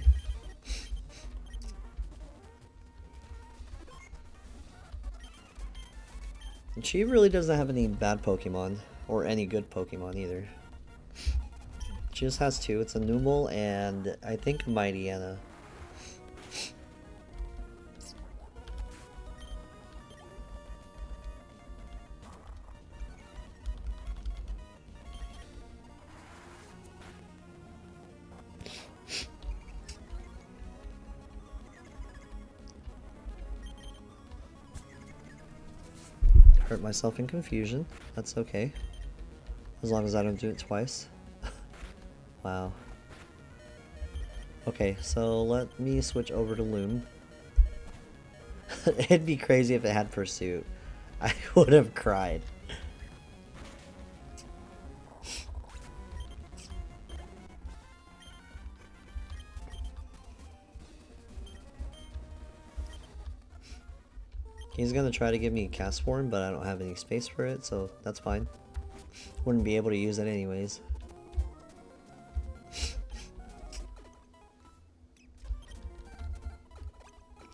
Speaker 1: And she really doesn't have any bad Pokemon, or any good Pokemon either. She just has two. It's a Numel and I think Mightyena. Hurt myself in confusion. That's okay. As long as I don't do it twice. Wow. Okay, so let me switch over to Loom. It'd be crazy if it had Pursuit. I would have cried. He's gonna try to give me a Cast Form, but I don't have any space for it, so that's fine. Wouldn't be able to use it anyways.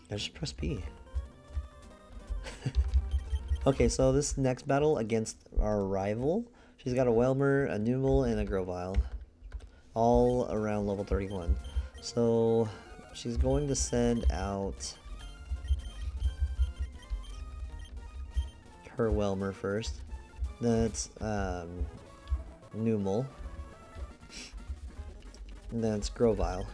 Speaker 1: I just press B. Okay, so this next battle against our rival, she's got a Whelmer, a Numel, and a Grovyle. All around level 31. So she's going to send out her Whelmer first. Then it's Numel. And then it's Grovyle.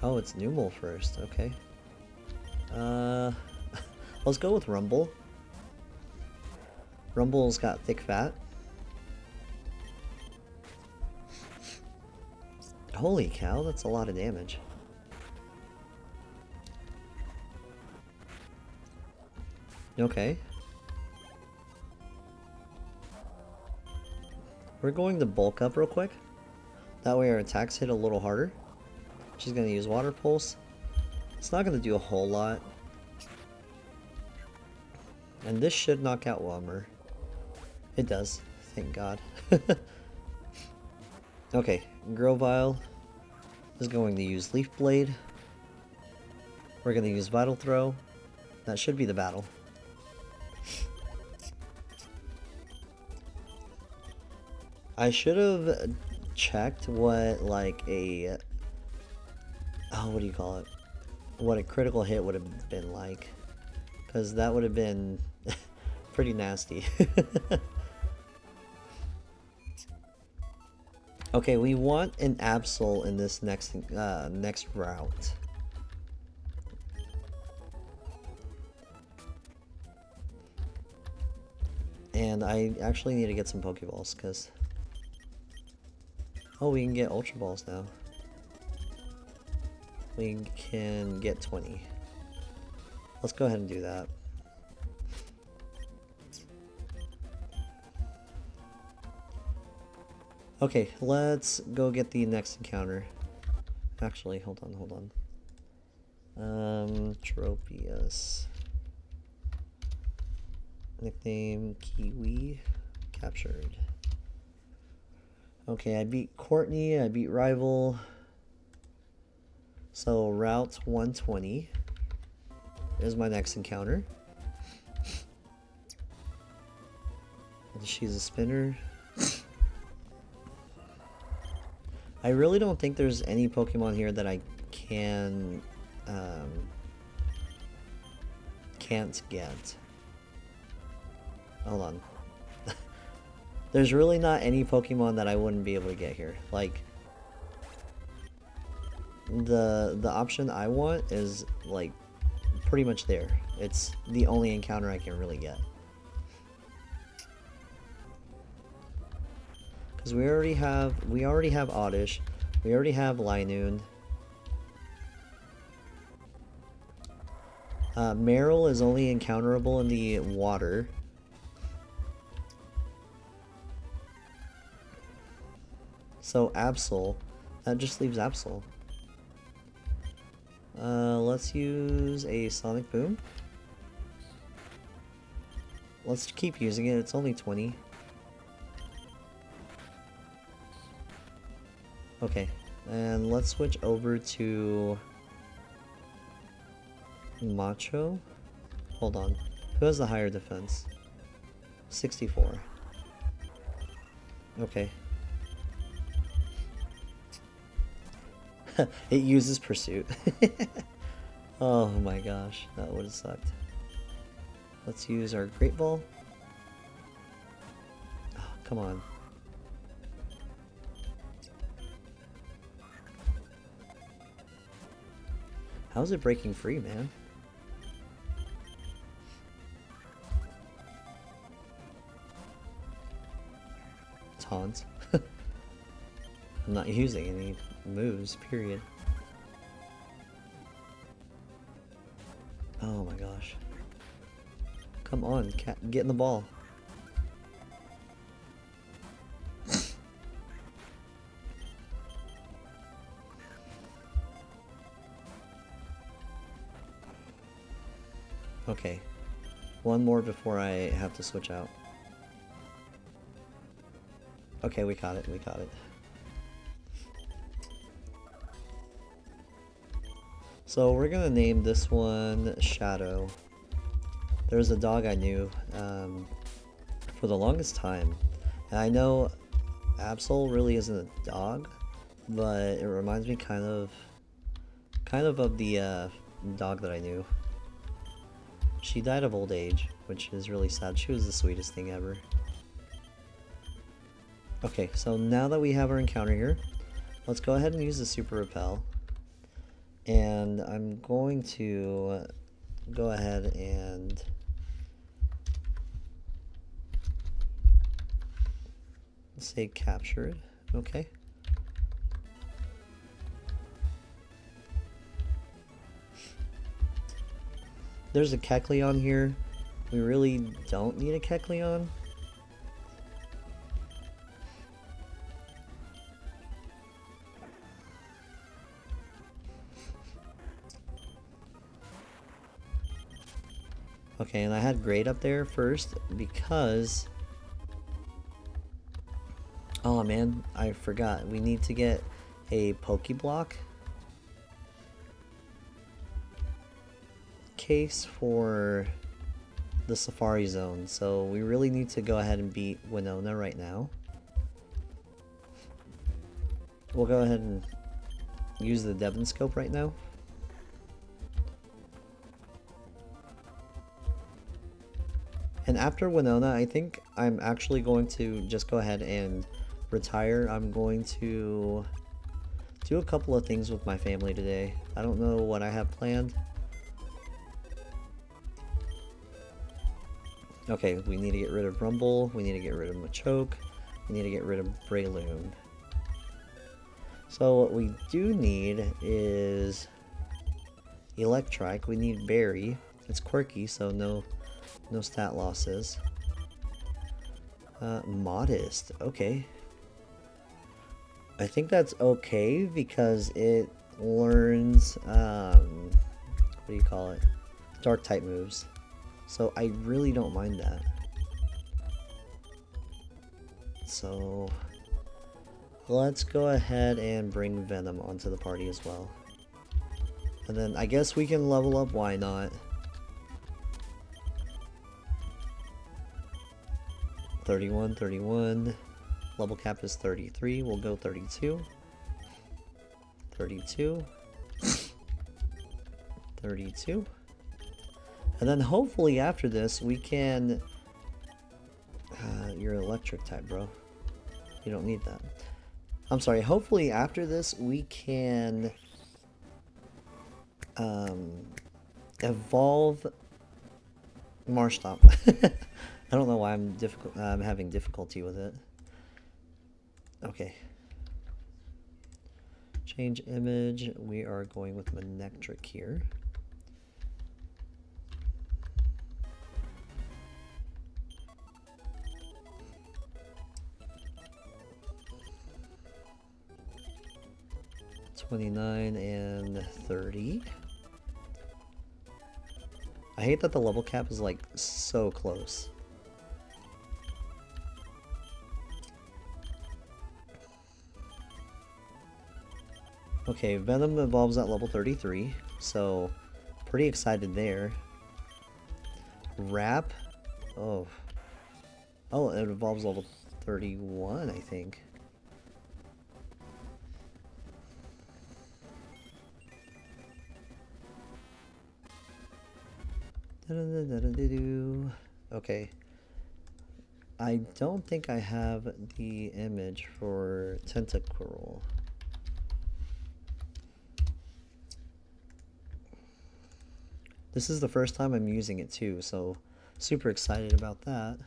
Speaker 1: Oh, it's Numel first, okay. Let's go with Rumble. Rumble's got thick fat. Holy cow, that's a lot of damage. Okay. We're going to bulk up real quick. That way our attacks hit a little harder. She's going to use Water Pulse. It's not going to do a whole lot. And this should knock out Whelmer. It does, thank God. Okay, Grovyle is going to use Leaf Blade. We're going to use Vital Throw. That should be the battle. I should have checked what, like, a... Oh, what do you call it? What a critical hit would have been like. Because that would have been pretty nasty. Okay, we want an Absol in this next route. And I actually need to get some Pokeballs, because... Oh, we can get Ultra Balls now. We can get 20. Let's go ahead and do that. Okay, let's go get the next encounter. Actually, hold on. Tropius. Nickname Kiwi. Captured. Okay, I beat Courtney, I beat Rival. So Route 120 is my next encounter. She's a spinner. I really don't think there's any Pokemon here that I can't get. Hold on. There's really not any Pokemon that I wouldn't be able to get here. Like, the option I want is, like, pretty much there. It's the only encounter I can really get. Because we already have Oddish, we already have Linoon. Meryl is only encounterable in the water. So Absol, that just leaves Absol. Let's use a Sonic Boom. Let's keep using it, it's only 20. Okay, and let's switch over to Macho. Hold on, who has the higher defense? 64. Okay. It uses Pursuit. Oh my gosh, that would have sucked. Let's use our Great Ball. Oh, come on. How's it breaking free, man? Taunt. I'm not using any moves, period. Oh my gosh. Come on, cat, get in the ball. Okay. One more before I have to switch out. Okay, we caught it, we caught it. So we're gonna name this one Shadow. There's a dog I knew for the longest time. And I know Absol really isn't a dog, but it reminds me kind of the dog that I knew. She died of old age, which is really sad. She was the sweetest thing ever. Okay, so now that we have our encounter here, let's go ahead and use the Super Repel. And I'm going to go ahead and say captured. Okay. There's a Kecleon here. We really don't need a Kecleon. Okay, and I had Great up there first because... Oh man, I forgot. We need to get a Pokeblock case for the Safari Zone. So we really need to go ahead and beat Winona right now. We'll go ahead and use the Devon Scope right now. And after Winona, I think I'm actually going to just go ahead and retire. I'm going to do a couple of things with my family today. I don't know what I have planned. Okay, we need to get rid of Rumble, we need to get rid of Machoke, we need to get rid of Breloom. So what we do need is Electrike, we need Berry. It's quirky, so no stat losses. Modest, okay. I think that's okay because it learns, what do you call it? Dark type moves. So I really don't mind that. So let's go ahead and bring Venom onto the party as well. And then I guess we can level up, why not? 31, 31. Level cap is 33. We'll go 32. 32. 32. And then hopefully after this we can... you're electric type, bro. You don't need that. I'm sorry, hopefully after this we can... evolve Marshtomp. I don't know why I'm having difficulty with it. Okay. Change image. We are going with Manectric here. 29 and 30. I hate that the level cap is like so close. Okay, Venom evolves at level 33, so pretty excited there. Wrap, oh, it evolves level 31, I think. Okay. I don't think I have the image for Tentacruel. This is the first time I'm using it too, so super excited about that.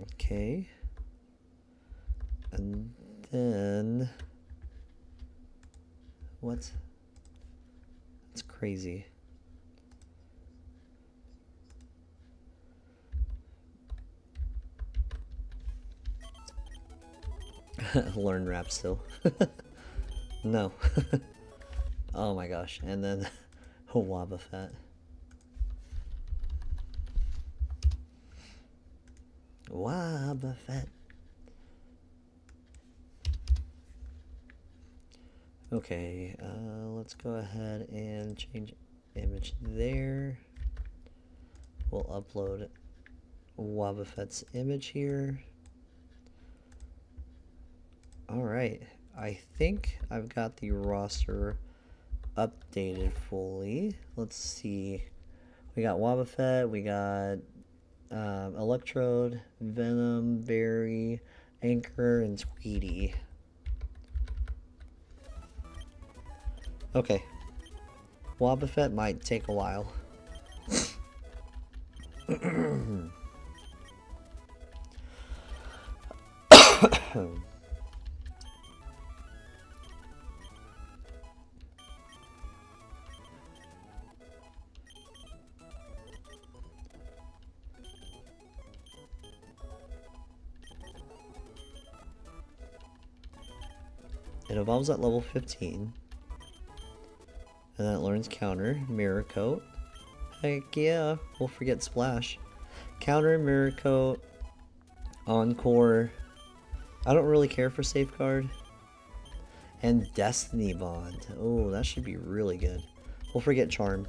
Speaker 1: Okay. And then what? That's crazy. Learn rap still. No. Oh my gosh. And then Wobbuffet. Wobbuffet. Okay, let's go ahead and change image there. We'll upload Wobbuffet's image here. Alright, I think I've got the roster updated fully. Let's see. We got Wobbuffet, we got Electrode, Venom, Berry, Anchor, and Tweety. Okay. Wobbuffet might take a while. It evolves at level 15. And then it learns Counter, Mirror Coat. Heck yeah, we'll forget Splash. Counter, Mirror Coat, Encore. I don't really care for Safeguard. And Destiny Bond. Oh, that should be really good. We'll forget Charm.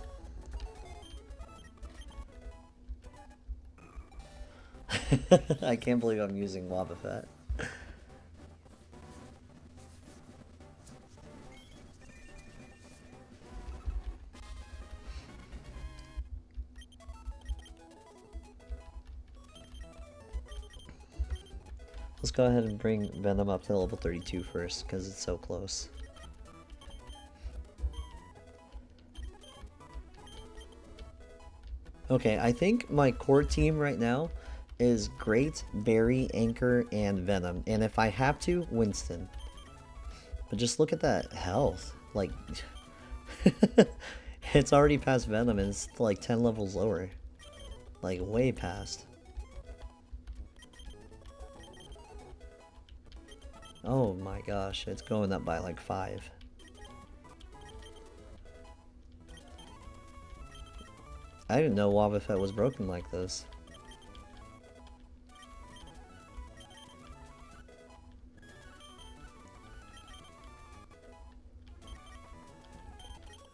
Speaker 1: I can't believe I'm using Wobbuffet. Let's go ahead and bring Venom up to level 32 first, because it's so close. Okay, I think my core team right now is Great, Berry, Anchor, and Venom. And if I have to, Winston. But just look at that health. Like, it's already past Venom and it's like 10 levels lower. Like, way past. Oh my gosh, it's going up by like 5. I didn't know Wobbuffet was broken like this.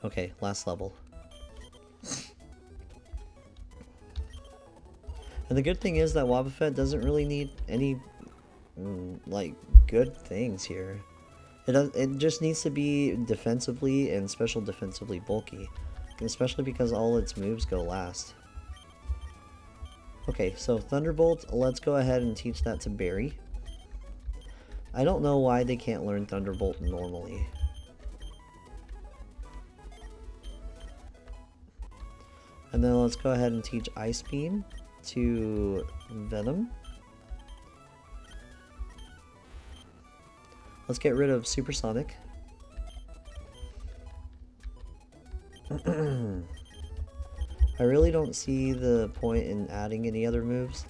Speaker 1: Okay, last level. And the good thing is that Wobbuffet doesn't really need any like good things here. It just needs to be defensively and special defensively bulky, especially because all its moves go last. Okay, so Thunderbolt, let's go ahead and teach that to Berry. I don't know why they can't learn Thunderbolt normally. And then let's go ahead and teach Ice Beam to Venom. Let's get rid of Supersonic. I I really don't see the point in adding any other moves.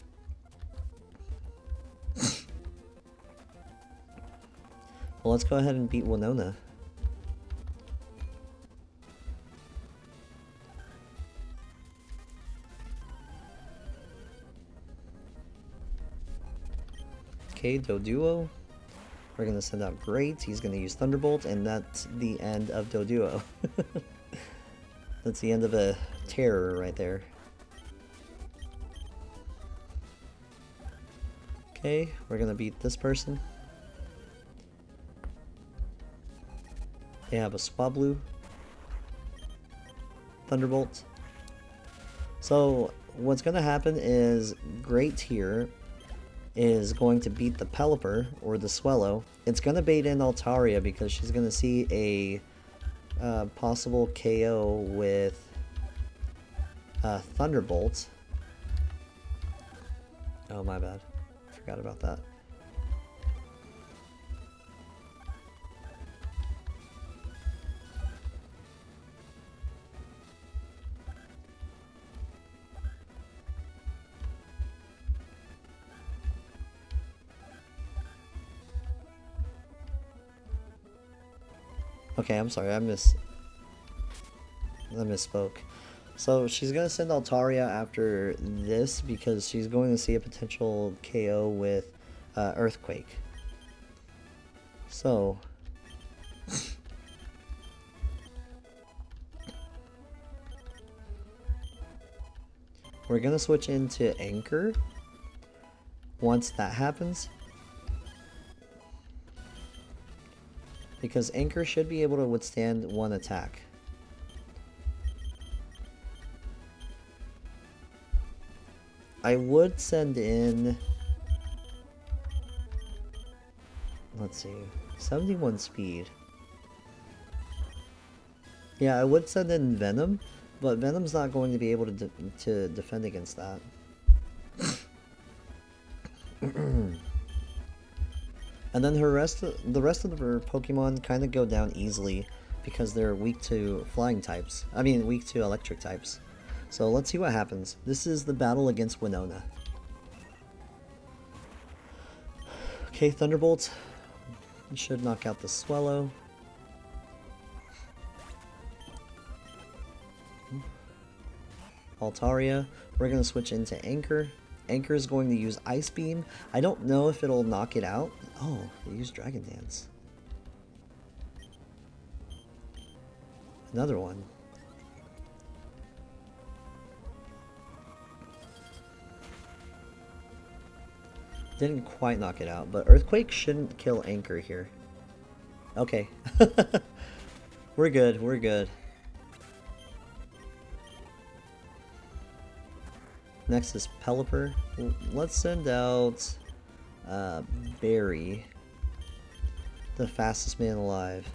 Speaker 1: Well, let's go ahead and beat Winona. Okay, Doduo. We're going to send out Great. He's going to use Thunderbolt, and that's the end of Doduo. That's the end of a terror right there. Okay, we're going to beat this person. They have a Swablu. Thunderbolt. So, what's going to happen is Great here is going to beat the Pelipper, or the Swellow. It's going to bait in Altaria because she's going to see a possible KO with Thunderbolt. Oh, my bad. Forgot about that. Okay, I'm sorry, I misspoke. So she's gonna send Altaria after this because she's going to see a potential KO with Earthquake. So we're gonna switch into Anchor once that happens, because Anchor should be able to withstand one attack. I would send in, let's see, 71 speed. Yeah, I would send in Venom, but Venom's not going to be able to defend against that. And then the rest of her Pokemon kind of go down easily because they're weak to flying types. I mean, weak to electric types. So let's see what happens. This is the battle against Winona. Okay, Thunderbolt should knock out the Swellow. Altaria. We're going to switch into Anchor. Anchor is going to use Ice Beam. I don't know if it'll knock it out. Oh, they use Dragon Dance. Another one. Didn't quite knock it out, but Earthquake shouldn't kill Anchor here. Okay. We're good, we're good. Next is Pelipper. Let's send out Barry, the fastest man alive.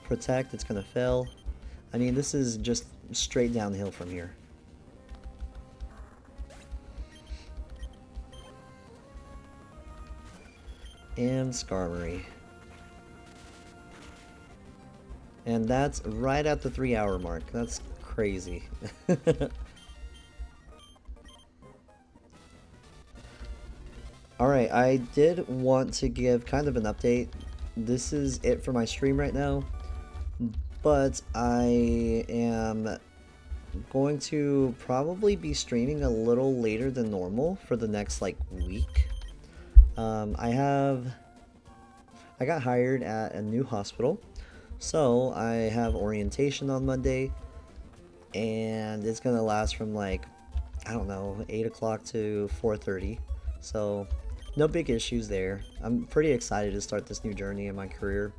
Speaker 1: Protect, it's gonna fail. I mean, this is just straight downhill from here. And Skarmory. And that's right at the 3-hour mark. That's crazy. Alright, I did want to give kind of an update. This is it for my stream right now, but I am going to probably be streaming a little later than normal for the next like week. I got hired at a new hospital, so I have orientation on Monday, and it's gonna last from like, I don't know, 8 o'clock to 4:30. So no big issues there. I'm pretty excited to start this new journey in my career.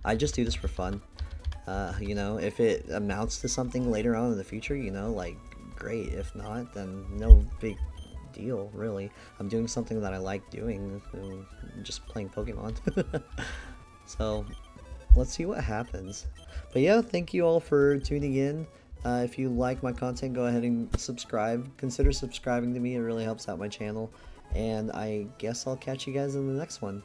Speaker 1: I just do this for fun. You know, if it amounts to something later on in the future, you know, like, great. If not, then no big deal, really. I'm doing something that I like doing, just playing Pokemon. So let's see what happens. But yeah, thank you all for tuning in. If you like my content, go ahead and subscribe. Consider subscribing to me. It really helps out my channel. And I guess I'll catch you guys in the next one.